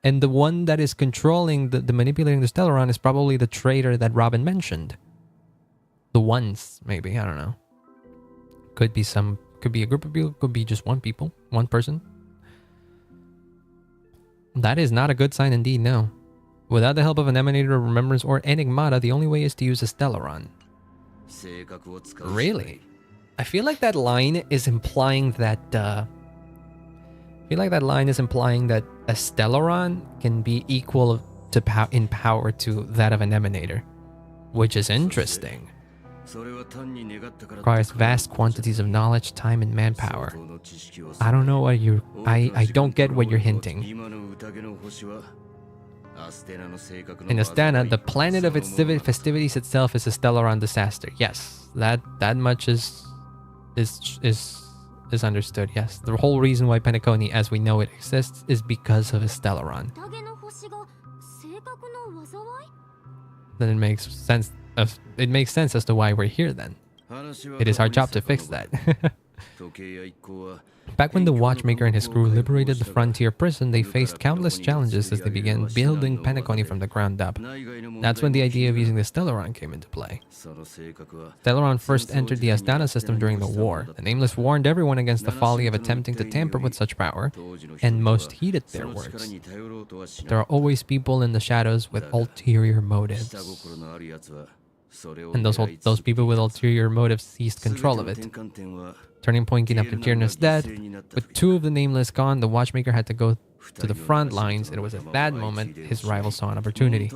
And the one that is controlling the manipulating the Stellaron is probably the traitor that Robin mentioned. The ones, maybe, I don't know. Could be a group of people, could be just one person. That is not a good sign indeed, no. Without the help of an Emanator, Remembrance, or Enigmata, the only way is to use a Stellaron. Really? I feel like that line is implying that a Stellaron can be equal in power to that of an Emanator, which is interesting. Requires vast quantities of knowledge, time, and manpower. I don't know what you... I don't get what you're hinting. In Astana, the planet of its festivities itself is a Stellaron disaster. Yes, that much is understood. Yes, the whole reason why Penacony, as we know it, exists is because of a Stellaron. Then it makes sense. It makes sense as to why we're here. Then it is our job to fix that. Back when the watchmaker and his crew liberated the frontier prison, they faced countless challenges as they began building Penacony from the ground up. That's when the idea of using the Stellaron came into play. Stellaron first entered the Astana system during the war. The Nameless warned everyone against the folly of attempting to tamper with such power, and most heeded their words. There are always people in the shadows with ulterior motives. And those people with ulterior motives seized control of it. Turning point came after Tyrna's death. With two of the Nameless gone, the Watchmaker had to go to the front lines. It was at that moment his rival saw an opportunity.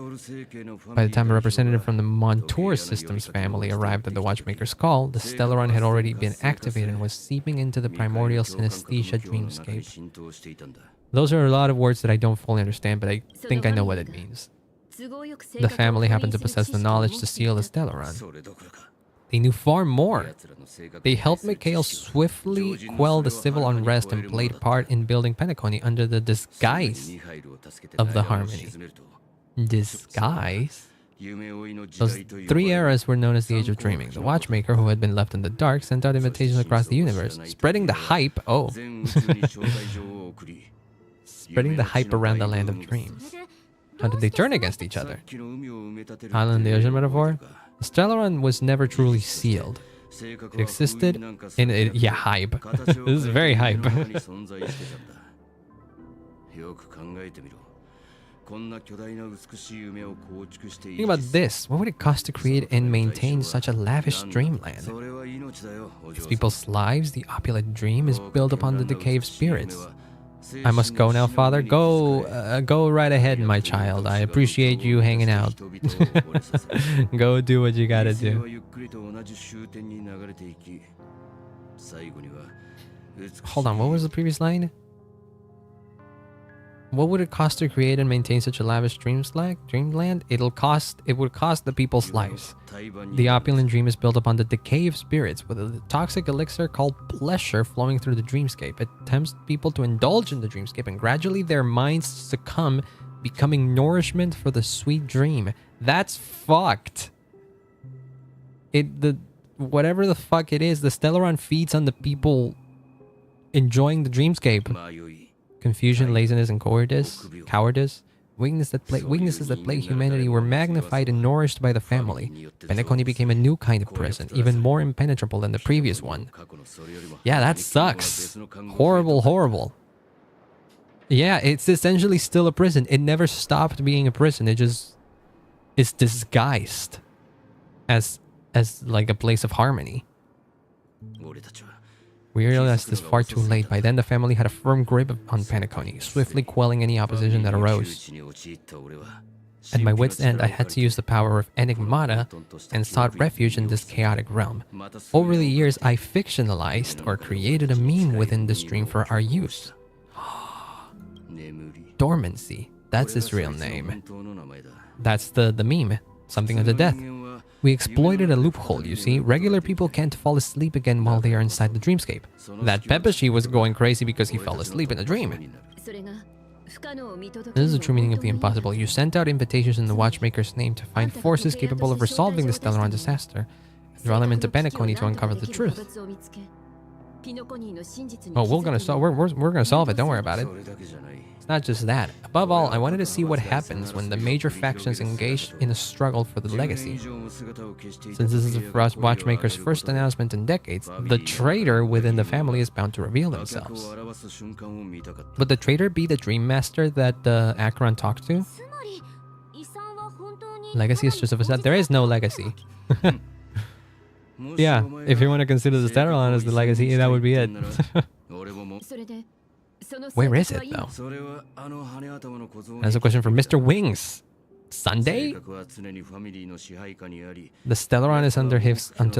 By the time a representative from the Montour Systems family arrived at the Watchmaker's call, the Stellaron had already been activated and was seeping into the primordial synesthesia dreamscape. Those are a lot of words that I don't fully understand, but I think I know what it means. The family happened to possess the knowledge to seal the Stellaron. They knew far more. They helped Mikhail swiftly quell the civil unrest and played part in building Penacony under the disguise of the Harmony. Disguise? Those three eras were known as the Age of Dreaming. The Watchmaker, who had been left in the dark, sent out invitations across the universe, spreading the hype. Oh. Spreading the hype around the land of dreams. How did they turn against each other? Island in the ocean metaphor? The Stellaron was never truly sealed. It existed in it. Yeah, hype. This is very hype. Think about this. What would it cost to create and maintain such a lavish dreamland? Its people's lives, the opulent dream is built upon the decay of spirits. I must go now, father. Go right ahead, my child. I appreciate you hanging out. Go do what you gotta do. Hold on, what was the previous line? What would it cost to create and maintain such a lavish dreamland? It would cost the people's lives. The opulent dream is built upon the decay of spirits, with a toxic elixir called pleasure flowing through the dreamscape. It tempts people to indulge in the dreamscape, and gradually their minds succumb, becoming nourishment for the sweet dream. That's fucked. Whatever the fuck it is, the Stellaron feeds on the people enjoying the dreamscape. Confusion, laziness, and cowardice, weaknesses that plague humanity were magnified and nourished by the family. Penacony became a new kind of prison, even more impenetrable than the previous one. Yeah, that sucks. Horrible, horrible. Yeah, it's essentially still a prison. It never stopped being a prison. It's disguised as like a place of harmony. We realized this far too late. By then, the family had a firm grip on Penacony, swiftly quelling any opposition that arose. At my wit's end, I had to use the power of Enigmata and sought refuge in this chaotic realm. Over the years, I fictionalized or created a meme within this dream for our use. Dormancy. That's his real name. That's the meme. Something unto death. We exploited a loophole, you see. Regular people can't fall asleep again while they are inside the dreamscape. That Pepeshi was going crazy because he fell asleep in a dream. This is the true meaning of the impossible. You sent out invitations in the Watchmaker's name to find forces capable of resolving the Stellaron disaster. Draw them into Penacony to uncover the truth. Oh, we're gonna solve it. Don't worry about it. It's not just that. Above all, I wanted to see what happens when the major factions engage in a struggle for the legacy. Since this is the Watchmaker's first announcement in decades, the traitor within the family is bound to reveal themselves. Would the traitor be the Dream Master that Acheron talked to? Legacy is just a facade. There is no legacy. Yeah, if you want to consider the Stellaron as the legacy, that would be it. Where is it, though? That's a question for Mr. Wings. Sunday? The Stellaron is under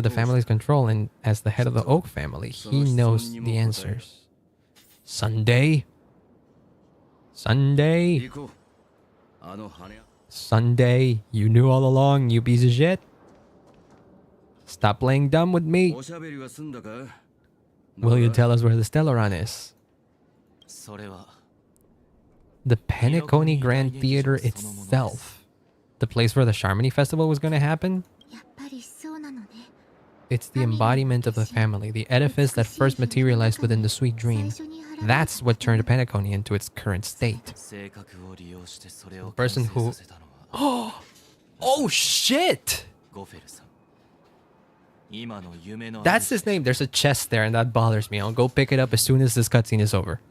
the family's control, and as the head of the Oak family, he knows the answers. Sunday? Sunday? Sunday, you knew all along, you piece of shit. Stop playing dumb with me. Will you tell us where the Stellaron is? The Penacony Grand Theater itself. The place where the Charmony Festival was going to happen? It's the embodiment of the family, the edifice that first materialized within the sweet dream. That's what turned Penacony into its current state. The person who... Oh shit! That's his name. There's a chest there and that bothers me. I'll go pick it up as soon as this cutscene is over.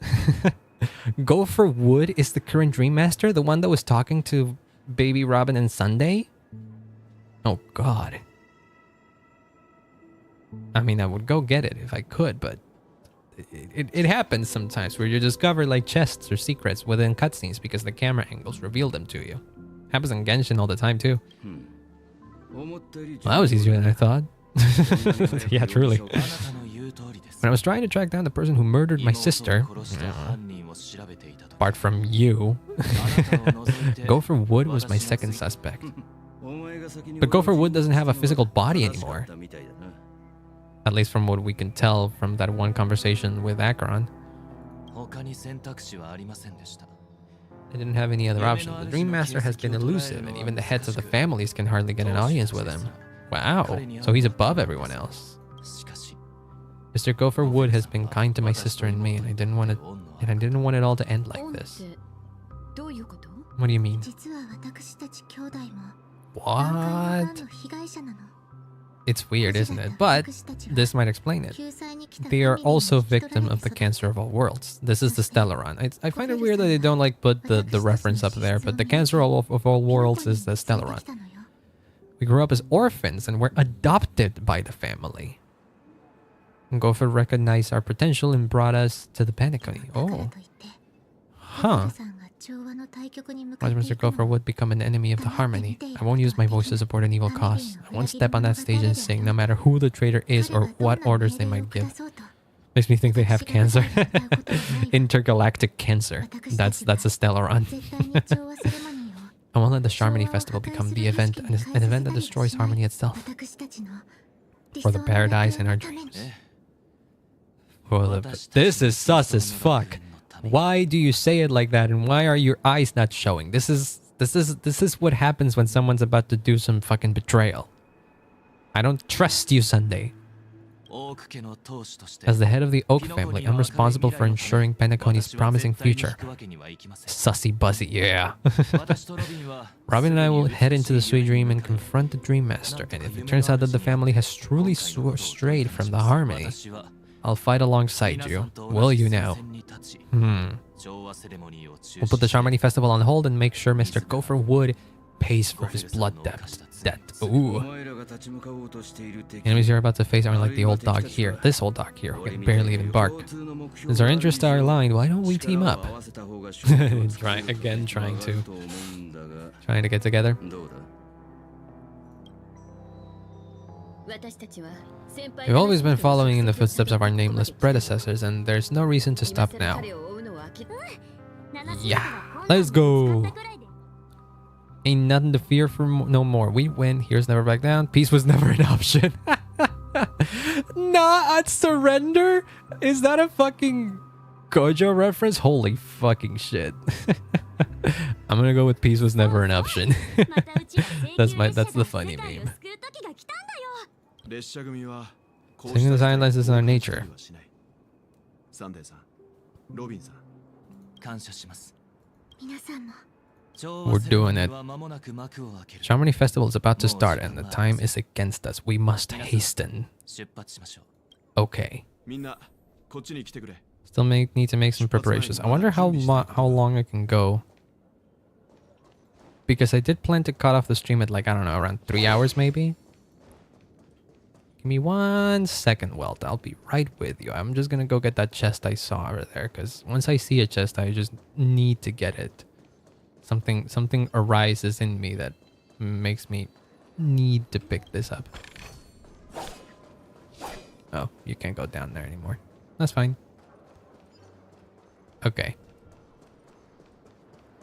Gopher Wood is the current Dream Master? The one that was talking to Baby Robin and Sunday? Oh god. I mean, I would go get it if I could, but it happens sometimes where you discover like chests or secrets within cutscenes because the camera angles reveal them to you. Happens in Genshin all the time too. Well, that was easier than I thought. Yeah, truly. When I was trying to track down the person who murdered my sister, apart from you, Gopher Wood was my second suspect. But Gopher Wood doesn't have a physical body anymore. At least from what we can tell from that one conversation with Acheron. I didn't have any other option. The Dream Master has been elusive, and even the heads of the families can hardly get an audience with him. Wow, so he's above everyone else. Mr. Gopher Wood has been kind to my sister and me, and I didn't want it all to end like this. What do you mean? What? It's weird, isn't it? But this might explain it. They are also victim of the cancer of all worlds. This is the Stellaron. I find it weird that they don't like put the reference up there, but the cancer of all worlds is the Stellaron. We grew up as orphans and were adopted by the family. Gopher recognized our potential and brought us to the Penacony. Oh. Huh. Why does Mr. Gopher Wood become an enemy of the Harmony? I won't use my voice to support an evil cause. I won't step on that stage and sing, no matter who the traitor is or what orders they might give. Makes me think they have cancer. Intergalactic cancer. That's a Stellaron. I won't let the Harmony Festival become the event, an event that destroys Harmony itself. For the paradise in our dreams. This is sus as fuck. Why do you say it like that, and why are your eyes not showing? This is what happens when someone's about to do some fucking betrayal. I don't trust you, Sunday. As the head of the Oak family, I'm responsible for ensuring Penacony's promising future. Sussy buzzy, yeah. Robin and I will head into the Sweet Dream and confront the Dream Master, and if it turns out that the family has truly strayed from the Harmony, I'll fight alongside you. Will you now? We'll put the Harmony Festival on hold and make sure Mr. Gopher Wood pays for his blood debt. Ooh. Enemies you're about to face aren't like the old dog here. This old dog here, who can barely even bark. Since our interests are aligned, why don't we team up? Trying to get together. We've always been following in the footsteps of our nameless predecessors, and there's no reason to stop now. Yeah, let's go. Ain't nothing to fear from no more. We win. Here's never back down. Peace was never an option. Not surrender? Is that a fucking Gojo reference? Holy fucking shit. I'm gonna go with peace was never an option. That's the funny meme. Singing the silence is in our nature. We're doing it. Harmony Festival is about to start and the time is against us. We must hasten. Okay. Still need to make some preparations. I wonder how long I can go. Because I did plan to cut off the stream at like, I don't know, around 3 hours maybe? Give me 1 second, Welt. I'll be right with you. I'm just gonna go get that chest I saw over there. Because once I see a chest, I just need to get it. Something arises in me that makes me need to pick this up. Oh, you can't go down there anymore. That's fine. Okay.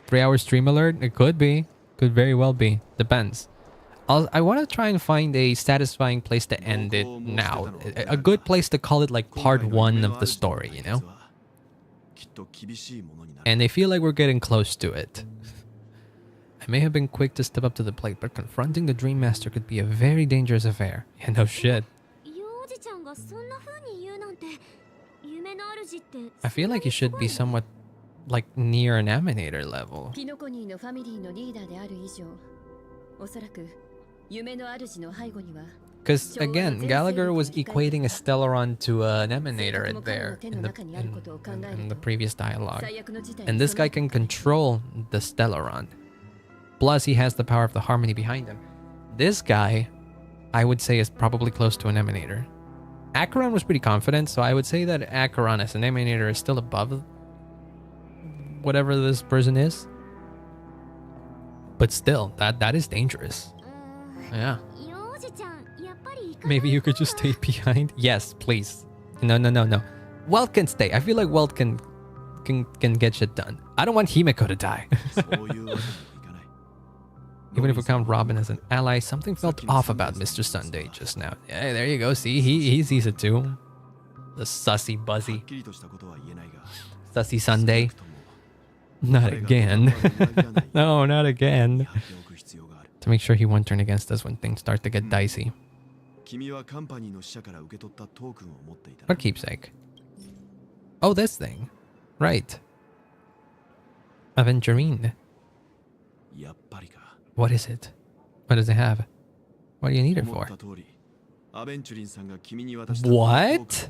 3 hour stream alert? It could be. Could very well be. Depends. I want to try and find a satisfying place to end it now. A good place to call it like part 1 of the story, you know? And I feel like we're getting close to it. I may have been quick to step up to the plate, but confronting the Dream Master could be a very dangerous affair. Yeah, no shit. I feel like he should be somewhat like near an Emanator level. Because again, Gallagher was equating a Stellaron to an Emanator in the previous dialogue. And this guy can control the Stellaron. Plus, he has the power of the harmony behind him. This guy, I would say, is probably close to an Emanator. Acheron was pretty confident, so I would say that Acheron as an Emanator is still above whatever this person is. But still, that is dangerous. Yeah. Maybe you could just stay behind? Yes, please. No. Welt can stay. I feel like Welt can get shit done. I don't want Himeko to die. Even if we count Robin as an ally, something felt off about Mr. Sunday just now. Yeah, there you go. See, he sees it too. The sussy buzzy. Sussy Sunday. Not again. No, not again. To make sure he won't turn against us when things start to get dicey. What keepsake? Oh, this thing. Right. Aventurine. What is it? What does it have? What do you need it for? What?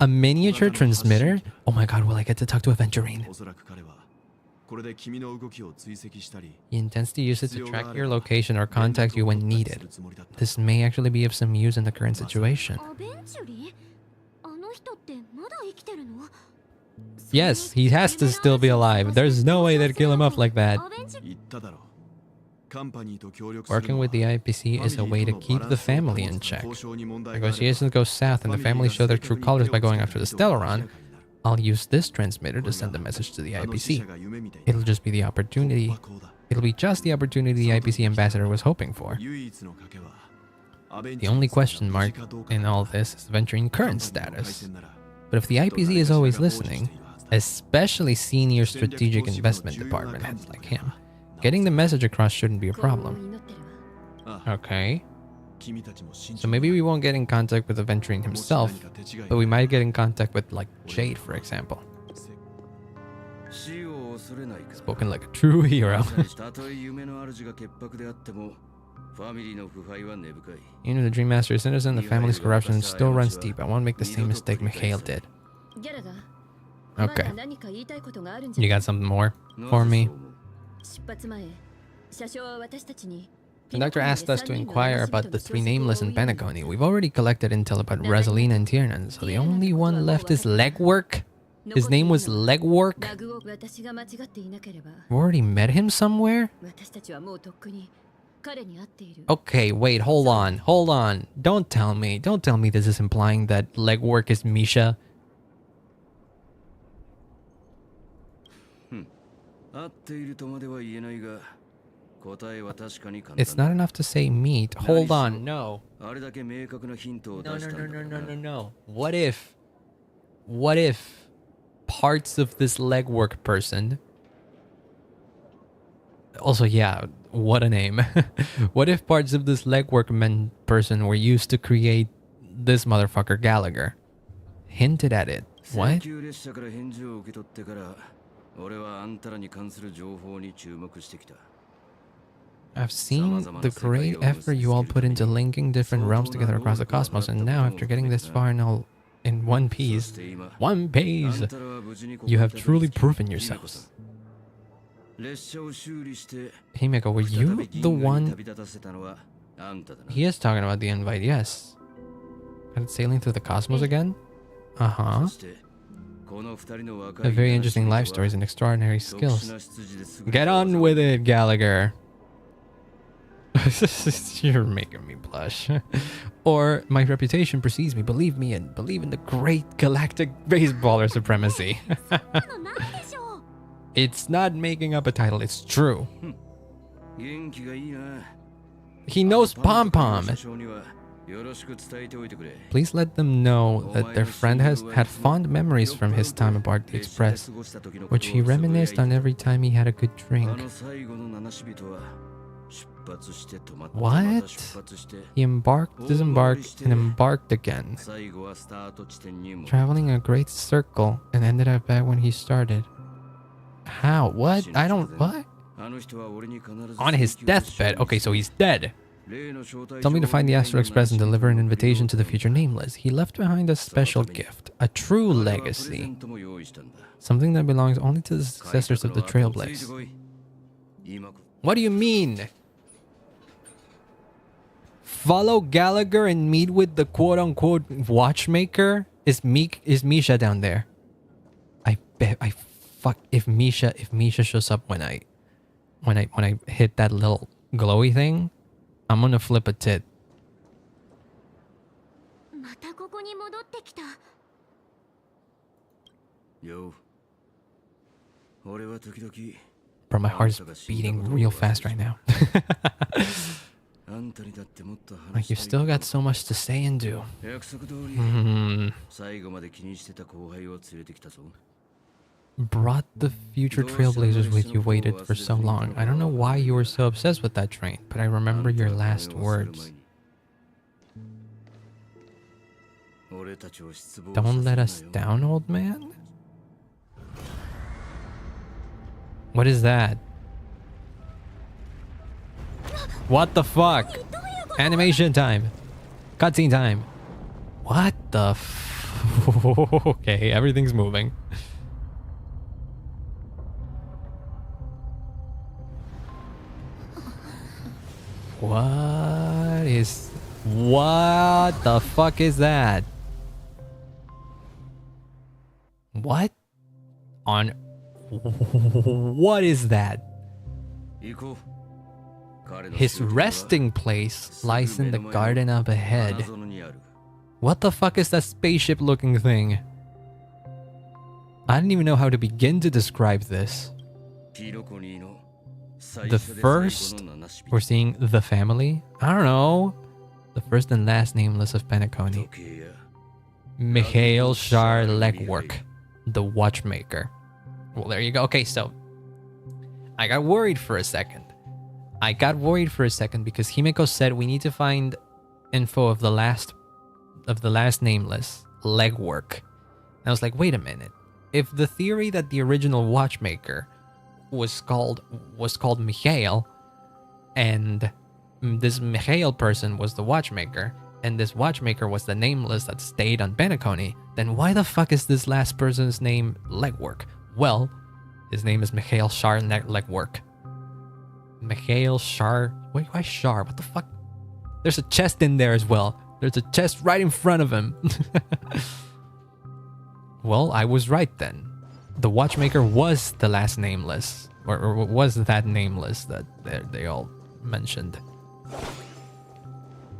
A miniature transmitter? Oh my god, will I get to talk to Aventurine? He intends to use it to track your location or contact you when needed. This may actually be of some use in the current situation. Yes, he has to still be alive. There's no way they'd kill him off like that. Working with the IPC is a way to keep the family in check. Negotiations go south and the family show their true colors by going after the Stellaron. I'll use this transmitter to send a message to the IPC. It'll just be the opportunity. It'll be just the opportunity the IPC ambassador was hoping for. The only question mark in all this is Aventurine current status. But if the IPC is always listening, especially senior strategic investment department heads like him, getting the message across shouldn't be a problem. Okay. So maybe we won't get in contact with Aventurine himself, but we might get in contact with, like, Jade, for example. Spoken like a true hero. Even if the Dream Master is innocent, the family's corruption still runs deep. I won't make the same mistake Mikhail did. Okay. You got something more for me? Conductor asked us to inquire about the three nameless in Benagoni. We've already collected intel about Rosalina and Tiernan, so the only one left is Legwork? His name was Legwork? We already met him somewhere? Okay, wait, hold on. Don't tell me this is implying that Legwork is Misha. It's not enough to say meat. Hold on, no. No. What if parts of this Legwork person... Also, yeah, what a name. What if parts of this Legwork person were used to create this motherfucker Gallagher? Hinted at it. What? I've seen the great effort you all put into linking different realms together across the cosmos, and now after getting this far in one piece, you have truly proven yourselves. Himeko, were you the one? He is talking about the invite, yes. Got it sailing through the cosmos again? Uh-huh. A very interesting life stories and extraordinary skills. Get on with it, Gallagher. You're making me blush. Or my reputation precedes me. Believe me and believe in the great galactic baseballer supremacy. It's not making up a title, it's true. He knows Pom Pom. Please let them know that their friend has had fond memories from his time aboard the Express, which he reminisced on every time he had a good drink. What? He embarked, disembarked, and embarked again. Traveling a great circle and ended up back when he started. How? What? I don't... What? On his deathbed? Okay, so he's dead. Tell me to find the Astral Express and deliver an invitation to the future Nameless. He left behind a special gift. A true legacy. Something that belongs only to the successors of the Trailblaze. What do you mean? Follow Gallagher and meet with the quote-unquote watchmaker? Is Misha down there? I bet if Misha shows up when I hit that little glowy thing, I'm gonna flip a tit. Bro, my heart is beating real fast right now. Like, you've still got so much to say and do. Brought the future Trailblazers with you, waited for so long. I don't know why you were so obsessed with that train, but I remember your last words. Don't let us down, old man? What is that? What the fuck? Animation time. Cutscene time. What the okay, everything's moving. What the fuck is that? What is that? His resting place lies in the garden up ahead. What the fuck is that spaceship looking thing? I don't even know how to begin to describe this. The first, we're seeing the family. I don't know. The first and last nameless of Penacony. Mikhail Shar Legwork, the watchmaker. Well, there you go. Okay, so I got worried for a second. Because Himeko said we need to find info of the last nameless, Legwork. And I was like, wait a minute. If the theory that the original watchmaker was called Mikhail, and this Mikhail person was the watchmaker, and this watchmaker was the nameless that stayed on Penacony, then why the fuck is this last person's name Legwork? Well, his name is Mikhail Shar Legwork. Mikhail Shar... Wait, why Shar? What the fuck? There's a chest in there as well. There's a chest right in front of him. Well, I was right then. The watchmaker was the last nameless. Or was that nameless that they all mentioned.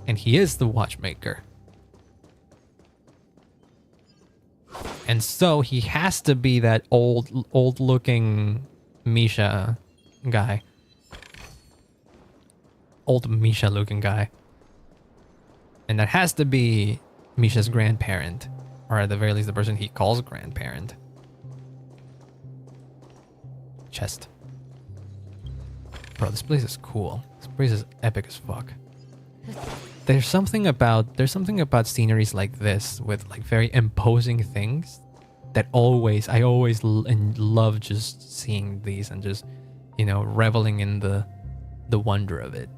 And he is the watchmaker. And so he has to be that old looking Misha guy. Old Misha looking guy. And that has to be Misha's grandparent. Or at the very least the person he calls grandparent. Chest. Bro, this place is cool. This place is epic as fuck. There's something about sceneries like this with like very imposing things that I always love just seeing these and just, you know, reveling in the wonder of it.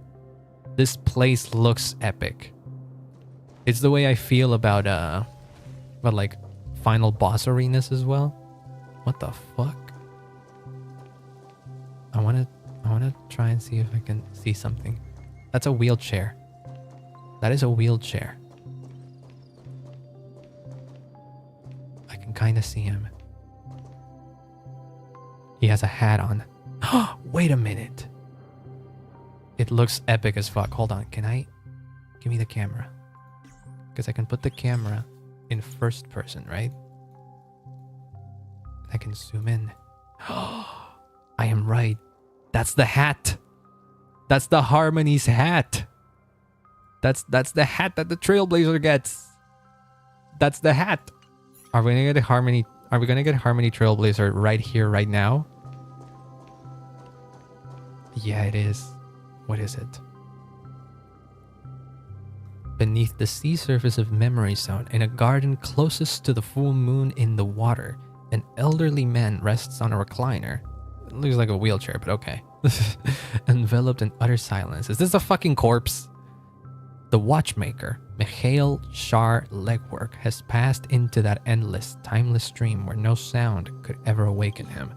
This place looks epic. It's the way I feel about like final boss arenas as well. What the fuck? I wanna try and see if I can see something. That's a wheelchair. That is a wheelchair. I can kind of see him. He has a hat on. Wait a minute. It looks epic as fuck. Hold on. Can I... Give me the camera. Because I can put the camera in first person, right? I can zoom in. I am right. That's the hat. That's the Harmony's hat. That's the hat that the Trailblazer gets. That's the hat. Are we gonna get a Harmony? Are we gonna get Harmony Trailblazer right here, right now? Yeah, it is. What is it? Beneath the sea surface of Memory Zone, in a garden closest to the full moon in the water, an elderly man rests on a recliner. It looks like a wheelchair, but okay. Enveloped in utter silence. Is this a fucking corpse? The watchmaker, Mikhail Shar Legwork, has passed into that endless, timeless stream where no sound could ever awaken him.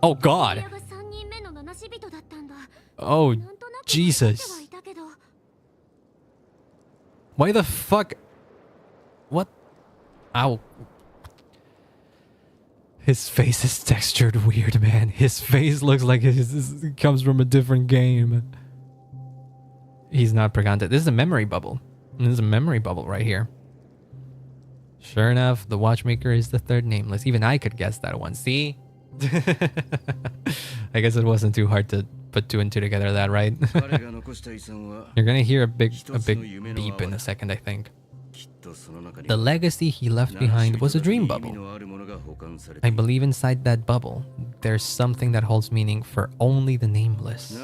Oh god! Oh, Jesus. Why the fuck? What? Ow. His face is textured weird, man. His face looks like it comes from a different game. He's not Pregante. This is a memory bubble. This is a memory bubble right here. Sure enough, the watchmaker is the third nameless. Even I could guess that one. See? I guess it wasn't too hard to put two and two together that, right? You're gonna hear a big beep in a second, I think. The legacy he left behind was a dream bubble. I believe inside that bubble, there's something that holds meaning for only the nameless.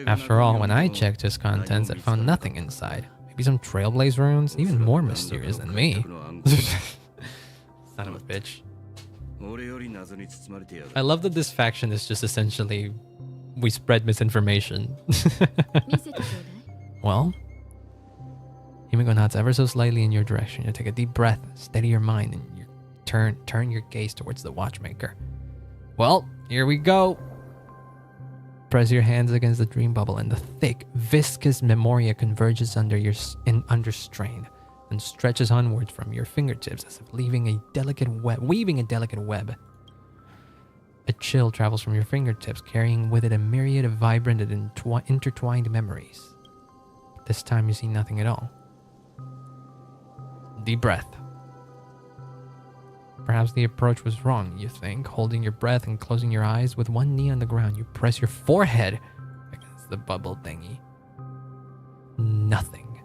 After all, when I checked his contents, I found nothing inside. Maybe some Trailblaze runes? Even more mysterious than me. Son of a bitch. I love that this faction is just essentially... we spread misinformation. Well? Himiko nods ever so slightly in your direction. You take a deep breath, steady your mind, and you turn your gaze towards the watchmaker. Well, here we go. Press your hands against the dream bubble, and the thick, viscous memoria converges under strain and stretches onwards from your fingertips as if weaving a delicate web. A chill travels from your fingertips, carrying with it a myriad of vibrant and intertwined memories. This time you see nothing at all. Deep breath. Perhaps the approach was wrong, you think. Holding your breath and closing your eyes, with one knee on the ground, you press your forehead against the bubble thingy. Nothing.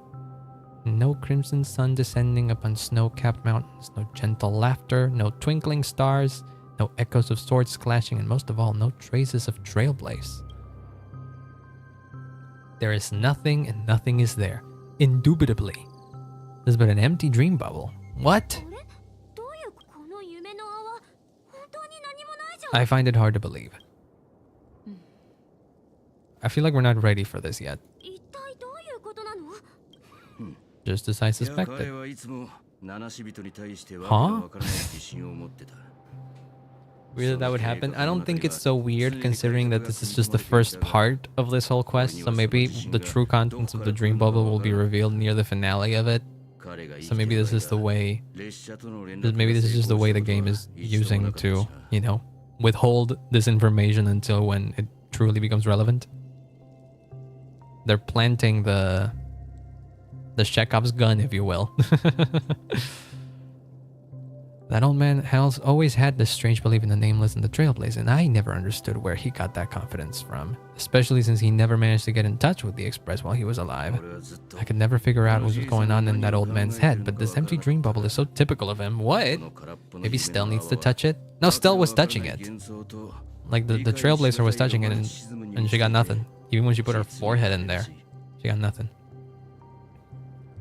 No crimson sun descending upon snow-capped mountains, no gentle laughter, no twinkling stars, no echoes of swords clashing, and most of all, no traces of Trailblaze. There is nothing, and nothing is there. Indubitably. This is but an empty dream bubble. What? I find it hard to believe. I feel like we're not ready for this yet. Just as I suspected. Huh? Weird that would happen. I don't think it's so weird considering that this is just the first part of this whole quest. So maybe the true contents of the dream bubble will be revealed near the finale of it. So maybe this is the way... maybe this is just the way the game is using to, you know, withhold this information until when it truly becomes relevant. They're planting the Chekhov's gun, if you will. That old man has always had this strange belief in the nameless and the Trailblaze, and I never understood where he got that confidence from, especially since he never managed to get in touch with the Express while he was alive. I could never figure out what was going on in that old man's head, but this empty dream bubble is so typical of him. What? Maybe Stell needs to touch it? No, Stell was touching it. Like the Trailblazer was touching it and she got nothing. Even when she put her forehead in there, she got nothing.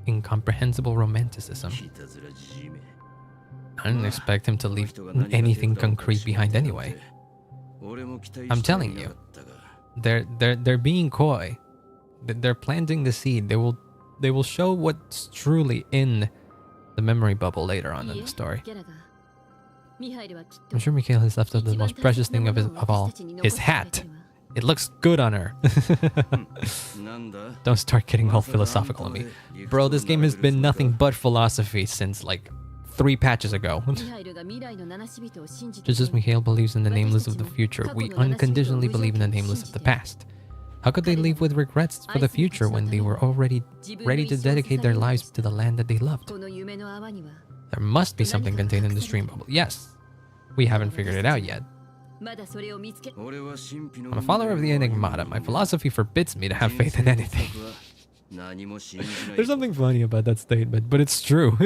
Incomprehensible romanticism. I didn't expect him to leave anything concrete behind anyway. I'm telling you, they're being coy. They're planting the seed. They will show what's truly in the memory bubble later on in the story. I'm sure Mikhail has left out the most precious thing of all, his hat. It looks good on her. Don't start getting all philosophical on me. Bro, this game has been nothing but philosophy since like 3 patches ago. Just as Mikhail believes in the nameless of the future, we unconditionally believe in the nameless of the past. How could they leave with regrets for the future when they were already ready to dedicate their lives to the land that they loved? There must be something contained in the stream bubble. Yes. We haven't figured it out yet. I'm a follower of the Enigmata. My philosophy forbids me to have faith in anything. There's something funny about that statement, but it's true.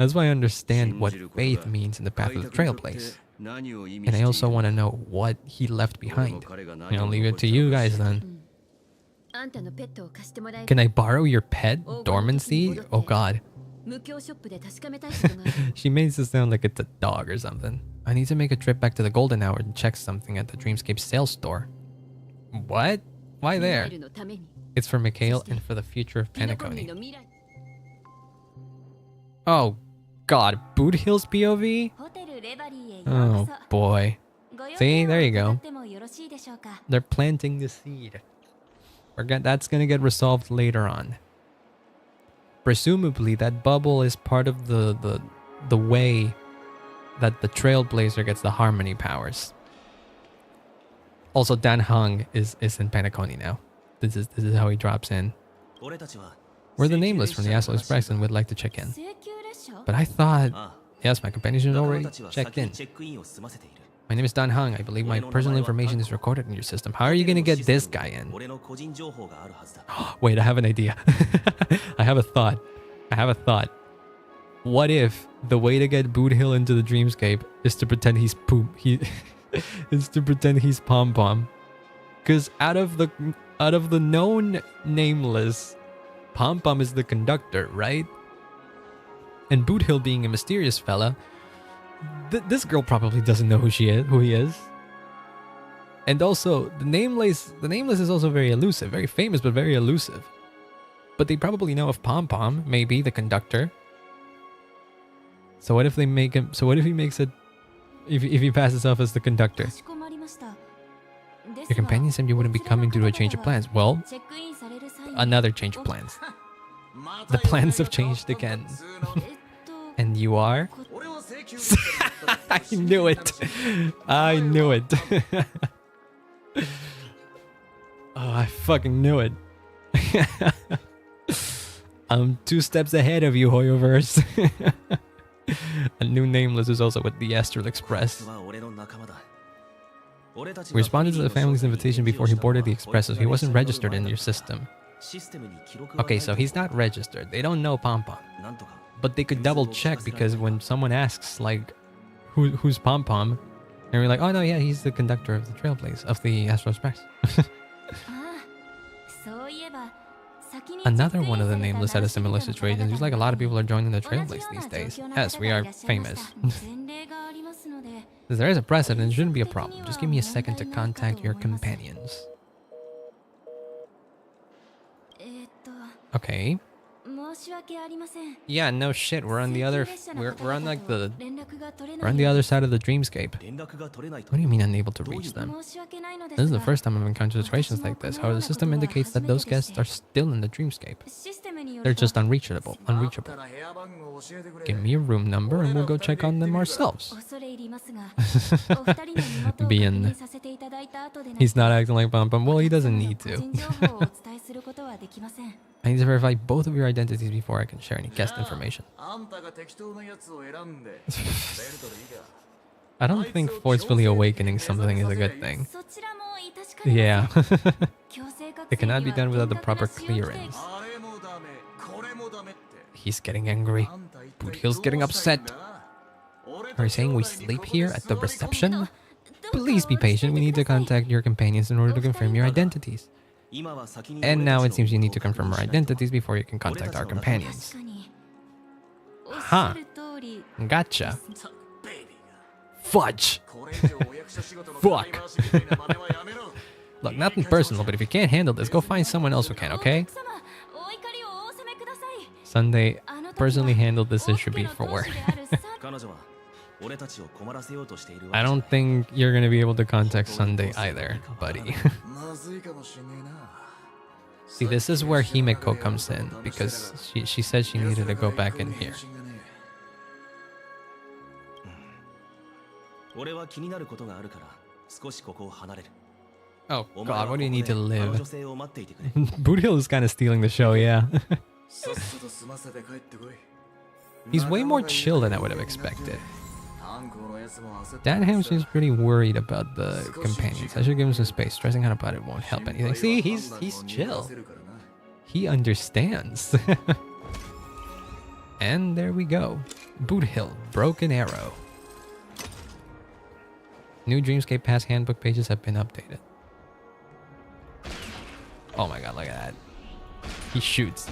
That's why I understand what faith means in the path of the trailblaze. And I also want to know what he left behind. I'll leave it to you guys then. Can I borrow your pet? Dormancy? Oh god. She makes it sound like it's a dog or something. I need to make a trip back to the Golden Hour and check something at the Dreamscape sales store. What? Why there? It's for Mikhail and for the future of Penacony. Oh god, Boot Hill's POV? Oh boy. See, there you go. They're planting the seed. That's gonna get resolved later on. Presumably that bubble is part of the way that the Trailblazer gets the harmony powers. Also, Dan Heng is in Penacony now. This is how he drops in. We're the Nameless from the Astral Express and would like to check in. But I thought... Yes, my companions have already checked in. My name is Dan Heng. I believe my personal information is recorded in your system. How are you gonna get this guy in? Wait, I have an idea. I have a thought. What if the way to get Boot Hill into the Dreamscape is to pretend he's is to pretend he's Pom Pom? Because out of the known Nameless, Pom Pom is the conductor, right? And Boot Hill being a mysterious fella, this girl probably doesn't know who he is. And also, the Nameless is also very elusive, very famous, but very elusive. But they probably know of Pom Pom, maybe the conductor. So what if they make him? So what if he makes it? If he passes off as the conductor? Your companion said you wouldn't be coming due to a change of plans. Well, another change of plans. The plans have changed again. And you are? I knew it. I knew it. Oh, I fucking knew it. I'm 2 steps ahead of you, Hoyoverse. A new Nameless is also with the Astral Express. We responded to the family's invitation before he boarded the express, so he wasn't registered in your system. Okay, so he's not registered. They don't know Pom Pom. But they could double check, because when someone asks, like, who's Pom Pom? And we're like, oh no, yeah, he's the conductor of the Trailblaze, of the Astral Express. Another one of the Nameless had a similar situation. Seems like a lot of people are joining the Trailblaze these days. Yes, we are famous. There is a precedent, it shouldn't be a problem. Just give me a second to contact your companions. Okay. Yeah, no shit. We're on the other. We're on like the. We're on the other side of the Dreamscape. What do you mean unable to reach them? This is the first time I've encountered situations like this. However, the system indicates that those guests are still in the Dreamscape. They're just unreachable. Give me a room number and we'll go check on them ourselves. Being. He's not acting like Pom Pom. Well, he doesn't need to. I need to verify both of your identities before I can share any guest information. I don't think forcefully awakening something is a good thing. Yeah. It cannot be done without the proper clearance. He's getting angry. Boot Hill's getting upset. Are you saying we sleep here at the reception? Please be patient. We need to contact your companions in order to confirm your identities. And now it seems you need to confirm our identities before you can contact our companions. Huh. Gotcha. Fudge. Fuck. Look, nothing personal, but if you can't handle this, go find someone else who can, okay? Sunday personally handled this issue before. I don't think you're gonna be able to contact Sunday either, buddy. See, this is where Himeko comes in, because she said she needed to go back in here. Oh god, what do you need to live? Boot Hill is kind of stealing the show, yeah. He's way more chill than I would have expected. Dan Ham seems pretty worried about the companions. I should give him some space. Stressing out about it won't help anything. See, he's chill. He understands. And there we go. Boot Hill, Broken Arrow. New Dreamscape Pass handbook pages have been updated. Oh my god, look at that. He shoots.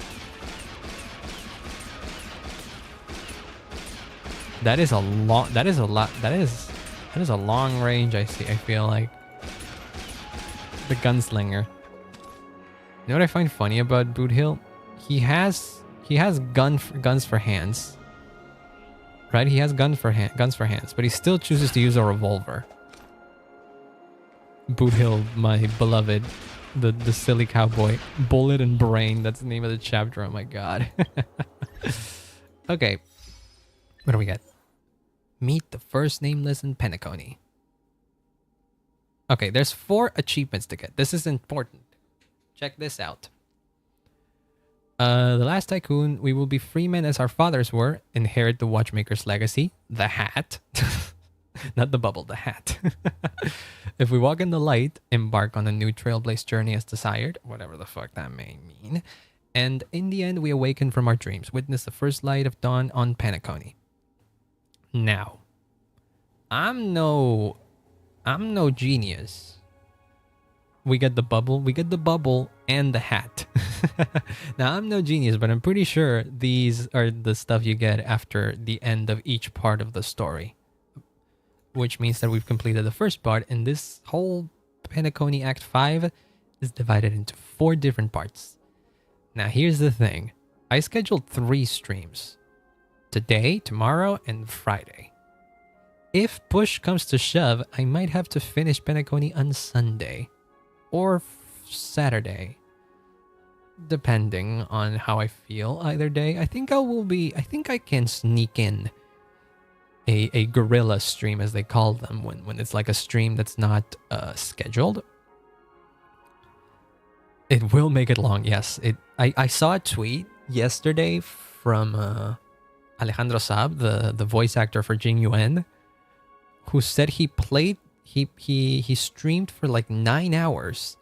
That is a long, that is a lot, that is a long range, I feel like. The gunslinger. You know what I find funny about Boot Hill? He has guns for hands. Right? He has guns for hands, but he still chooses to use a revolver. Boot Hill, my beloved, the silly cowboy. Bullet and Brain, that's the name of the chapter. Oh my god. Okay. What do we get? Meet the first nameless in Penacony. Okay, there's 4 achievements to get. This is important. Check this out. The last tycoon, we will be free men as our fathers were, inherit the watchmaker's legacy, the hat. Not the bubble, the hat. If we walk in the light, embark on a new trailblaze journey as desired, whatever the fuck that may mean. And in the end, we awaken from our dreams, witness the first light of dawn on Penacony. Now, I'm no genius. We get the bubble and the hat. Now, I'm no genius, but I'm pretty sure these are the stuff you get after the end of each part of the story. Which means that we've completed the first part, and this whole Penacony Act 5 is divided into 4 different parts. Now, here's the thing. I scheduled 3 streams. Today, tomorrow, and Friday. If push comes to shove, I might have to finish Penacony on Sunday. Or Saturday. Depending on how I feel either day. I think I can sneak in a guerrilla stream, as they call them, when it's like a stream that's not scheduled. It will make it long, yes. I saw a tweet yesterday from Alejandro Saab, the voice actor for Jing Yuan, who said he streamed for like 9 hours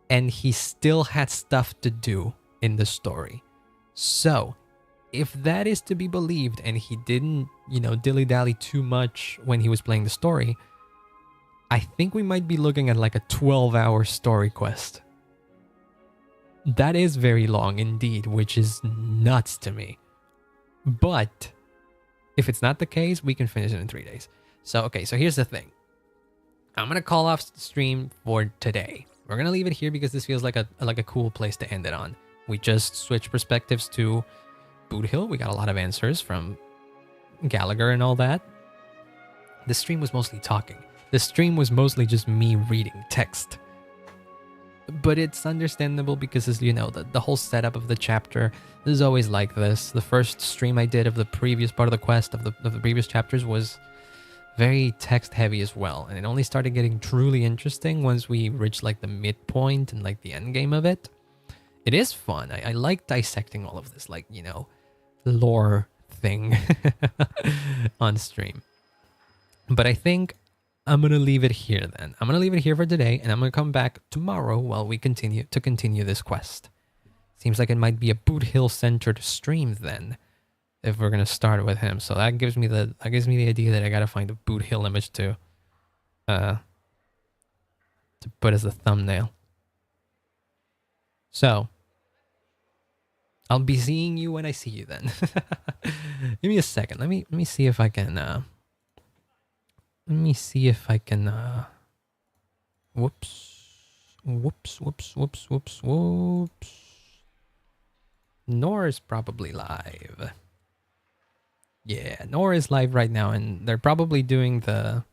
and he still had stuff to do in the story. So, if that is to be believed and he didn't, dilly-dally too much when he was playing the story, I think we might be looking at like a 12-hour story quest. That is very long indeed, which is nuts to me. But if it's not the case, we can finish it in 3 days. So, okay, so here's the thing. I'm going to call off the stream for today. We're going to leave it here because this feels like a cool place to end it on. We just switched perspectives to Boot Hill. We got a lot of answers from Gallagher and all that. The stream was mostly talking. The stream was mostly just me reading text. But it's understandable because, as you know, the whole setup of the chapter is always like this. The first stream I did of the previous part of the quest, of the previous chapters, was very text heavy as well. And it only started getting truly interesting once we reached like the midpoint and like the end game of it. It is fun. I like dissecting all of this, like, lore thing on stream. But I think I'm going to leave it here then. I'm going to leave it here for today, and I'm going to come back tomorrow while we continue this quest. Seems like it might be a Boot Hill centered stream then, if we're going to start with him. So that gives me the idea that I got to find a Boot Hill image to put as the thumbnail. So I'll be seeing you when I see you then. Give me a second. Let me see if I can whoops. Nor is probably live. Yeah, Nor is live right now, and they're probably doing the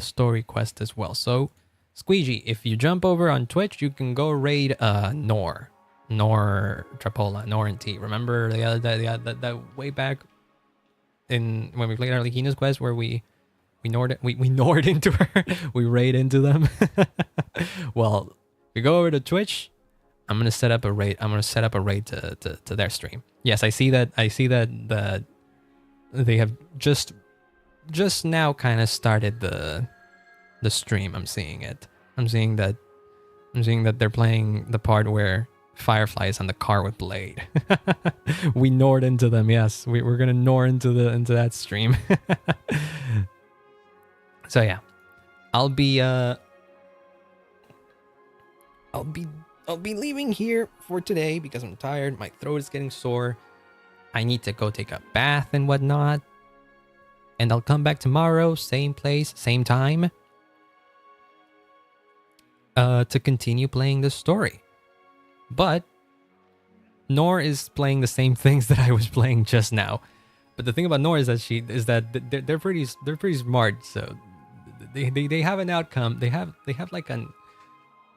story quest as well. So, Squeegee, if you jump over on Twitch, you can go raid Nor Trapola, Nor and T. Remember the other day, that way back in when we played Arlequina's quest where we Nored into her, we raid into them. Well, if you go over to Twitch, I'm gonna set up a raid. To their stream. Yes, I see that they have just now kind of started the stream. I'm seeing it. I'm seeing that they're playing the part where fireflies on the car with Blade. We Nored into them. Yes, we're gonna Nor into that stream. So yeah, I'll be leaving here for today because I'm tired. My throat is getting sore. I need to go take a bath and whatnot. And I'll come back tomorrow, same place, same time, to continue playing the story. But Nor is playing the same things that I was playing just now. But the thing about Nor is that they're pretty smart. So they have an outcome. They have like an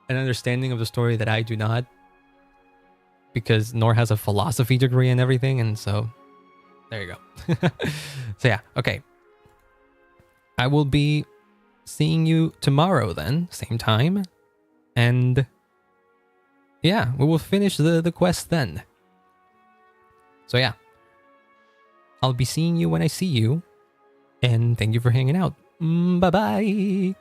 understanding of the story that I do not. Because Nor has a philosophy degree and everything, and so there you go. So yeah, okay. I will be seeing you tomorrow then, same time. And yeah, we will finish the quest then. So yeah. I'll be seeing you when I see you. And thank you for hanging out. Bye-bye.